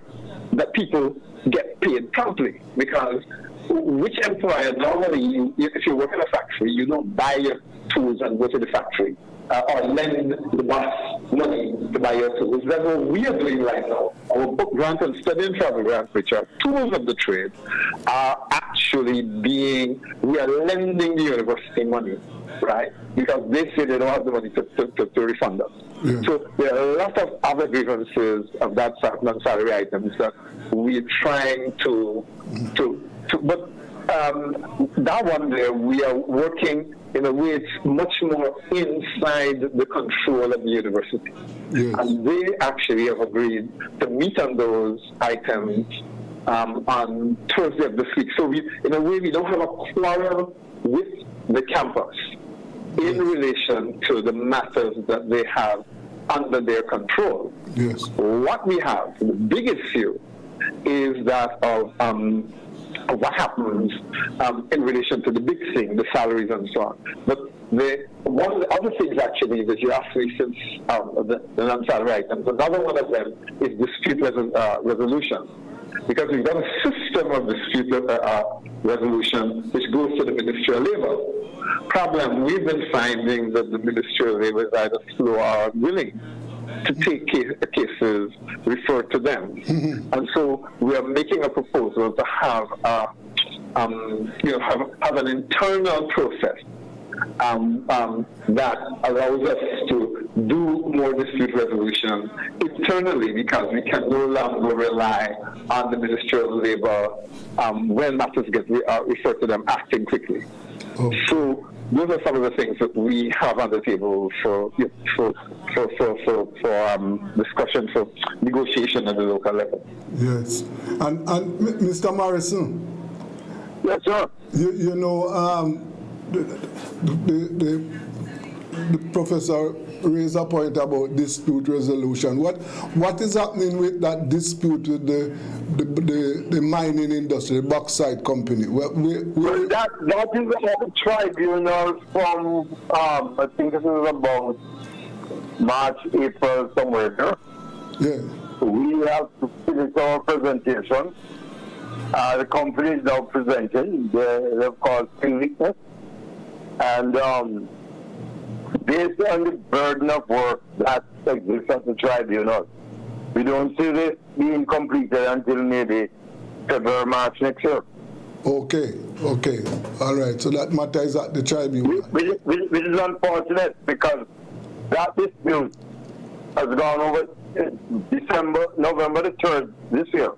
that people get paid promptly, because which employer normally, if you work in a factory, you don't buy your tools and go to the factory or lend the boss money to buy your tools. That's what we are doing right now. Our book grant and study and travel grants, which are tools of the trade, are actually we are lending the university money, right? Because they say they don't have the money to refund us. Yeah. So there are a lot of other grievances of that sort of non-salary items that we're trying but that one there, we are working in a way it's much more inside the control of the university. Yes. And they actually have agreed to meet on those items on Thursday of this week. So in a way, we don't have a quarrel with the campus in relation to the matters that they have under their control. Yes. What we have, the big issue, is that of what happens in relation to the big thing, the salaries and so on. But one of the other things actually that you asked me since the non-salary items, another one of them is dispute resolution. because we've got a system of dispute resolution which goes to the Ministry of Labor. Problem, we've been finding that the Ministry of Labor is either slow or unwilling to take cases referred to them. And so we are making a proposal to have have an internal process that allows us to do more dispute resolution internally, because we can no longer rely on the Ministry of Labor when matters get referred to them acting quickly. So those are some of the things that we have on the table for discussion, for negotiation at the local level. Yes. And Mr. Morrison. Yes, sir. You know, the professor raised a point about dispute resolution. What is happening with that dispute with the mining industry, the bauxite company? That is a tribunal from I think this is about March, April, somewhere there. Yeah. We have to finish our presentation. The company is now presenting. They've called witness. And based on the burden of work that exists at the tribunal, we don't see this being completed until maybe February, March next year. Okay. All right. So that matter is at the tribunal. Which is unfortunate, because that dispute has gone over November the 3rd this year.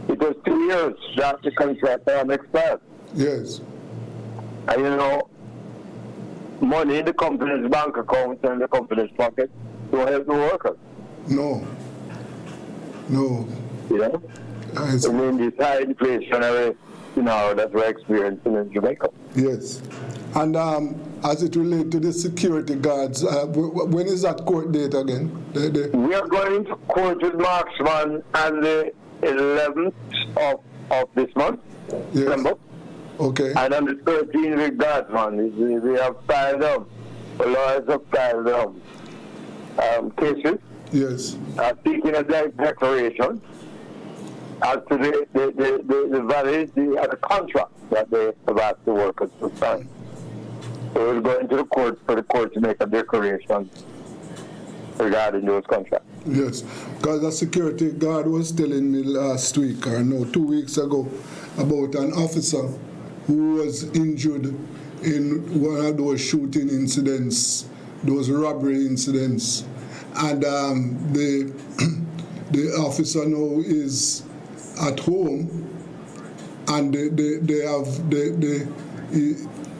It was 2 years that the contract expired. Yes. And you know, money in the company's bank account and the company's pocket don't help the workers. No. You know? I mean, this high inflationary that we're experiencing in Jamaica. Yes. And as it relates to the security guards, when is that court date again? We are going to court with Marksman on the 11th of this month, December. Okay. And on the 13th with Guardsman, we have filed them. The lawyers have filed cases. Yes. Seeking a declaration as to the validity of the contract that they have asked the workers to sign. So we'll go into the court for the court to make a declaration regarding those contracts. Yes, because a security guard was telling me last week, or no, 2 weeks ago, about an officer who was injured in one of those shooting incidents, those robbery incidents, and the officer now is at home, and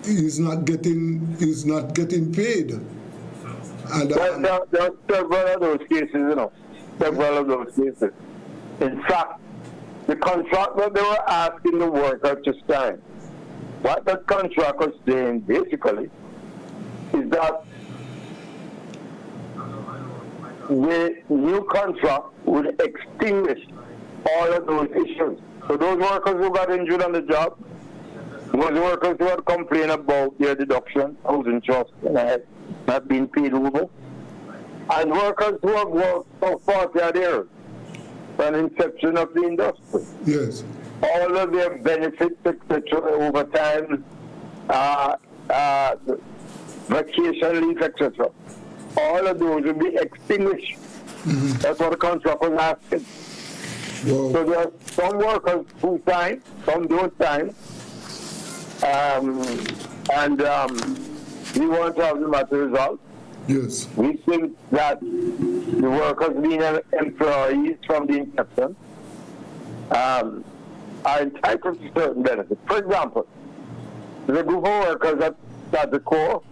he's not getting paid. And there are several of those cases, several of those cases. In fact, the contract that they were asking the worker to sign, what that contract was saying basically is that the new contract would extinguish all of those issues. So those workers who got injured on the job, those workers who had complained about their deduction, housing trust, and not being paid over, and workers who have worked for 40 odd years from inception of the industry. Yes. All of their benefits, etc., overtime, vacation leave, etc., all of those will be extinguished. That's what the contract was asking. Whoa. So there are some workers who sign, some don't sign, and we want to have the matter resolved. Yes. We think that the workers being employees from the inception are entitled to certain benefits. For example, there's a group of workers at the core,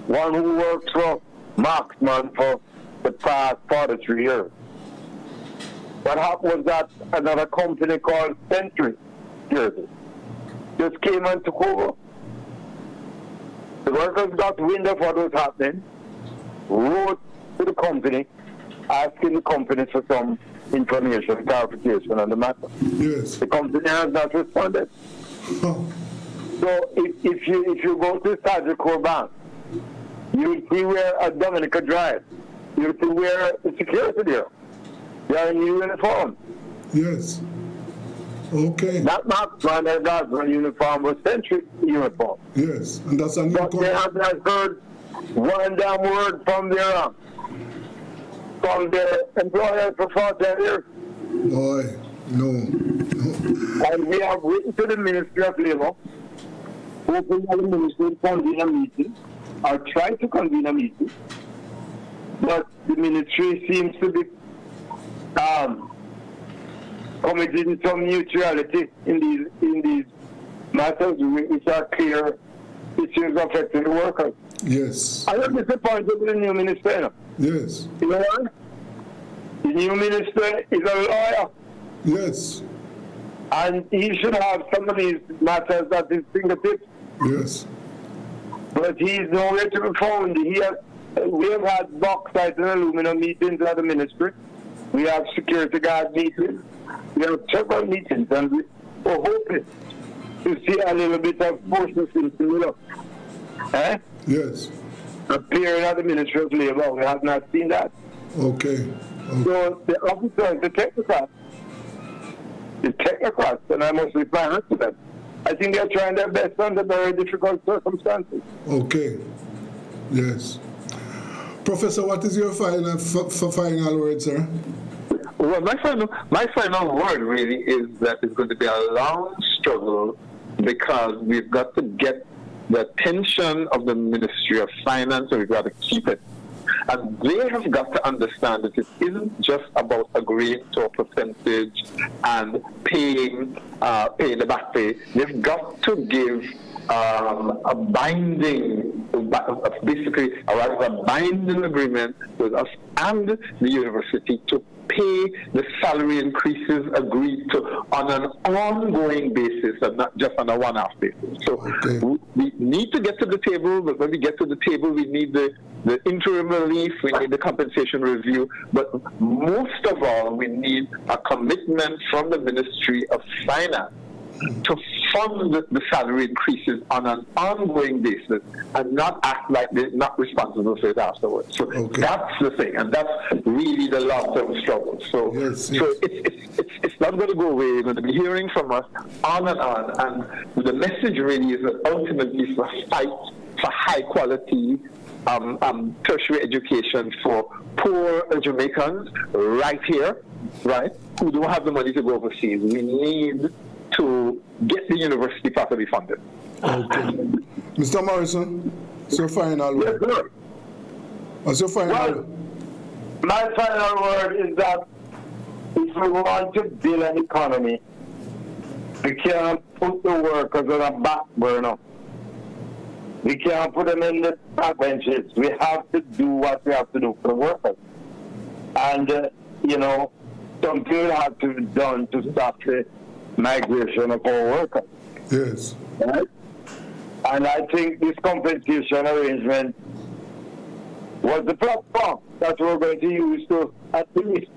one who works for Marksman for the past 43 years. What happened was that another company called Century Security just came and took over. The workers got wind of what was happening, wrote to the company, asking the company for some information, clarification on the matter. Yes. The company has not responded. Oh. So if you go to Sagicor Bank, you'll see where a Dominica Drive, you'll see where the security there. They are in uniform. Yes. Okay. That marksman and guardsman uniform was century uniform. Yes, and that's a new But they have not heard one damn word from their employer for 40 years. Boy, no. And we have written to the Ministry of Labour, hoping that the Ministry will convene a meeting, or try to convene a meeting, but the Ministry seems to be committing some neutrality in these matters, which are clear issues affecting the workers. Yes. I am disappointed with the new minister. Yes. You know what? The new minister is a lawyer. Yes. And he should have some of these matters at his fingertips. Yes. But he is nowhere to be found. We have had bauxite and aluminum meetings at the ministry. We have security guard meetings. We have several meetings, and we're hoping to see a little bit of forces in the middle. Yes. Appearing at the Ministry of Labour. We have not seen that. Okay. So the officers, the technocrats, and I must reply to them. I think they're trying their best under very difficult circumstances. Okay. Yes. Professor, what is your final word, sir? Well, my final word really is that it's going to be a long struggle because we've got to get the attention of the Ministry of Finance, and we've got to keep it. And they have got to understand that it isn't just about agreeing to a percentage and paying the back pay. They've got to give a binding, basically a binding agreement with us and the university to pay the salary increases agreed to on an ongoing basis and not just on a one-off basis. So we need to get to the table, but when we get to the table, we need the interim relief, we need the compensation review, but most of all, we need a commitment from the Ministry of Finance to fund the salary increases on an ongoing basis and not act like they're not responsible for it afterwards. So that's the thing, and that's really the long-term struggle. So, it's not going to go away. You're going to be hearing from us on, and the message really is that ultimately it's a fight for high-quality tertiary education for poor Jamaicans right here, right, who don't have the money to go overseas. We need to get the university properly funded. Okay. Mr. Morrison, what's your final word? Yes, sir. What's your final word? My final word is that if we want to build an economy, we can't put the workers on a back burner. We can't put them in the back benches. We have to do what we have to do for the workers. And, something will have to be done to stop the migration of our workers. Yes. Right? And I think this compensation arrangement was the platform that we're going to use to at least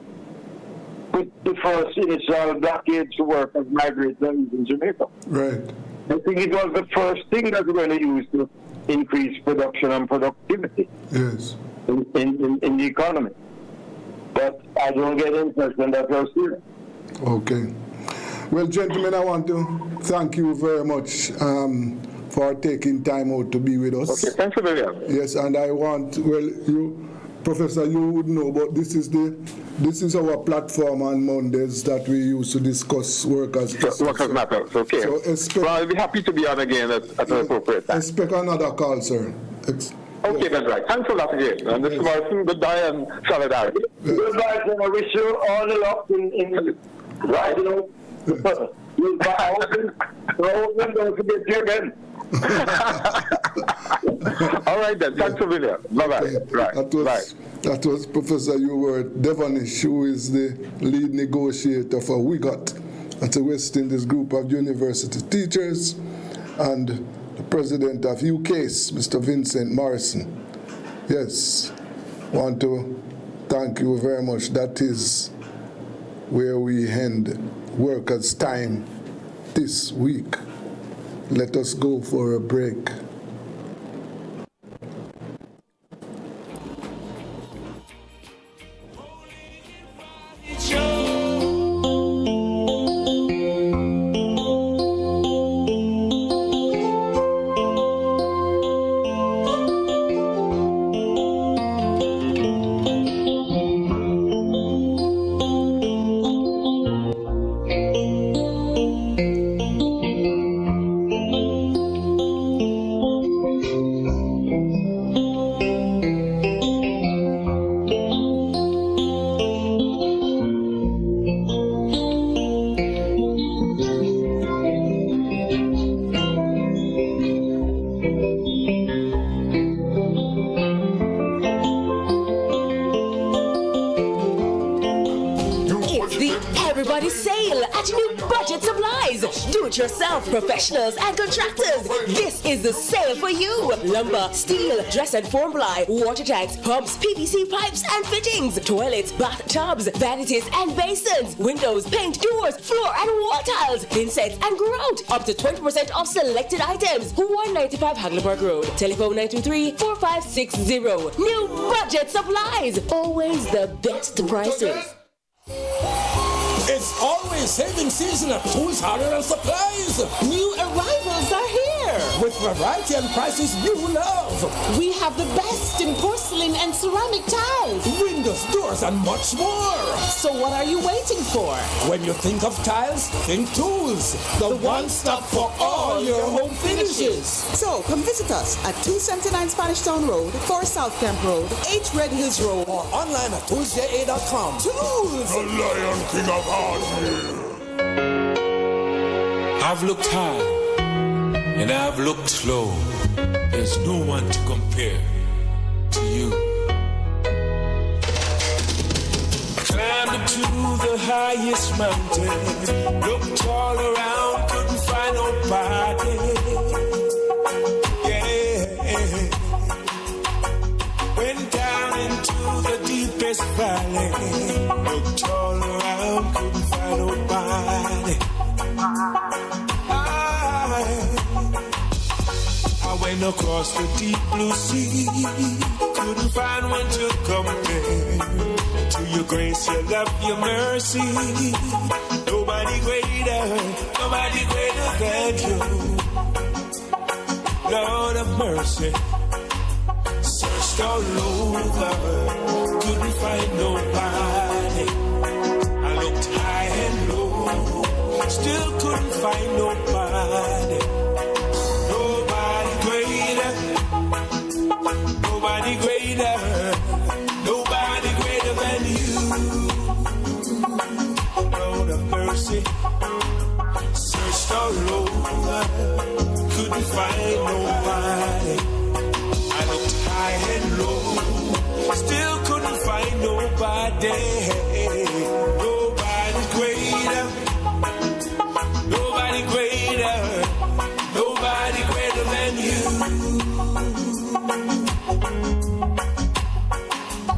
put the first initial blockade to workers migrating in Jamaica. Right. I think it was the first thing that we're going to use to increase production and productivity. Yes. In the economy. But I don't get the impression that we're serious. Okay. Well, gentlemen, I want to thank you very much for taking time out to be with us. Okay, thanks a million. Yes, and I want, you, Professor, you would know, but this is our platform on Mondays that we use to discuss workers' matters. Okay. So I'll be happy to be on again at an appropriate time. Expect another call, sir. Okay, that's right. Thanks a lot again. And Mr. Morrison, goodbye and solidarity. Yes. Goodbye, and I wish you all the luck in riding out. I hope don't forget you again. All right then. Thanks a million. Bye-bye. Okay. Right. That was Professor Hubert Devonish, who is the lead negotiator for WIGOT. That's a West Indies group of university teachers, and the president of UCASE, Mr. Vincent Morrison. Yes, want to thank you very much. That is where we end Workers' Time this week. Let us go for a break. Show. It's the Everybody Sale at New Budget Supplies. Do-it-yourself professionals and contractors. This is the sale for you. Lumber, steel, dress and form ply, water tanks, pumps, PVC pipes and fittings, toilets, bathtubs, vanities and basins, windows, paint, doors, floor and wall tiles, insets and grout. Up to 20% off selected items. 195 Hagleyburg Road. Telephone 923-4560. New Budget Supplies. Always the best prices. It's always saving season at Tools, Hardware and Supplies. New arrivals are here. With variety and prices you love. We have the best in porcelain and ceramic tiles, windows, doors, and much more. So what are you waiting for? When you think of tiles, think Tools. The one-stop for all your home finishes. So come visit us at 279 Spanish Town Road, 4 South Camp Road, 8 Red Hills Road, or online at toolsja.com. Tools! The Lion King of I've looked high and I've looked low. There's no one to compare to you. Climbed to the highest mountain, looked all around, couldn't find nobody. Yeah. Went down into the deepest valley, looked all around, couldn't find nobody. I went across the deep blue sea, couldn't find one to compare to your grace, your love, your mercy. Nobody greater than you. Lord of mercy, searched all over, couldn't find nobody. I looked high and low, still couldn't find nobody. Nobody greater, nobody greater, nobody greater than you. Lord of mercy, searched all over, couldn't find nobody. I looked high and low, still couldn't find nobody. Nobody greater, nobody greater, nobody greater than you.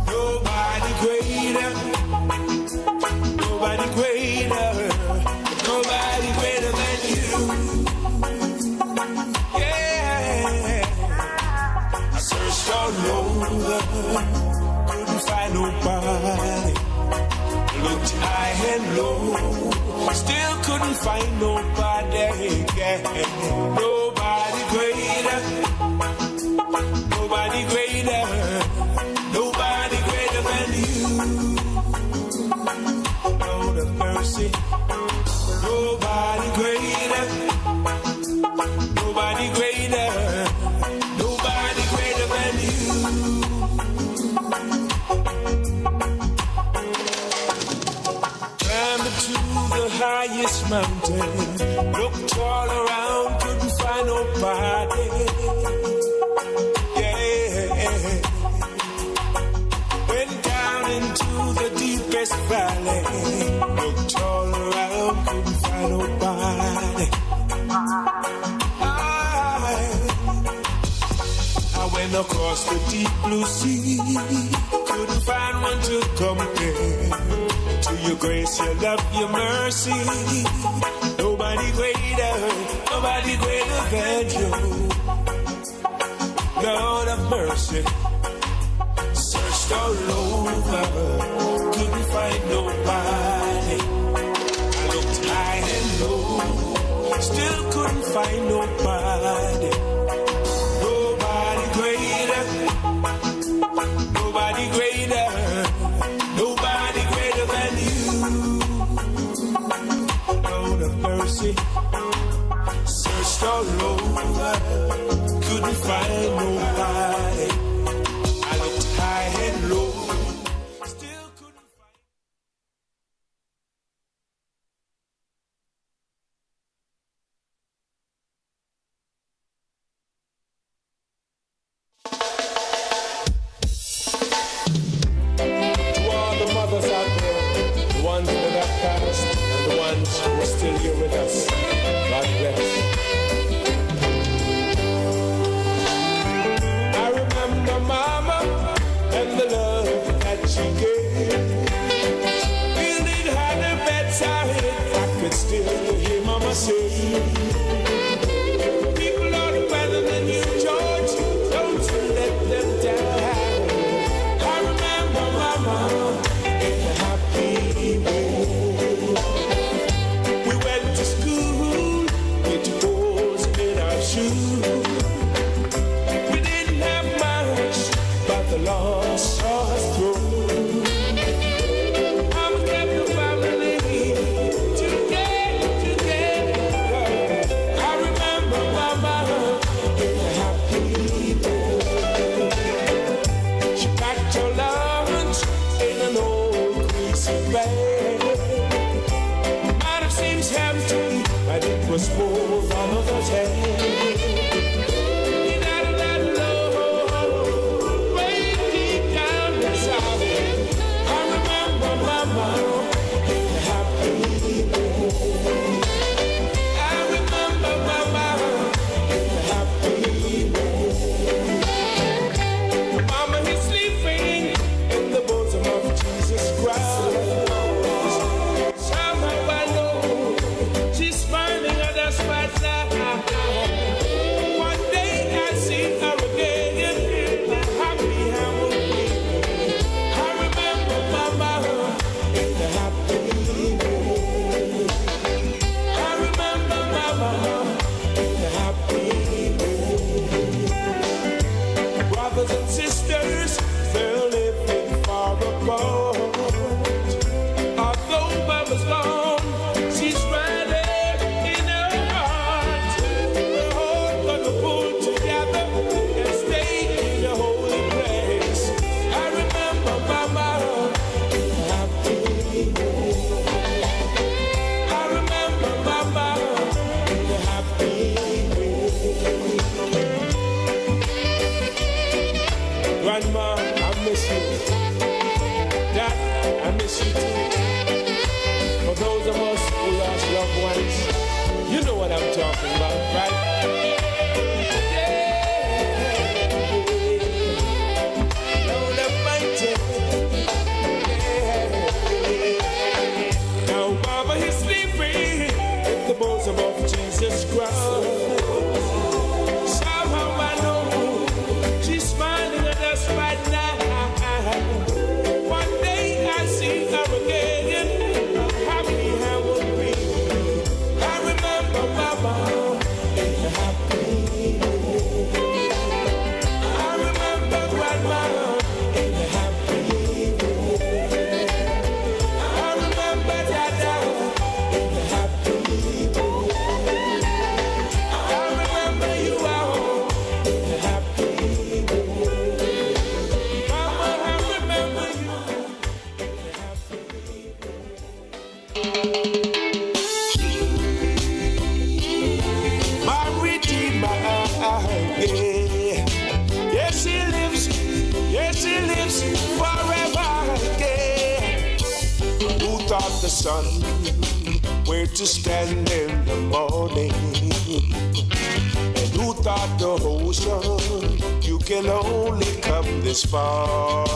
Nobody greater, nobody greater, nobody greater than you. Yeah, I searched all over, couldn't find nobody. Looked high and low, still couldn't find nobody. Yeah. Nobody greater, nobody greater, nobody greater than you. Lord of mercy, nobody greater, nobody greater, nobody greater than you. The highest mountain, looked all around, couldn't find nobody. Yeah, went down into the deepest valley, looked all around, couldn't find nobody. I went across the deep blue sea, couldn't find one to compare to your grace, your love, your mercy. Nobody greater than you. Lord of mercy, searched all over, couldn't find nobody. I looked high and low, still couldn't find nobody. Nobody greater, nobody greater, nobody greater than you. Lord of mercy, searched all over, couldn't find nobody. I looked high and low, still couldn't find. To all the mothers out there, the ones that have past and the ones who are still here with us. God bless. I remember Mama and the love that she gave. Building her bedside, I could still hear Mama say, people are better than you, George. Don't you let them down. I remember Mama in the happy way. We went to school with holes in our shoes. We didn't have much, but the Lord saw us through. I'm kept the family together. I remember Mama in the happy day. She packed her lunch in an old greasy bag. Might have seemed empty, but it was full on of her head. In that love, way deep down inside, I remember Mama in the happy day. I remember Mama in the happy day. Mama is sleeping in the bosom of Jesus Christ. Somehow I know she's smiling at us right now. One day I'll see her again. Happy I will be. I remember Mama in the happy day. I remember Mama in the happy day. Brothers and sisters, they're living far apart. Although Mama's gone, she's right there in her heart. We're all gonna pull together and stay in the holy place. I remember Mama in the happy day. I remember Mama in the happy day. Grandma, I miss you. Dad, I miss you too. For those of us who lost loved ones, you know what I'm talking about, right? Yeah. Lord Almighty. Yeah. Now Mama is sleeping in the bosom of Jesus Christ. Somehow I know she's smiling at us right now. One day I see her again. Happy I will be. I remember Mama in the happy day. I remember Grandma in the happy day. I remember Dada in the happy day. I remember you all in the happy day. Mama, I remember you in the happy day. My Redeemer, yeah. Yes, He lives forever, yeah. Who taught the sun where to stand in the morning? And who taught the ocean you can only come this far?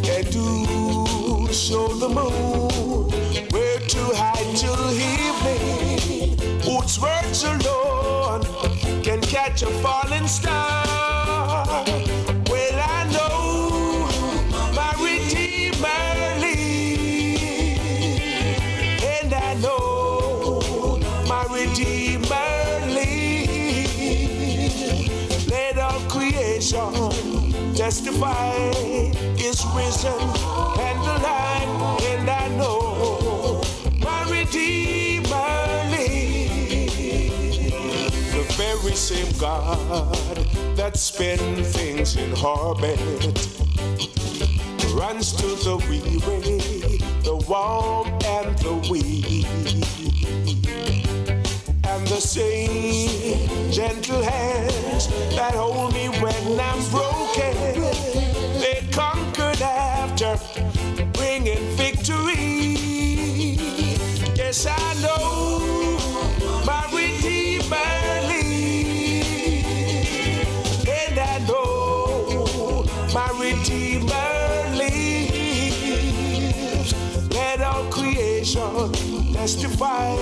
And who showed the moon where to hide till evening? Whose words alone can catch a falling star? Well, I know my Redeemer lives, and I know my Redeemer lives. Let all creation testify is risen and alive, and I know my Redeemer lives. The very same God that spins things in orbit runs to the weary, the warm and the weak. And the same gentle hands that hold me when I'm broken, they conquered after bringing victory. Yes, I know my Redeemer lives, and I know my Redeemer lives. Let all creation testify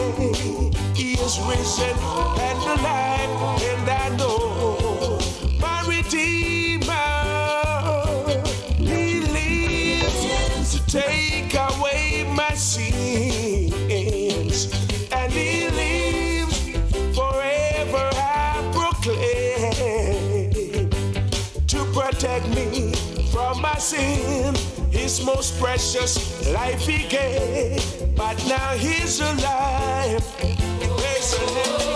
He is risen and alive, and I know my Redeemer, He lives to take away my sins, and He lives forever. I proclaim to protect me from my sin. His most precious life He gave, but now He's alive. Praise the Lord.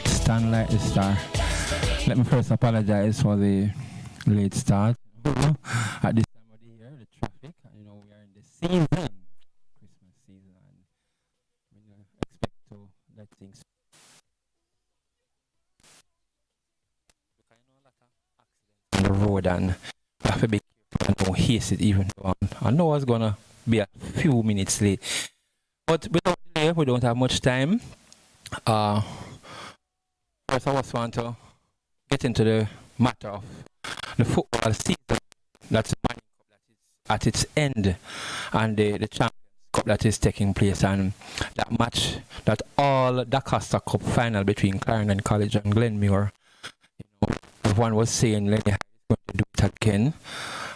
Stand like the star. Let me first apologize for the late start. At this time of the year, the traffic, we are in the season, Christmas season, and we expect to let things. On the road, and we have to be careful and don't haste it even though I know it's gonna be a few minutes late. But without delay, we don't have much time. First, I just want to get into the matter of the football season that's at its end, and the Champions Cup that is taking place, and that match, that all the Costa Cup final between Clarendon College and Glenmuir. Everyone was saying Lenny is going to do it again,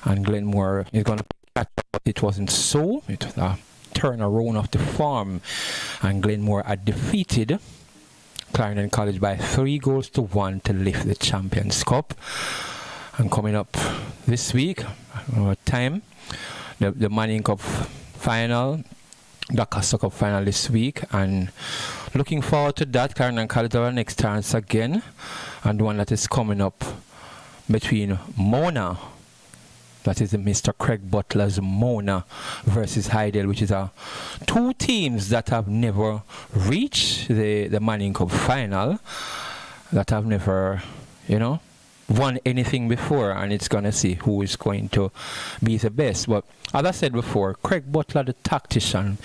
and Glenmuir is going to catch up, but it wasn't so. It was a turnaround of the form, and Glenmuir had defeated Clarendon College by 3-1 to lift the Champions Cup. And coming up this week, time, the Manning Cup final, the Costa Cup final this week, and looking forward to that. Clarendon College our next chance again, and the one that is coming up between Mona, that is the Mr. Craig Butler's Mona, versus Hydel, which is two teams that have never reached the Manning Cup final, that have never, won anything before, and it's going to see who is going to be the best. But as I said before, Craig Butler, the tactician,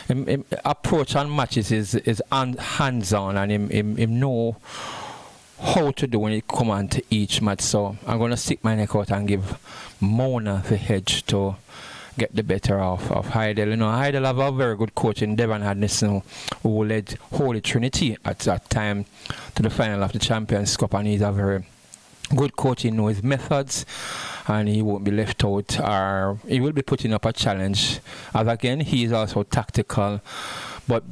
him approach on matches is hands-on, and him know how to do when it comes on to each match. So I'm going to stick my neck out and give Mona the hedge to get the better of Hydel. Hydel have a very good coach in Devon Hadnison, who led Holy Trinity at that time to the final of the Champions Cup, and he's a very good coach. He knows his methods, and he won't be left out, or he will be putting up a challenge. As again, he is also tactical, but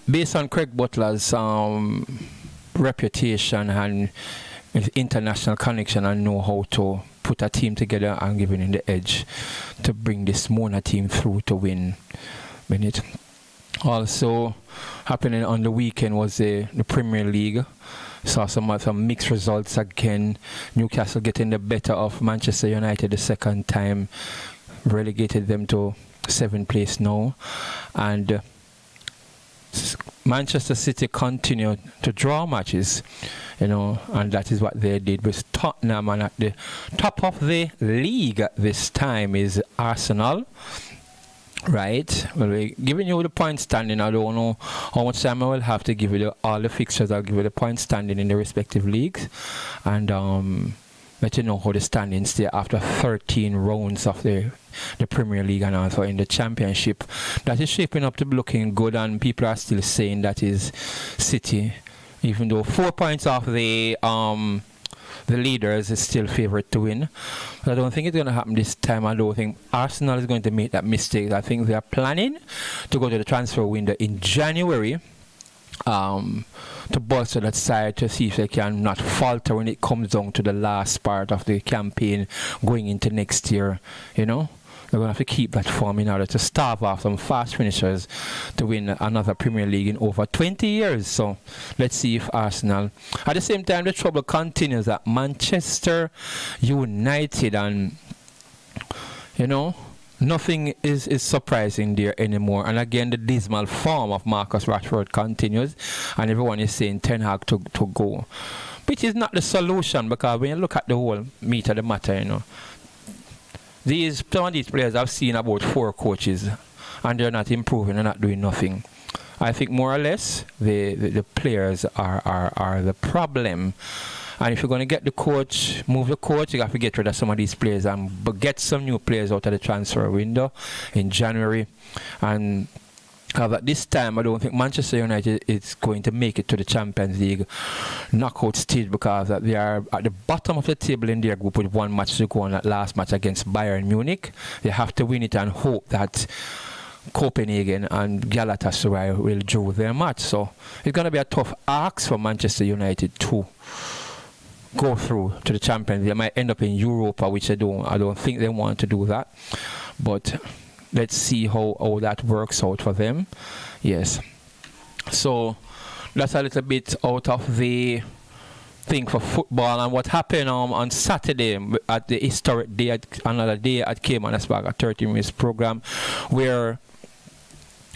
based on Craig Butler's reputation and his international connection, and know how to put a team together and giving him the edge to bring this Mona team through to win it. Also happening on the weekend was the Premier League. Saw some mixed results again. Newcastle getting the better of Manchester United the second time, relegated them to 7th place now, and Manchester City continued to draw matches, and that is what they did with Tottenham. And at the top of the league at this time is Arsenal. Right, well, we're giving you the point standing. I don't know how much time I will have to give you all the fixtures. I'll give you the point standing in the respective leagues, and let you know how the standings stay after 13 rounds of the Premier League, and also in the Championship. That is shaping up to be looking good, and people are still saying that is City, even though 4 points off the the leaders is still favourite to win. But I don't think it's going to happen this time. I don't think Arsenal is going to make that mistake. I think they are planning to go to the transfer window in January to bolster that side to see if they can not falter when it comes down to the last part of the campaign going into next year, you know. They're going to have to keep that form in order to starve off some fast finishers to win another Premier League in over 20 years. So let's see if Arsenal... At the same time, the trouble continues at Manchester United, and, you know, nothing is surprising there anymore. And again, the dismal form of Marcus Rashford continues, and everyone is saying Ten Hag to go. Which is not the solution, because when you look at the whole meat of the matter, you know, some of these players I've seen about 4 coaches, and they're not improving, they're not doing nothing. I think more or less the players are the problem. And if you're going to get the coach, move the coach, you have to get rid of some of these players and get some new players out of the transfer window in January. And at this time, I don't think Manchester United is going to make it to the Champions League knockout stage, because they are at the bottom of the table in their group with 1 match to go on that last match against Bayern Munich. They have to win it and hope that Copenhagen and Galatasaray will draw their match. So it's going to be a tough ask for Manchester United to go through to the Champions League. They might end up in Europa, which I don't think they want to do that. But let's see how that works out for them. Yes. So that's a little bit out of the thing for football. And what happened on Saturday at the historic day, another day at Cayman Spark, a 30 minutes program, where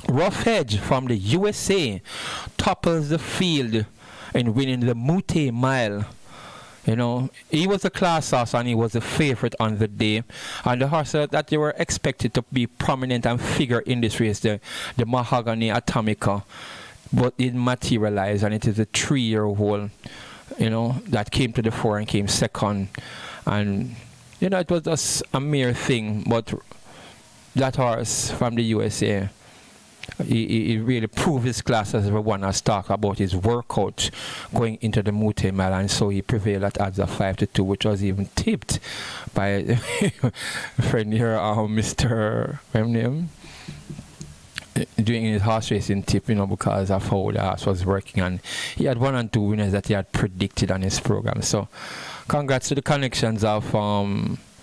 Roughedge from the USA topples the field in winning the Mute Mile. You know, he was a class horse and he was a favorite on the day. And the horse that they were expected to be prominent and figure in this race, the Mahogany Atomica, but it materialized, and it is a 3-year-old, you know, that came to the fore and came second. And, you know, it was just a mere thing, but that horse from the USA, he really proved his class, as everyone has talked about his workout going into the Mute Mile, and so he prevailed at odds of 5-2, which was even tipped by a friend here, Mr. name, doing his horse racing tip, you know, because of how the horse was working, and he had 1 and 2 winners that he had predicted on his program. So congrats to the connections of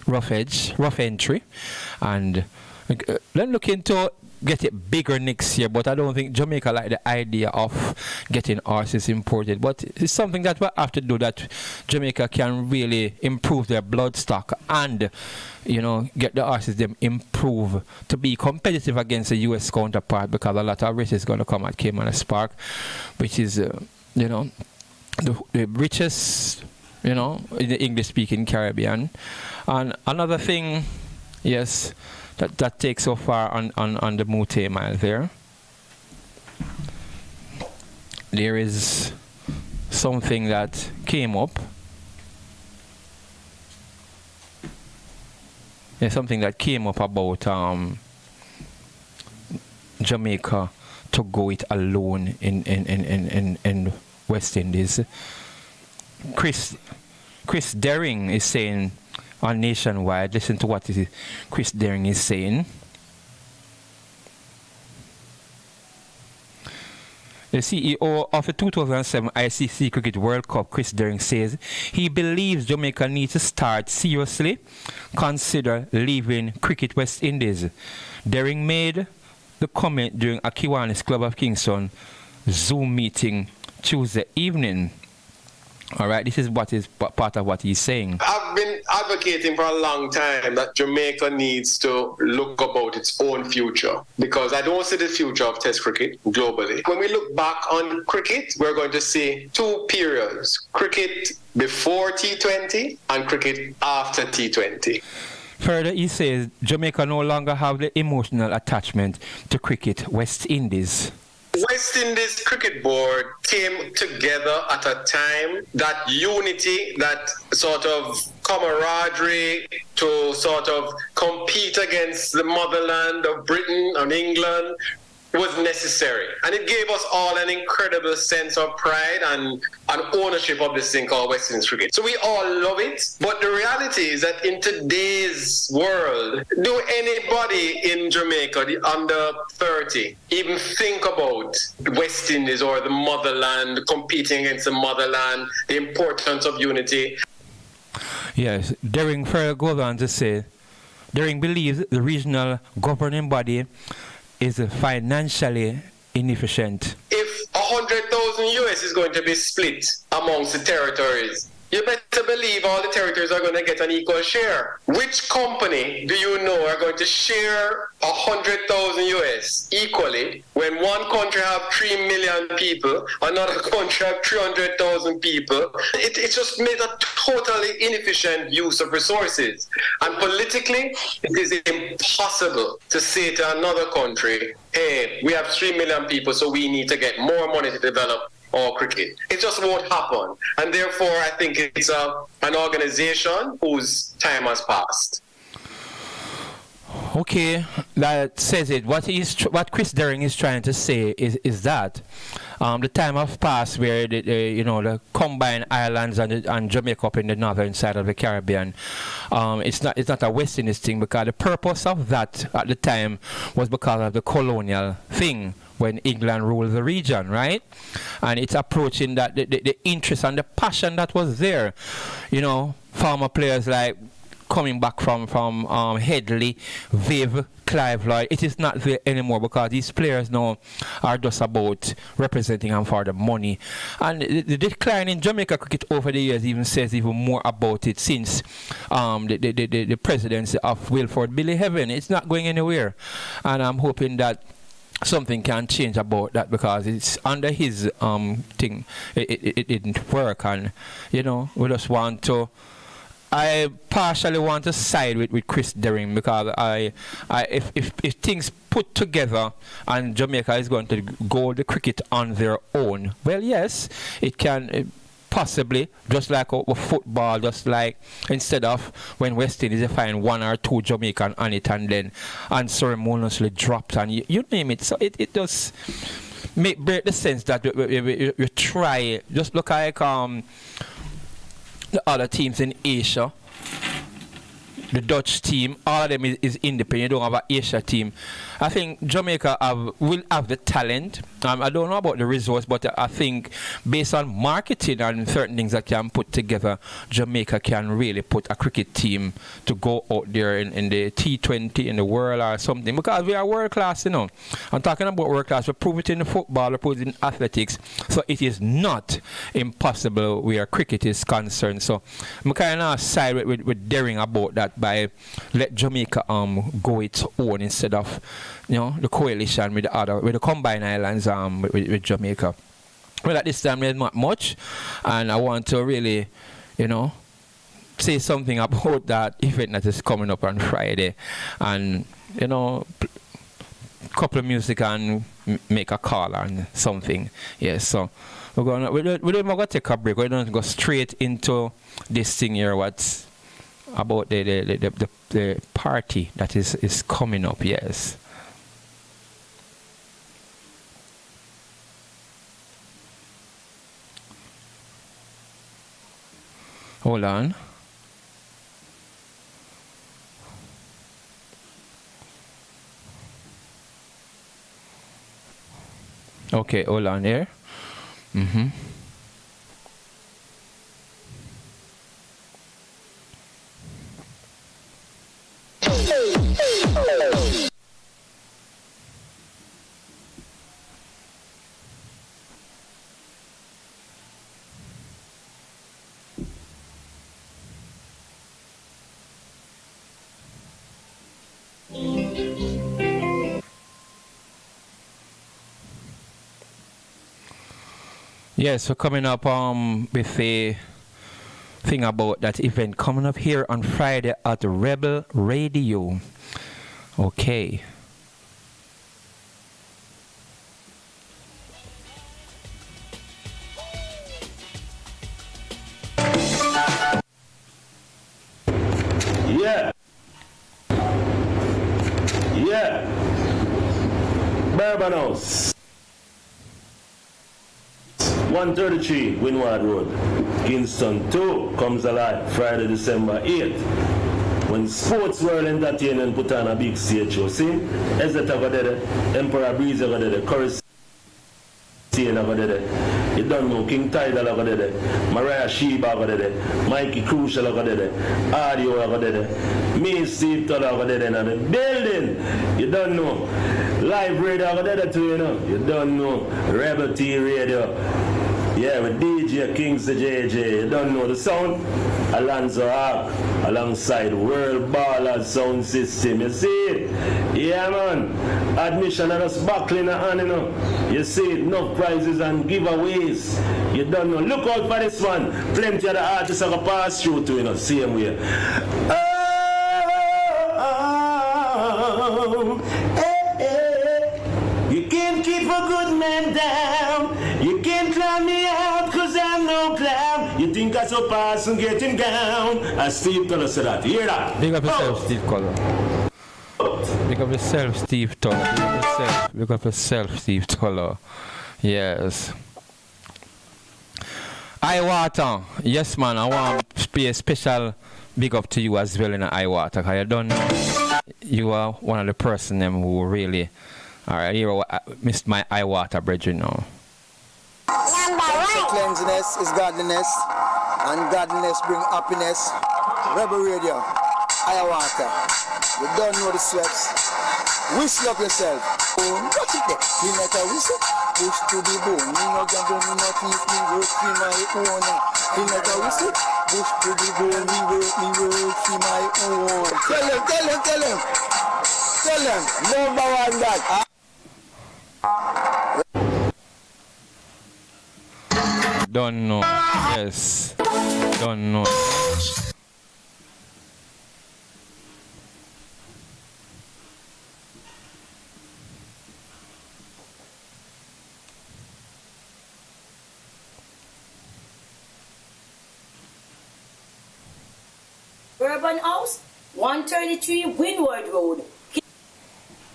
Rough Entry, and then look into get it bigger next year. But I don't think Jamaica like the idea of getting horses imported, but it's something that we have to do, that Jamaica can really improve their blood stock and, you know, get the horses them improve to be competitive against the US counterpart, because a lot of races going to come at Cayman Spark, which is you know, the richest, you know, in the English speaking Caribbean. And another thing, yes, that takes so far on the Mute Mile there. There is something that came up. There's something that came up about Jamaica to go it alone in West Indies. Chris Derring is saying on Nationwide, listen to what Chris Derring is saying. The CEO of the 2007 ICC Cricket World Cup, Chris Derring, says he believes Jamaica needs to start seriously consider leaving Cricket West Indies. Derring made the comment during a Kiwanis Club of Kingston Zoom meeting Tuesday evening. All right, this is what is part of what he's saying. I've been advocating for a long time that Jamaica needs to look about its own future, because I don't see the future of Test cricket globally. When we look back on cricket, we're going to see 2 periods: cricket before T20 and cricket after T20. Further, he says Jamaica no longer have the emotional attachment to Cricket West Indies. West Indies Cricket Board came together at a time that unity, that sort of camaraderie to sort of compete against the motherland of Britain and England was necessary. And it gave us all an incredible sense of pride and ownership of this thing called West Indies cricket. So we all love it. But the reality is that in today's world, do anybody in Jamaica, the under 30, even think about West Indies or the motherland, competing against the motherland, the importance of unity? Yes, Daring further goes on to say, Daring believes the regional governing body is financially inefficient. If 100,000 US is going to be split amongst the territories, you better believe all the territories are going to get an equal share. Which company do you know are going to share 100,000 US equally when one country have 3 million people, another country have 300,000 people? It just made a totally inefficient use of resources. And politically, it is impossible to say to another country, hey, we have 3 million people, so we need to get more money to develop or cricket. It just won't happen. And therefore, I think it's an organization whose time has passed. Okay, that says it. What Chris Daring is trying to say is that the time has passed where the combined islands and Jamaica up in the northern side of the Caribbean. It's not a West Indies thing, because the purpose of that at the time was because of the colonial thing when England ruled the region, right? And it's approaching that the interest and the passion that was there. Former players like coming back from Headley, Viv, Clive Lloyd, it is not there anymore, because these players now are just about representing them for the money. And the decline in Jamaica cricket over the years even says even more about it since the presidency of Wilford Billy Heaven. It's not going anywhere. And I'm hoping that something can change about that, because it's under his thing. It didn't work, and we just want to. I partially want to side with Chris Daring, because if things put together and Jamaica is going to go the cricket on their own, well, yes, it can. Possibly, just like football, just like instead of when West Indies they find 1 or 2 Jamaican on it and then unceremoniously dropped, and you name it. So it does break the sense that we try. Just look like the other teams in Asia. The Dutch team, all of them is independent. You don't have an Asia team. I think Jamaica will have the talent. I don't know about the resource, but I think based on marketing and certain things that can put together, Jamaica can really put a cricket team to go out there in the T20 in the world or something. Because we are world class, I'm talking about world class. We prove it in the football, we prove it in athletics. So it is not impossible where cricket is concerned. So I'm kind of side with Daring about that, by let Jamaica go its own instead of the coalition with the combined islands with Jamaica. Well, at this time there's not much, and I want to really say something about that event that is coming up on Friday, and couple of music and make a call and something. Yes, so we're gonna take a break. We're gonna go straight into this thing here. What's about the party that is coming up? Yes. Hold on. Okay, hold on there. Yes, we're coming up with a thing about that event coming up here on Friday at Rebel Radio. Okay. Yeah. Bourbon House. 133 Windward Road, Kingston 2 comes alive Friday, December 8th. When Sports World Entertainment put on a big stage show, see? Ezeta over there, Emperor Breeze over there, Chorus over there. You don't know, King Tidal over there, Mariah Sheba over there, Mikey Crucial over there, Audio over there, me, Steve Todd over there in the building. You don't know. Live radio over there too, you know. You don't know. Rebel T Radio. Yeah, with DJ Kings the JJ. You don't know the sound? Alonzo Ark alongside World Baller Sound System. You see it? Yeah, man. Admission and us buckling on, you know. You see it? No prizes and giveaways. You don't know. Look out for this one. Plenty of the artists are going to pass through to, you know. Same way. You can't keep a good man down. You can't clown me out cause I'm no clown. You think I so pass and get him down. As Steve Toller said that. Hear that? Big up yourself, Steve Toller. Big up yourself, Steve Toller. Big up yourself, Steve Toller. Yes. Iwater. Yes, man. I want to pay a special big up to you as well in Iwater. Because you don't know. You are one of the person them who really... Alright, here I missed my Iwater bridge, you know. Cleanliness is godliness, and godliness bring happiness. Rebel Radio, Iwater. You don't know the steps. Whistle up yourself. Watch it there. You like a whistle? Push to the bone. Me no gamble, me no thief, me work for my own. You like a whistle? Push to the bone. Me work for my own. Tell them. Tell them. Number one that. Don't know. Yes. Don't know. Urban House, 133 Windward Road.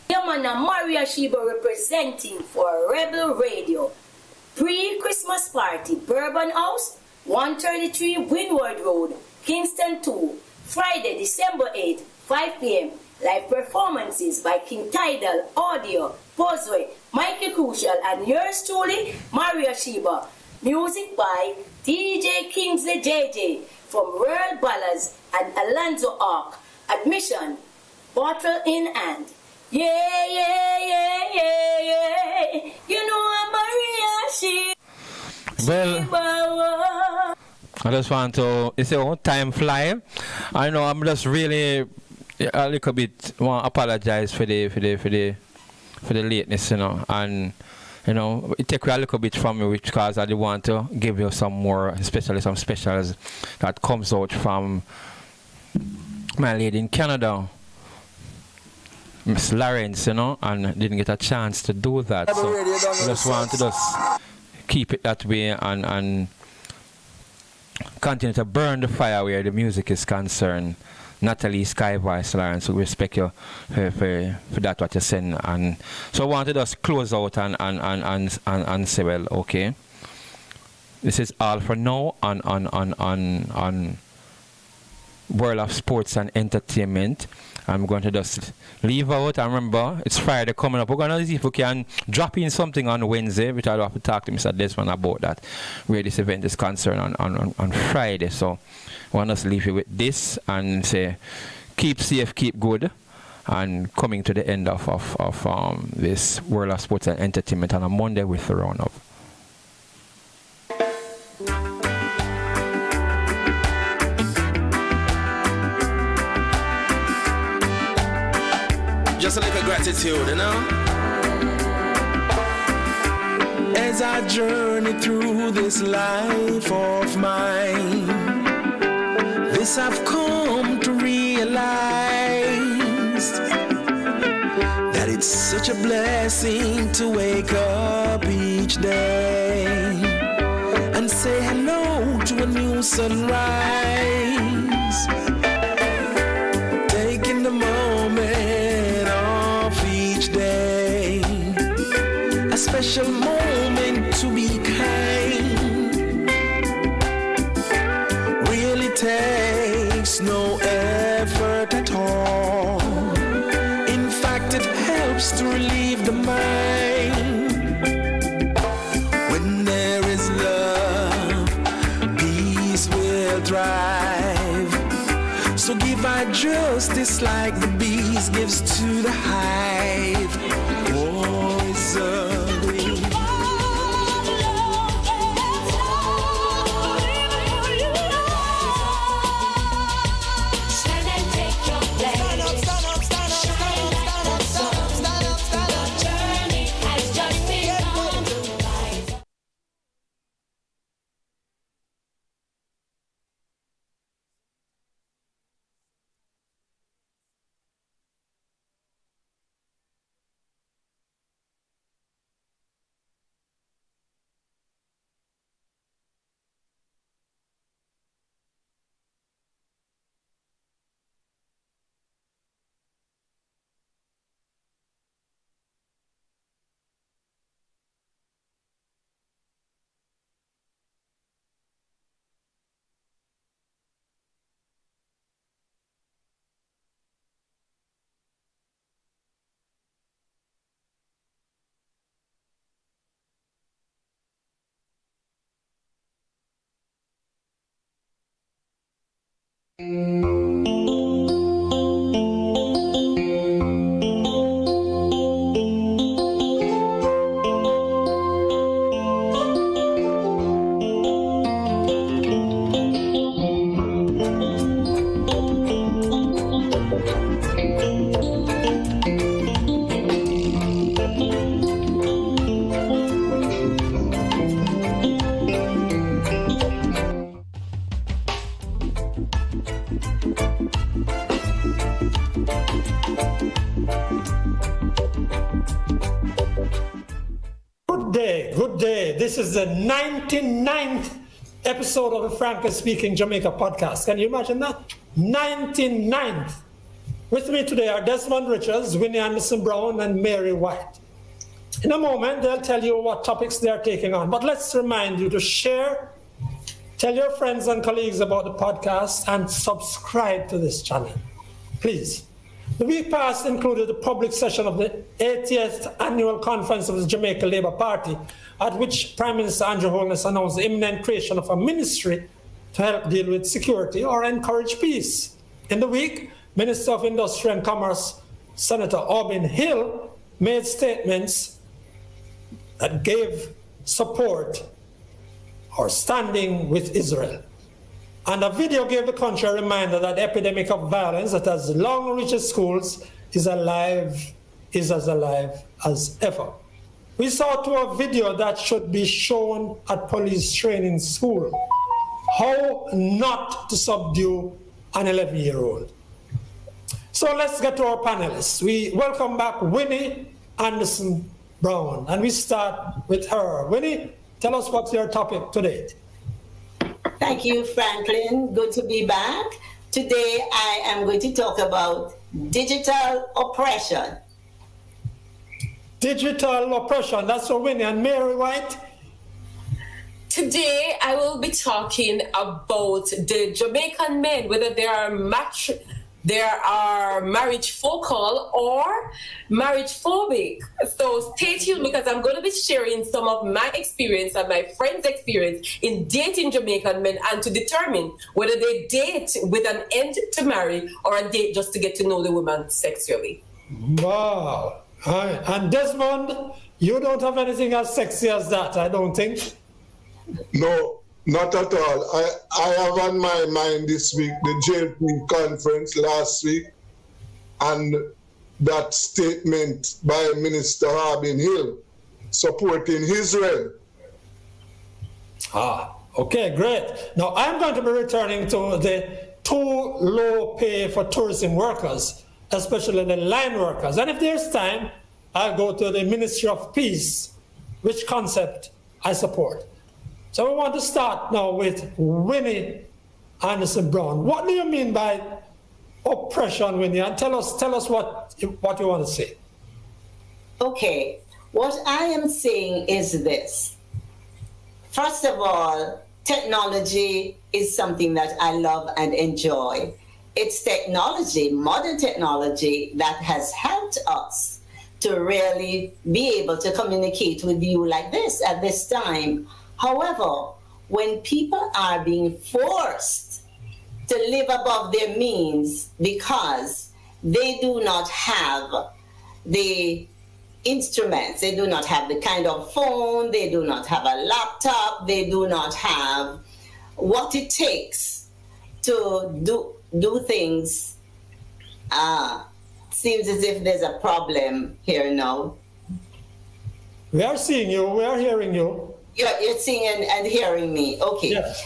Yamana Maria Sheba representing for Rebel Radio. Pre-Christmas party, Bourbon House, 133 Windward Road, Kingston 2, Friday, December 8, 5 p.m. Live performances by King Tidal, Audio, Posway, Mikey Crucial, and yours truly, Maria Sheba. Music by DJ Kingsley JJ from World Ballers and Alonzo Ark. Admission, bottle in hand. Yeah. You know I'm Maria Sheba. Well, I just want to, it's a time fly. I know I'm just really a little bit want to apologize for the lateness, you know, and you know it takes a little bit from me because I want to give you some more, especially some specials that comes out from my lady in Canada, Miss Lawrence, you know, and didn't get a chance to do that. So I just want to just keep it that way and continue to burn the fire where the music is concerned. Natalie Sky Voice Lawrence, we respect you for that what you're saying. And so I want to just close out and say, well, okay, this is all for now on World of Sports and Entertainment. I'm going to just leave out. And remember, it's Friday coming up. We're going to see if we can drop in something on Wednesday, which I'll have to talk to Mr. Desmond about that, where this event is concerned on Friday. So I want us to leave you with this and say, keep safe, keep good, and coming to the end of this World of Sports and Entertainment on a Monday with the roundup. Just a little gratitude, you know. As I journey through this life of mine, this I've come to realize, that it's such a blessing to wake up each day and say hello to a new sunrise, taking the moment of each day thrive. So give our justice like the bees gives to the hive. Poison. Good day. This is the 99th episode of the Frankly Speaking Jamaica podcast. Can you imagine that? 99th. With me today are Desmond Richards, Winnie Anderson Brown, and Mary White. In a moment, they'll tell you what topics they are taking on. But let's remind you to share, tell your friends and colleagues about the podcast, and subscribe to this channel. Please. The week past included the public session of the 80th Annual Conference of the Jamaica Labour Party, at which Prime Minister Andrew Holness announced the imminent creation of a ministry to help deal with security or encourage peace. In the week, Minister of Industry and Commerce, Senator Aubin Hill, made statements that gave support or standing with Israel. And a video gave the country a reminder that the epidemic of violence that has long reached schools is as alive as ever. We saw to a video that should be shown at police training school. How not to subdue an 11-year-old. So let's get to our panelists. We welcome back Winnie Anderson Brown, and we start with her. Winnie, tell us what's your topic today. Thank you, Franklin. Good to be back. Today, I am going to talk about digital oppression. Digital oppression, that's for Winnie. And Mary White? Today, I will be talking about the Jamaican men, whether they are marriage focal or marriage phobic. So stay tuned, because I'm going to be sharing some of my experience and my friends' experience in dating Jamaican men, and to determine whether they date with an end to marry or a date just to get to know the woman sexually. Wow. And Desmond, you don't have anything as sexy as that, I don't think. No. Not at all. I have on my mind this week the JLP conference last week and that statement by Minister Aubin Hill supporting Israel. Okay, great. Now I'm going to be returning to the too low pay for tourism workers, especially the line workers. And if there's time, I'll go to the Ministry of Peace, which concept I support. So we want to start now with Winnie Anderson Brown. What do you mean by oppression, Winnie? And tell us what you want to say. Okay, what I am saying is this. First of all, technology is something that I love and enjoy. It's technology, modern technology, that has helped us to really be able to communicate with you like this at this time. However, when people are being forced to live above their means because they do not have the instruments. They do not have the kind of phone, they do not have a laptop, they do not have what it takes to do things. Seems as if there's a problem here now. We are seeing you, we are hearing you. You're seeing and hearing me. Okay. Yes.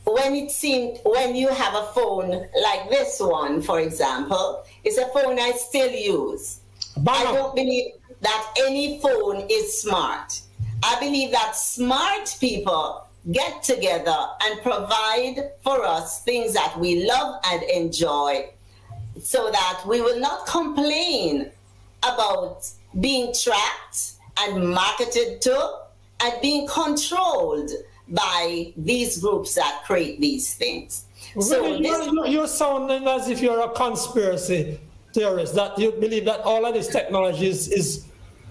When you have a phone like this one, for example, it's a phone I still use. I don't believe that any phone is smart. I believe that smart people get together and provide for us things that we love and enjoy so that we will not complain about being tracked and marketed to and being controlled by these groups that create these things. Really, you're sounding as if you're a conspiracy theorist, that you believe that all of this technology is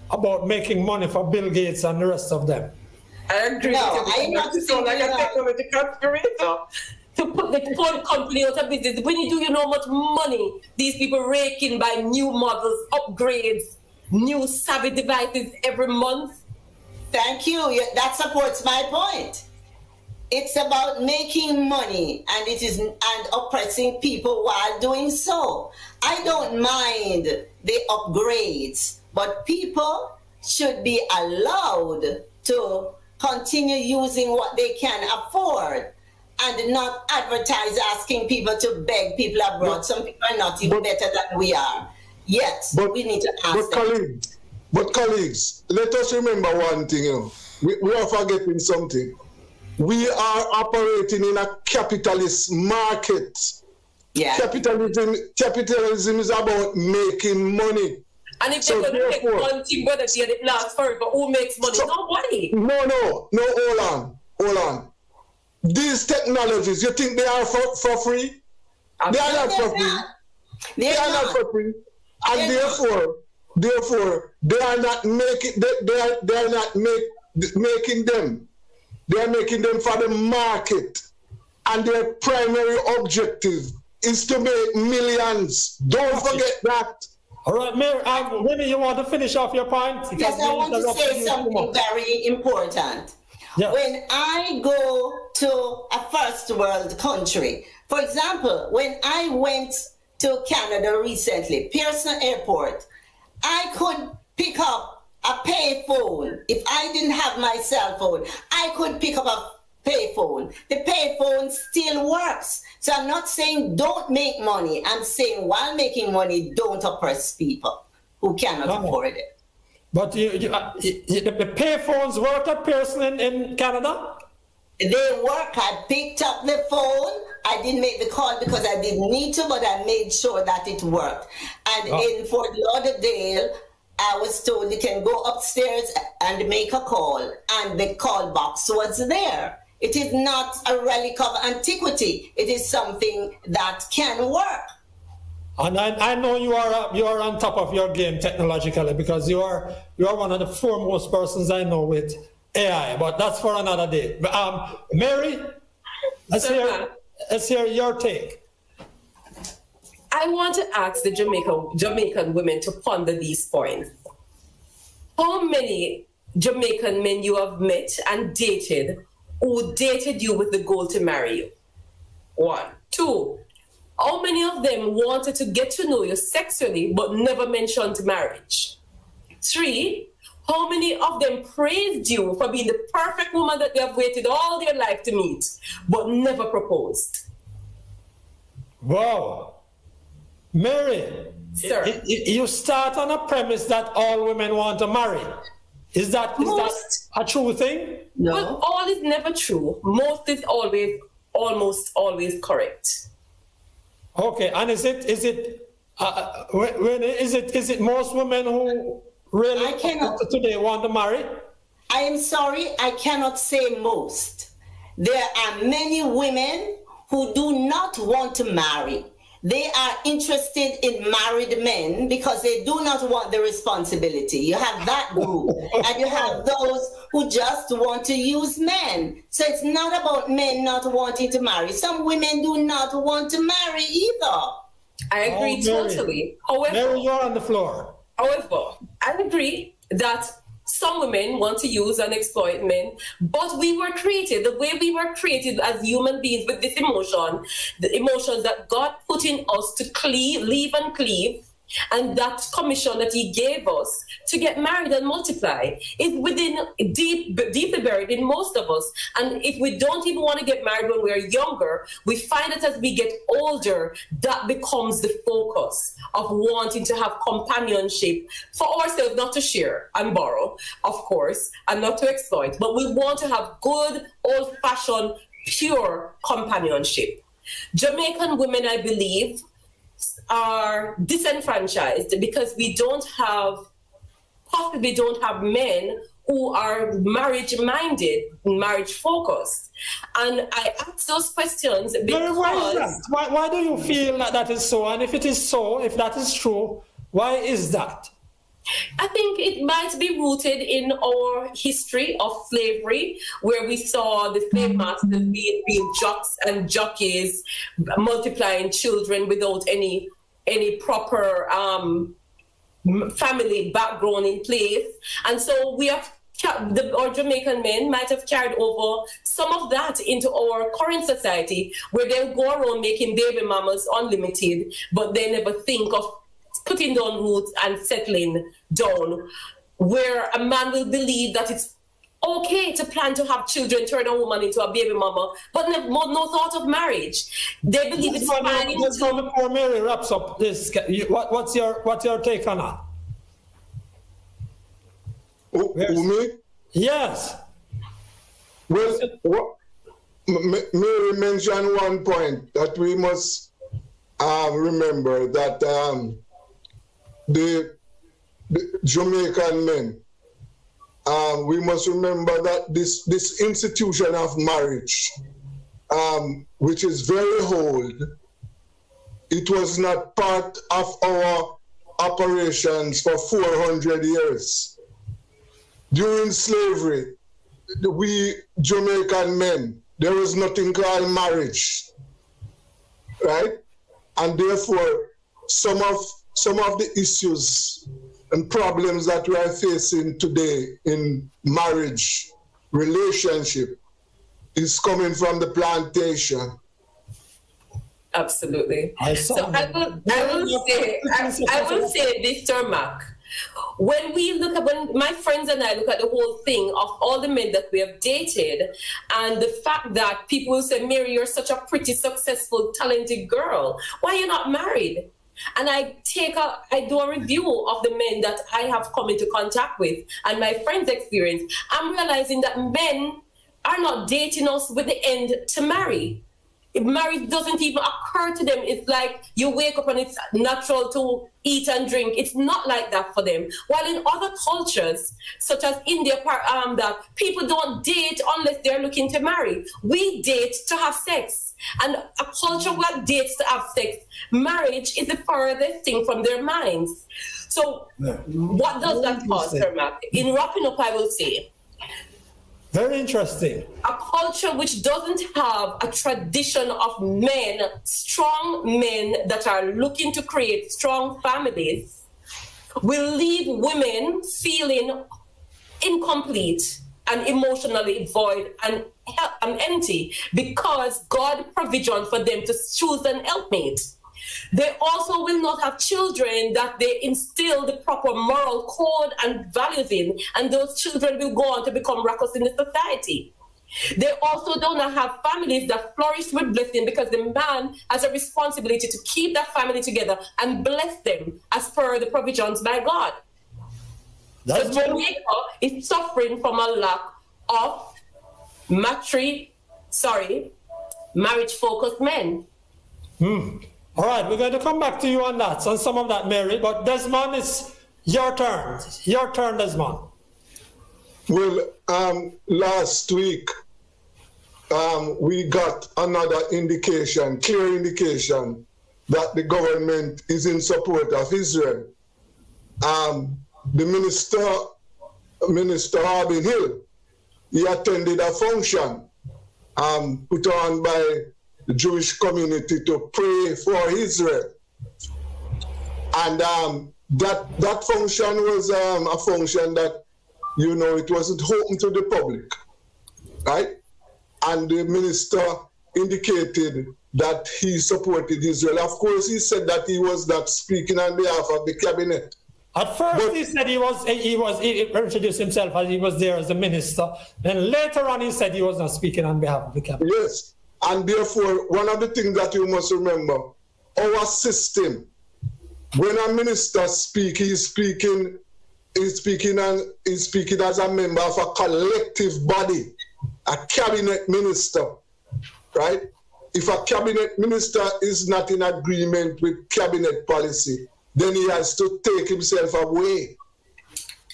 about making money for Bill Gates and the rest of them. I agree. No, I'm not saying like a technology conspirator. To put the phone company out of business. When you do, you know how much money these people rake in by new models, upgrades, new savvy devices every month. Thank you. That supports my point. It's about making money and oppressing people while doing so. I don't mind the upgrades, but people should be allowed to continue using what they can afford and not advertise asking people to beg people abroad. Some people are not even better than we are. Yet, we need to ask them. But colleagues, let us remember one thing, we are forgetting something. We are operating in a capitalist market. Yeah. Capitalism is about making money. And if they're going to make one thing, whether it lasts forever, who makes money? Nobody. No, hold on. These technologies, you think they are for free? They are not for free. They are not for free. And therefore, they are not making them. They are making them for the market. And their primary objective is to make millions. Don't forget that. All right, Mayor, Winnie, you want to finish off your point? Yes, I want to say something very important. Yeah. When I go to a first world country, for example, when I went to Canada recently, Pearson Airport, I could pick up a pay phone. If I didn't have my cell phone, I could pick up a pay phone. The pay phone still works. So I'm not saying don't make money. I'm saying while making money, don't oppress people who cannot afford it. But the pay phones work at Pearson in Canada? They work. I picked up the phone. I didn't make the call because I didn't need to, but I made sure that it worked. And in Fort Lauderdale, I was told you can go upstairs and make a call, and the call box was there. It is not a relic of antiquity. It is something that can work. And I know you are on top of your game technologically, because you are one of the foremost persons I know with AI. But that's for another day. Mary, let's hear your take. I want to ask the Jamaican women to ponder these points. How many Jamaican men you have met and dated who dated you with the goal to marry you? 1. 2, how many of them wanted to get to know you sexually but never mentioned marriage? 3, how many of them praised you for being the perfect woman that they have waited all their life to meet but never proposed? Wow. Mary, sir, you start on a premise that all women want to marry. Is that a true thing? No. Well, all is never true. Most is almost always correct. Okay, and is it most women who really today want to marry? I am sorry, I cannot say most. There are many women who do not want to marry. they are interested in married men because they do not want the responsibility. You have that group. And you have those who just want to use men. So it's not about men not wanting to marry. Some women do not want to marry either. I agree totally. However, Mary, you're on the floor. However, I agree that some women want to use and exploit men, but we were created, the way we were created as human beings with this emotion, the emotions that God put in us to live and cleave, and that commission that he gave us to get married and multiply is deeply buried in most of us. And if we don't even want to get married when we're younger, we find that as we get older, that becomes the focus of wanting to have companionship for ourselves, not to share and borrow, of course, and not to exploit, but we want to have good, old-fashioned, pure companionship. Jamaican women, I believe, are disenfranchised because we possibly don't have men who are marriage-minded, marriage-focused. And I ask those questions because... Why do you feel that is so? And if it is so, if that is true, why is that? I think it might be rooted in our history of slavery, where we saw the slave masters being jocks and jockeys, multiplying children without any proper family background in place. And so our Jamaican men might have carried over some of that into our current society, where they'll go around making baby mamas unlimited, but they never think of putting down roots and settling down, where a man will believe that it's okay to plan to have children, turn a woman into a baby mama, but no thought of marriage. They believe it's fine. Before Mary wraps up this, what's your take on that? Me? Yes. Well, Mary mentioned one point that we must remember, that the Jamaican men, we must remember that this institution of marriage, which is very old, it was not part of our operations for 400 years. During slavery, we Jamaican men, there was nothing called marriage, right? And therefore, some of the issues and problems that we are facing today in marriage, relationship, is coming from the plantation. Absolutely. So I will say this, Mark. When my friends and I look at the whole thing of all the men that we have dated, and the fact that people will say, Mary, you're such a pretty, successful, talented girl, why are you not married? And I do a review of the men that I have come into contact with and my friends' experience. I'm realizing that men are not dating us with the end to marry. If marriage doesn't even occur to them, it's like you wake up and it's natural to eat and drink. It's not like that for them. While in other cultures, such as India, that people don't date unless they're looking to marry. We date to have sex. And a culture that dates to have sex, marriage is the furthest thing from their minds. So what does that cause, Sir Mac? In wrapping up, I will say, very interesting. A culture which doesn't have a tradition of men, strong men that are looking to create strong families, will leave women feeling incomplete and emotionally void and empty, because God provision for them to choose an helpmate. They also will not have children that they instill the proper moral code and values in, and those children will go on to become reckless in the society. They also do not have families that flourish with blessing, because the man has a responsibility to keep that family together and bless them as per the provisions by God. So Jamaica is suffering from a lack of marriage-focused men. All right, we're going to come back to you on that, on some of that, Mary. But Desmond, it's your turn. Your turn, Desmond. Well, last week, we got another indication, clear indication, that the government is in support of Israel. The Minister Harbin Hill, he attended a function put on by the Jewish community to pray for Israel. And that function was a function that, you know, it wasn't open to the public, right? And the minister indicated that he supported Israel. Of course, he said that he was not speaking on behalf of the cabinet. At first, he said he introduced himself as he was there as a minister. Then later on, he said he was not speaking on behalf of the cabinet. Yes, and therefore, one of the things that you must remember, our system, when a minister speaks, he's speaking as a member of a collective body, a cabinet minister, right? If a cabinet minister is not in agreement with cabinet policy, then he has to take himself away.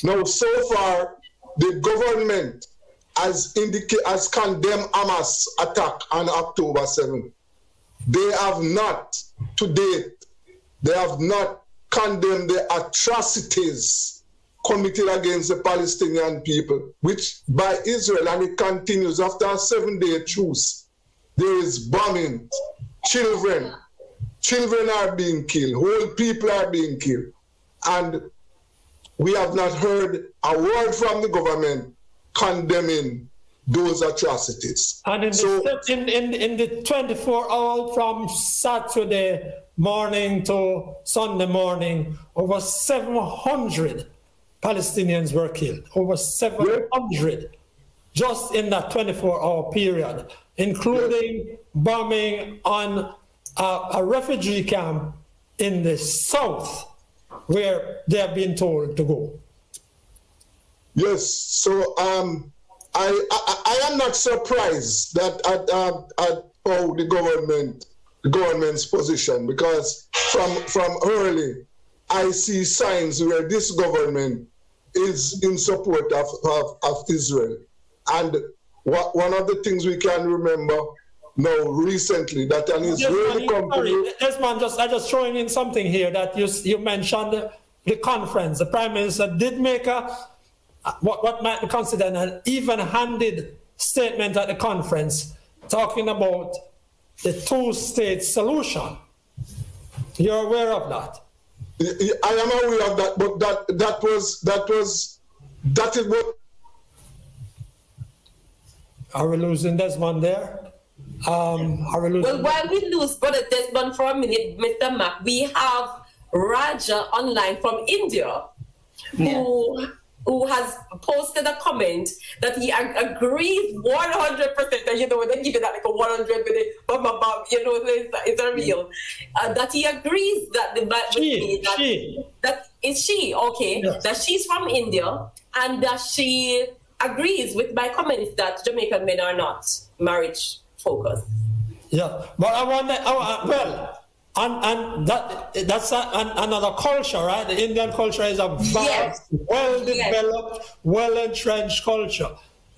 Now, so far, the government has condemned Hamas attack on October 7th. They have not, to date, they have not condemned the atrocities committed against the Palestinian people, which by Israel, and it continues after a 7-day truce. There is bombing, children are being killed, whole people are being killed. And we have not heard a word from the government condemning those atrocities. And in the 24 hours from Saturday morning to Sunday morning, over 700 Palestinians were killed. Over 700 just in that 24-hour period, including bombing on a refugee camp in the south where they have been told to go. Yes, so I am not surprised that at how the government's position, because from early I see signs where this government is in support of Israel. And one of the things we can remember now recently, that an Israeli company... Desmond, I just throwing in something here that you mentioned the conference. The Prime Minister did make what might be considered an even-handed statement at the conference, talking about the two-state solution. You're aware of that? I am aware of that, but that is what... Are we losing Desmond there? Are we losing... Well, while we lose Brother Desmond for a minute, Mr. Mack, we have Raja online from India, who has posted a comment that he agrees 100%, and you know, they give it that like a 100 minute, you know, it's a real, that he agrees that that she's from India, and that she agrees with my comments that Jamaican men are not marriage focused. Yeah, but I wonder, and that's another culture, right? The Indian culture is a vast, well-developed, well-entrenched culture.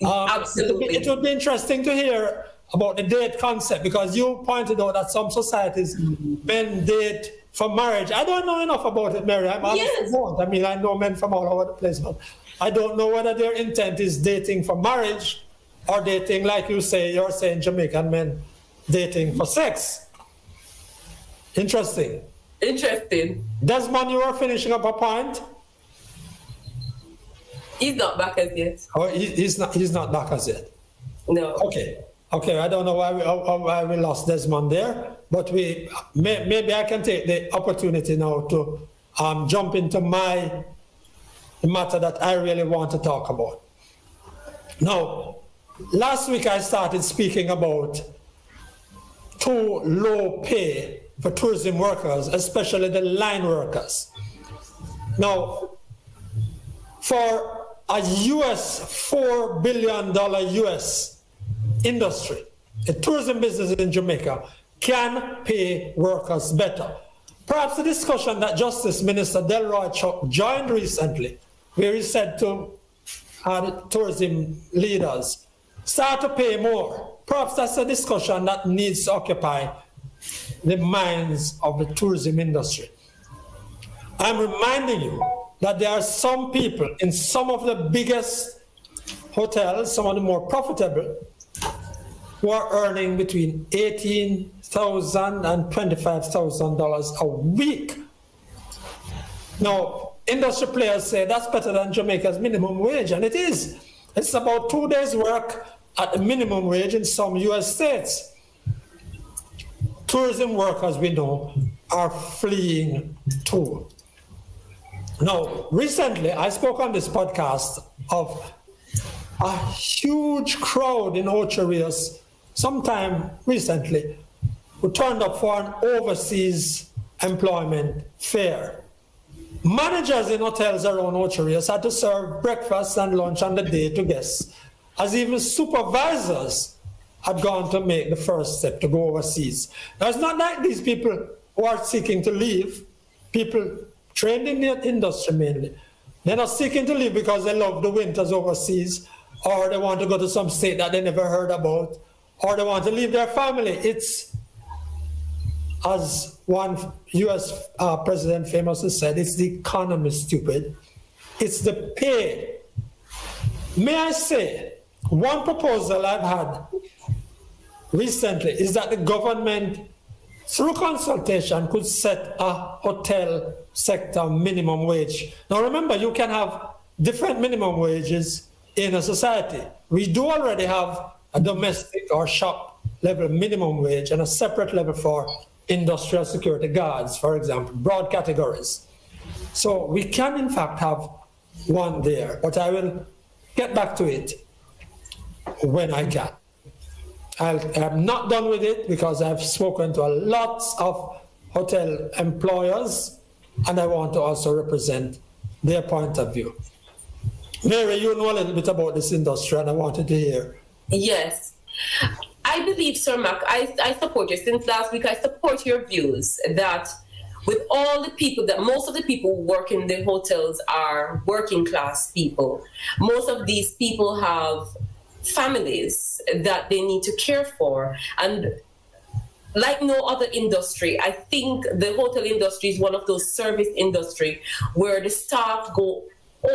Absolutely. It would be interesting to hear about the date concept, because you pointed out that some societies men date for marriage. I don't know enough about it, Mary. I mean, I know men from all over the place, but I don't know whether their intent is dating for marriage or dating, like you're saying Jamaican men dating for sex. Interesting. Desmond, you were finishing up a point? He's not back as yet. Oh, he's not back as yet? No. Okay, I don't know why we lost Desmond there, but maybe I can take the opportunity now to jump into the matter that I really want to talk about. Now, last week I started speaking about too low pay for tourism workers, especially the line workers. Now, for a $4 billion US industry, the tourism business in Jamaica can pay workers better. Perhaps the discussion that Justice Minister Delroy Chuck joined recently, where he said to the tourism leaders, start to pay more. Perhaps that's a discussion that needs to occupy the minds of the tourism industry. I'm reminding you that there are some people in some of the biggest hotels, some of the more profitable, who are earning between $18,000 and $25,000 a week. Now, industry players say that's better than Jamaica's minimum wage, and it is. It's about 2 days' work at the minimum wage in some U.S. states. Tourism workers, we know, are fleeing too. Now, recently, I spoke on this podcast of a huge crowd in Ocho Rios sometime recently who turned up for an overseas employment fair. Managers in hotels around Ocho Rios had to serve breakfast and lunch on the day to guests, as even supervisors had gone to make the first step to go overseas. Now, it's not like these people who are seeking to leave, people trained in the industry mainly. They're not seeking to leave because they love the winters overseas, or they want to go to some state that they never heard about, or they want to leave their family. It's, as one US president famously said, it's the economy, stupid. It's the pay. May I say, one proposal I've had recently is that the government, through consultation, could set a hotel sector minimum wage. Now remember, you can have different minimum wages in a society. We do already have a domestic or shop level minimum wage and a separate level for industrial security guards, for example, broad categories. So we can in fact have one there, but I will get back to it when I can. I'm not done with it because I've spoken to lots of hotel employers and I want to also represent their point of view. Mary, you know a little bit about this industry and I wanted to hear. Yes. I believe, Sir Mac, I support you. Since last week, I support your views that with all the people, that most of the people who work in the hotels are working class people. Most of these people have families that they need to care for. And like no other industry, I think the hotel industry is one of those service industry where the staff go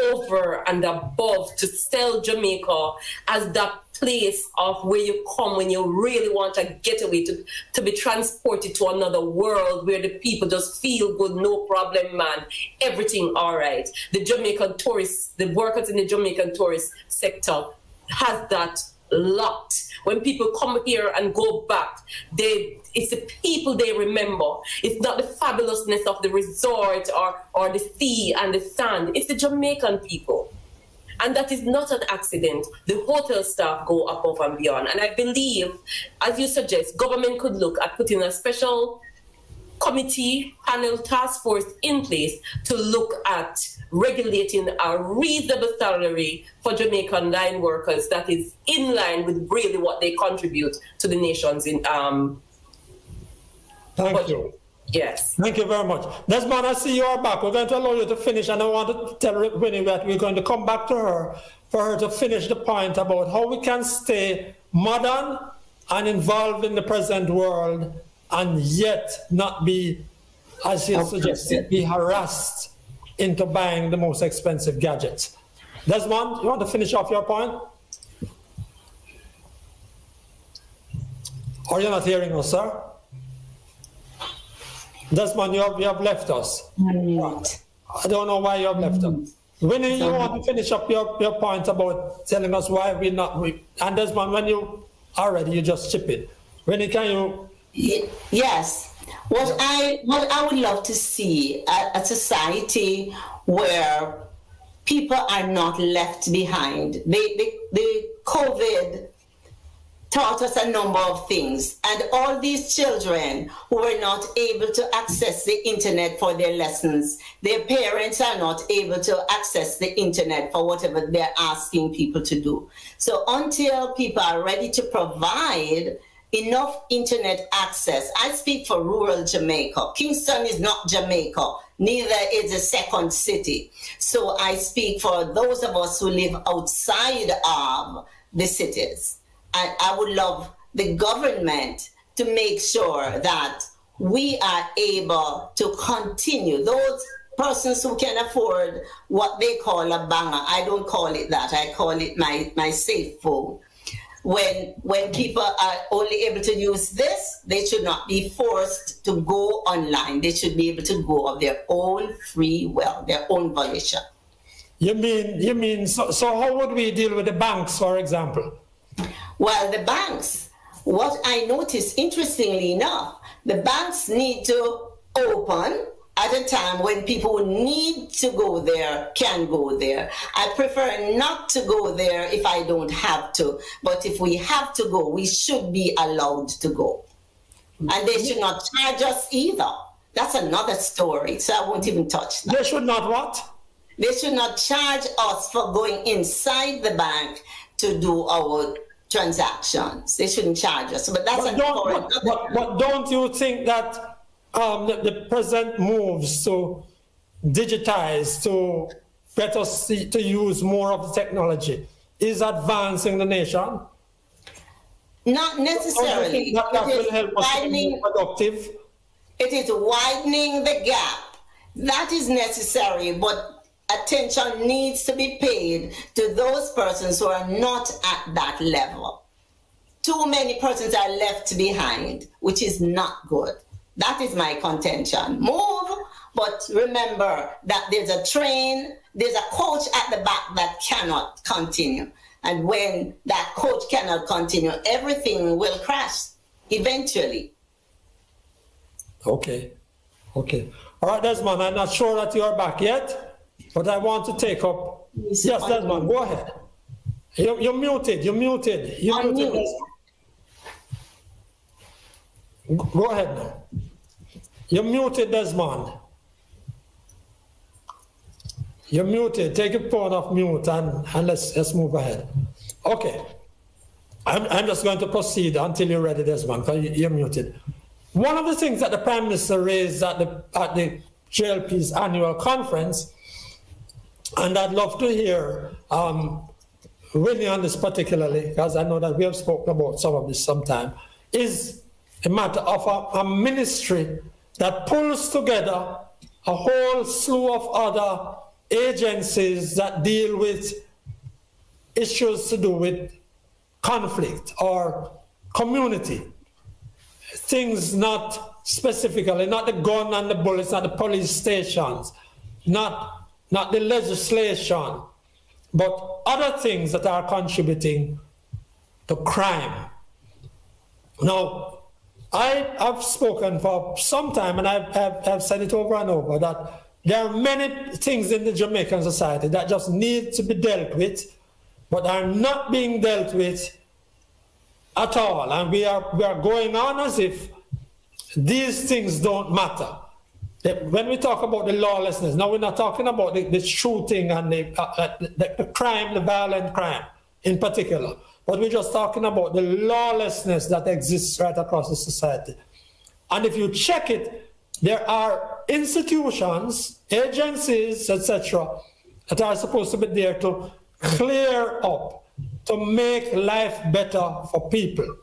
over and above to sell Jamaica as that place of where you come when you really want a getaway, to be transported to another world where the people just feel good, no problem, man, everything all right. The Jamaican tourists, the workers in the Jamaican tourist sector has that locked. When people come here and go back, it's the people they remember. It's not the fabulousness of the resort or the sea and the sand. It's the Jamaican people. And that is not an accident. The hotel staff go above and beyond. And I believe, as you suggest, government could look at putting a special committee, panel, task force in place to look at regulating a reasonable salary for Jamaican line workers that is in line with really what they contribute to the nation's Thank you. Yes. Thank you very much. Desmond, I see you are back. We're going to allow you to finish, and I want to tell Winnie that we're going to come back to her for her to finish the point about how we can stay modern and involved in the present world and yet not be, as you suggested, be harassed into buying the most expensive gadgets. Desmond, you want to finish off your point? Or you're not hearing us, sir? Desmond, you have left us. Right. I don't know why you have left us. Winnie, you want to finish up your point about telling us why we're not... And Desmond, when you are ready, you just chip in. Winnie, can you... Yes. What I would love to see a society where people are not left behind. The COVID taught us a number of things, and all these children who were not able to access the internet for their lessons, their parents are not able to access the internet for whatever they're asking people to do. So until people are ready to provide enough internet access, I speak for rural Jamaica. Kingston is not Jamaica, neither is a second city. So I speak for those of us who live outside of the cities. I would love the government to make sure that we are able to continue. Those persons who can afford what they call a banger, I don't call it that, I call it my safe phone. When people are only able to use this, they should not be forced to go online. They should be able to go of their own free will, their own volition. You mean, so how would we deal with the banks, for example? Well, the banks, what I noticed, interestingly enough, the banks need to open at a time when people who need to go there can go there. I prefer not to go there if I don't have to, but if we have to go, we should be allowed to go. And they should not charge us either. That's another story, so I won't even touch that. They should not what? They should not charge us for going inside the bank to do our transactions. They shouldn't charge us, but that's but don't you think that the present moves to digitize, to get us to use more of the technology is advancing the nation? Not necessarily. That will help us be more productive. It is widening the gap. That is necessary, but attention needs to be paid to those persons who are not at that level. Too many persons are left behind, which is not good. That is my contention. Move, but remember that there's a train, there's a coach at the back that cannot continue. And when that coach cannot continue, everything will crash eventually. Okay. All right, Desmond, I'm not sure that you're back yet, but I want to take up. Yes, Desmond, go ahead. You're muted. You're muted. Go ahead now. You're muted, Desmond. You're muted. Take your phone off mute and let's move ahead. Okay. I'm just going to proceed until you're ready, Desmond, because you're muted. One of the things that the Prime Minister raised at the JLP's annual conference, and I'd love to hear Winnie on this particularly, because I know that we have spoken about some of this sometime, is a matter of a ministry that pulls together a whole slew of other agencies that deal with issues to do with conflict or community. Things not specifically, not the gun and the bullets, not the police stations, not the legislation, but other things that are contributing to crime. Now, I have spoken for some time, and I've said it over and over, that there are many things in the Jamaican society that just need to be dealt with, but are not being dealt with at all. And we are going on as if these things don't matter. When we talk about the lawlessness, now we're not talking about the shooting and the crime, the violent crime in particular, but we're just talking about the lawlessness that exists right across the society. And if you check it, there are institutions, agencies, etc., that are supposed to be there to clear up, to make life better for people.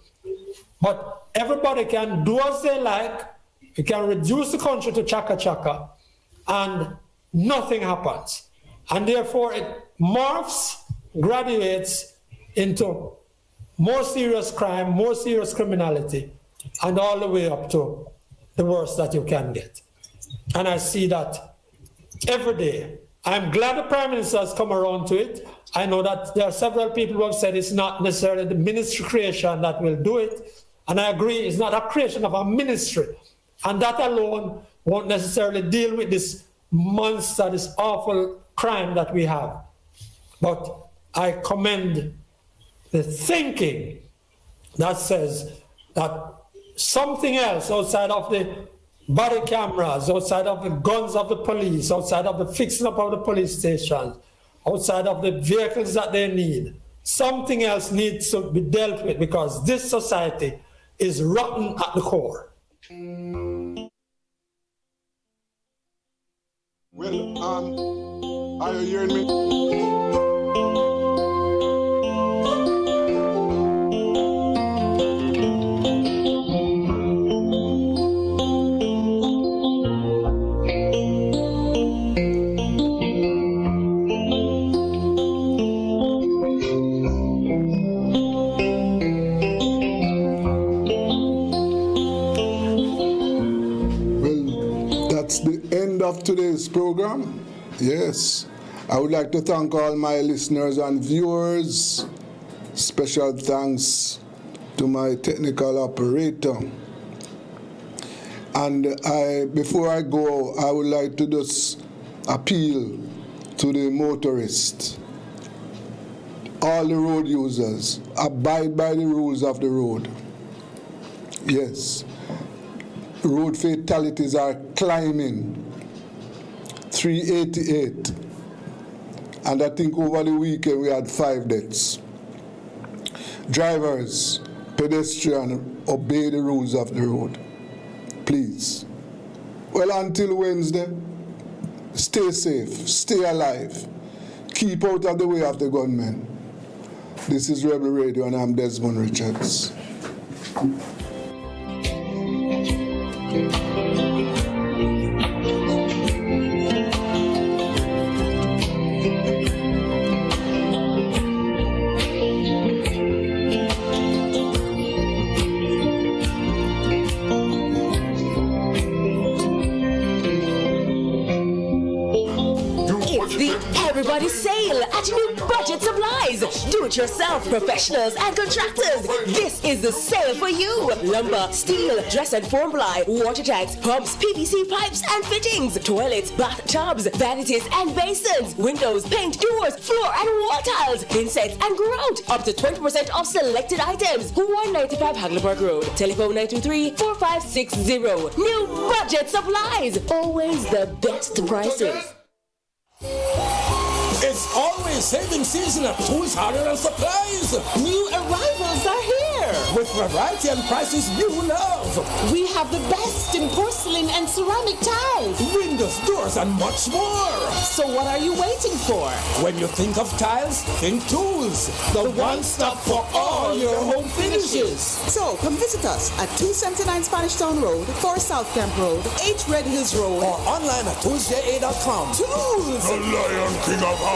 But everybody can do as they like. We can reduce the country to chaka-chaka, and nothing happens. And therefore, it morphs, graduates into more serious crime, more serious criminality, and all the way up to the worst that you can get. And I see that every day. I'm glad the Prime Minister has come around to it. I know that there are several people who have said it's not necessarily the ministry creation that will do it. And I agree, it's not a creation of a ministry. And that alone won't necessarily deal with this monster, this awful crime that we have. But I commend the thinking that says that something else outside of the body cameras, outside of the guns of the police, outside of the fixing up of the police stations, outside of the vehicles that they need, something else needs to be dealt with, because this society is rotten at the core. Well, are you hearing me? that's the end of today's program. Yes. I would like to thank all my listeners and viewers. Special thanks to my technical operator. And before I go, I would like to just appeal to the motorists, all the road users, abide by the rules of the road. Yes. Road fatalities are climbing, 388. And I think over the weekend we had 5 deaths. Drivers, pedestrians, obey the rules of the road. Please. Well, until Wednesday, stay safe, stay alive, keep out of the way of the gunmen. This is Rebel Radio and I'm Desmond Richards. Everybody sale at new budget supplies. Do-it-yourself professionals and contractors. This is the sale for you. Lumber, steel, dress and form ply, water tanks, pumps, PVC pipes and fittings, toilets, bathtubs, vanities and basins, windows, paint, doors, floor and wall tiles, insets and grout. Up to 20% off selected items. 195 Hagleyburg Road. Telephone 923-4560. New budget supplies. Always the best prices. It's always saving season at Tools, Hardware and Supplies. New arrivals are here. With variety and prices you love. We have the best in porcelain and ceramic tiles, windows, doors, and much more. So what are you waiting for? When you think of tiles, think Tools. The one-stop for all your home finishes. So come visit us at 279 Spanish Town Road, 4 South Camp Road, 8 Red Hills Road, or online at toolsja.com. Tools! The Lion King of Hardware.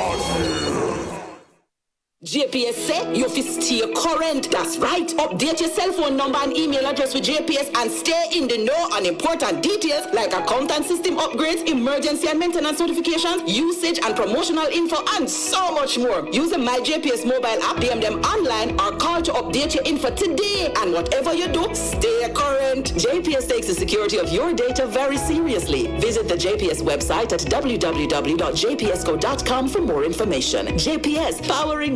JPS say you fi stay current. That's right. Update your cell phone number and email address with JPS and stay in the know on important details like account and system upgrades, emergency and maintenance notifications, usage and promotional info, and so much more. Use the My JPS mobile app, DM them online, or call to update your info today. And whatever you do, stay current. JPS takes the security of your data very seriously. Visit the JPS website at www.jpsco.com for more information. JPS, powering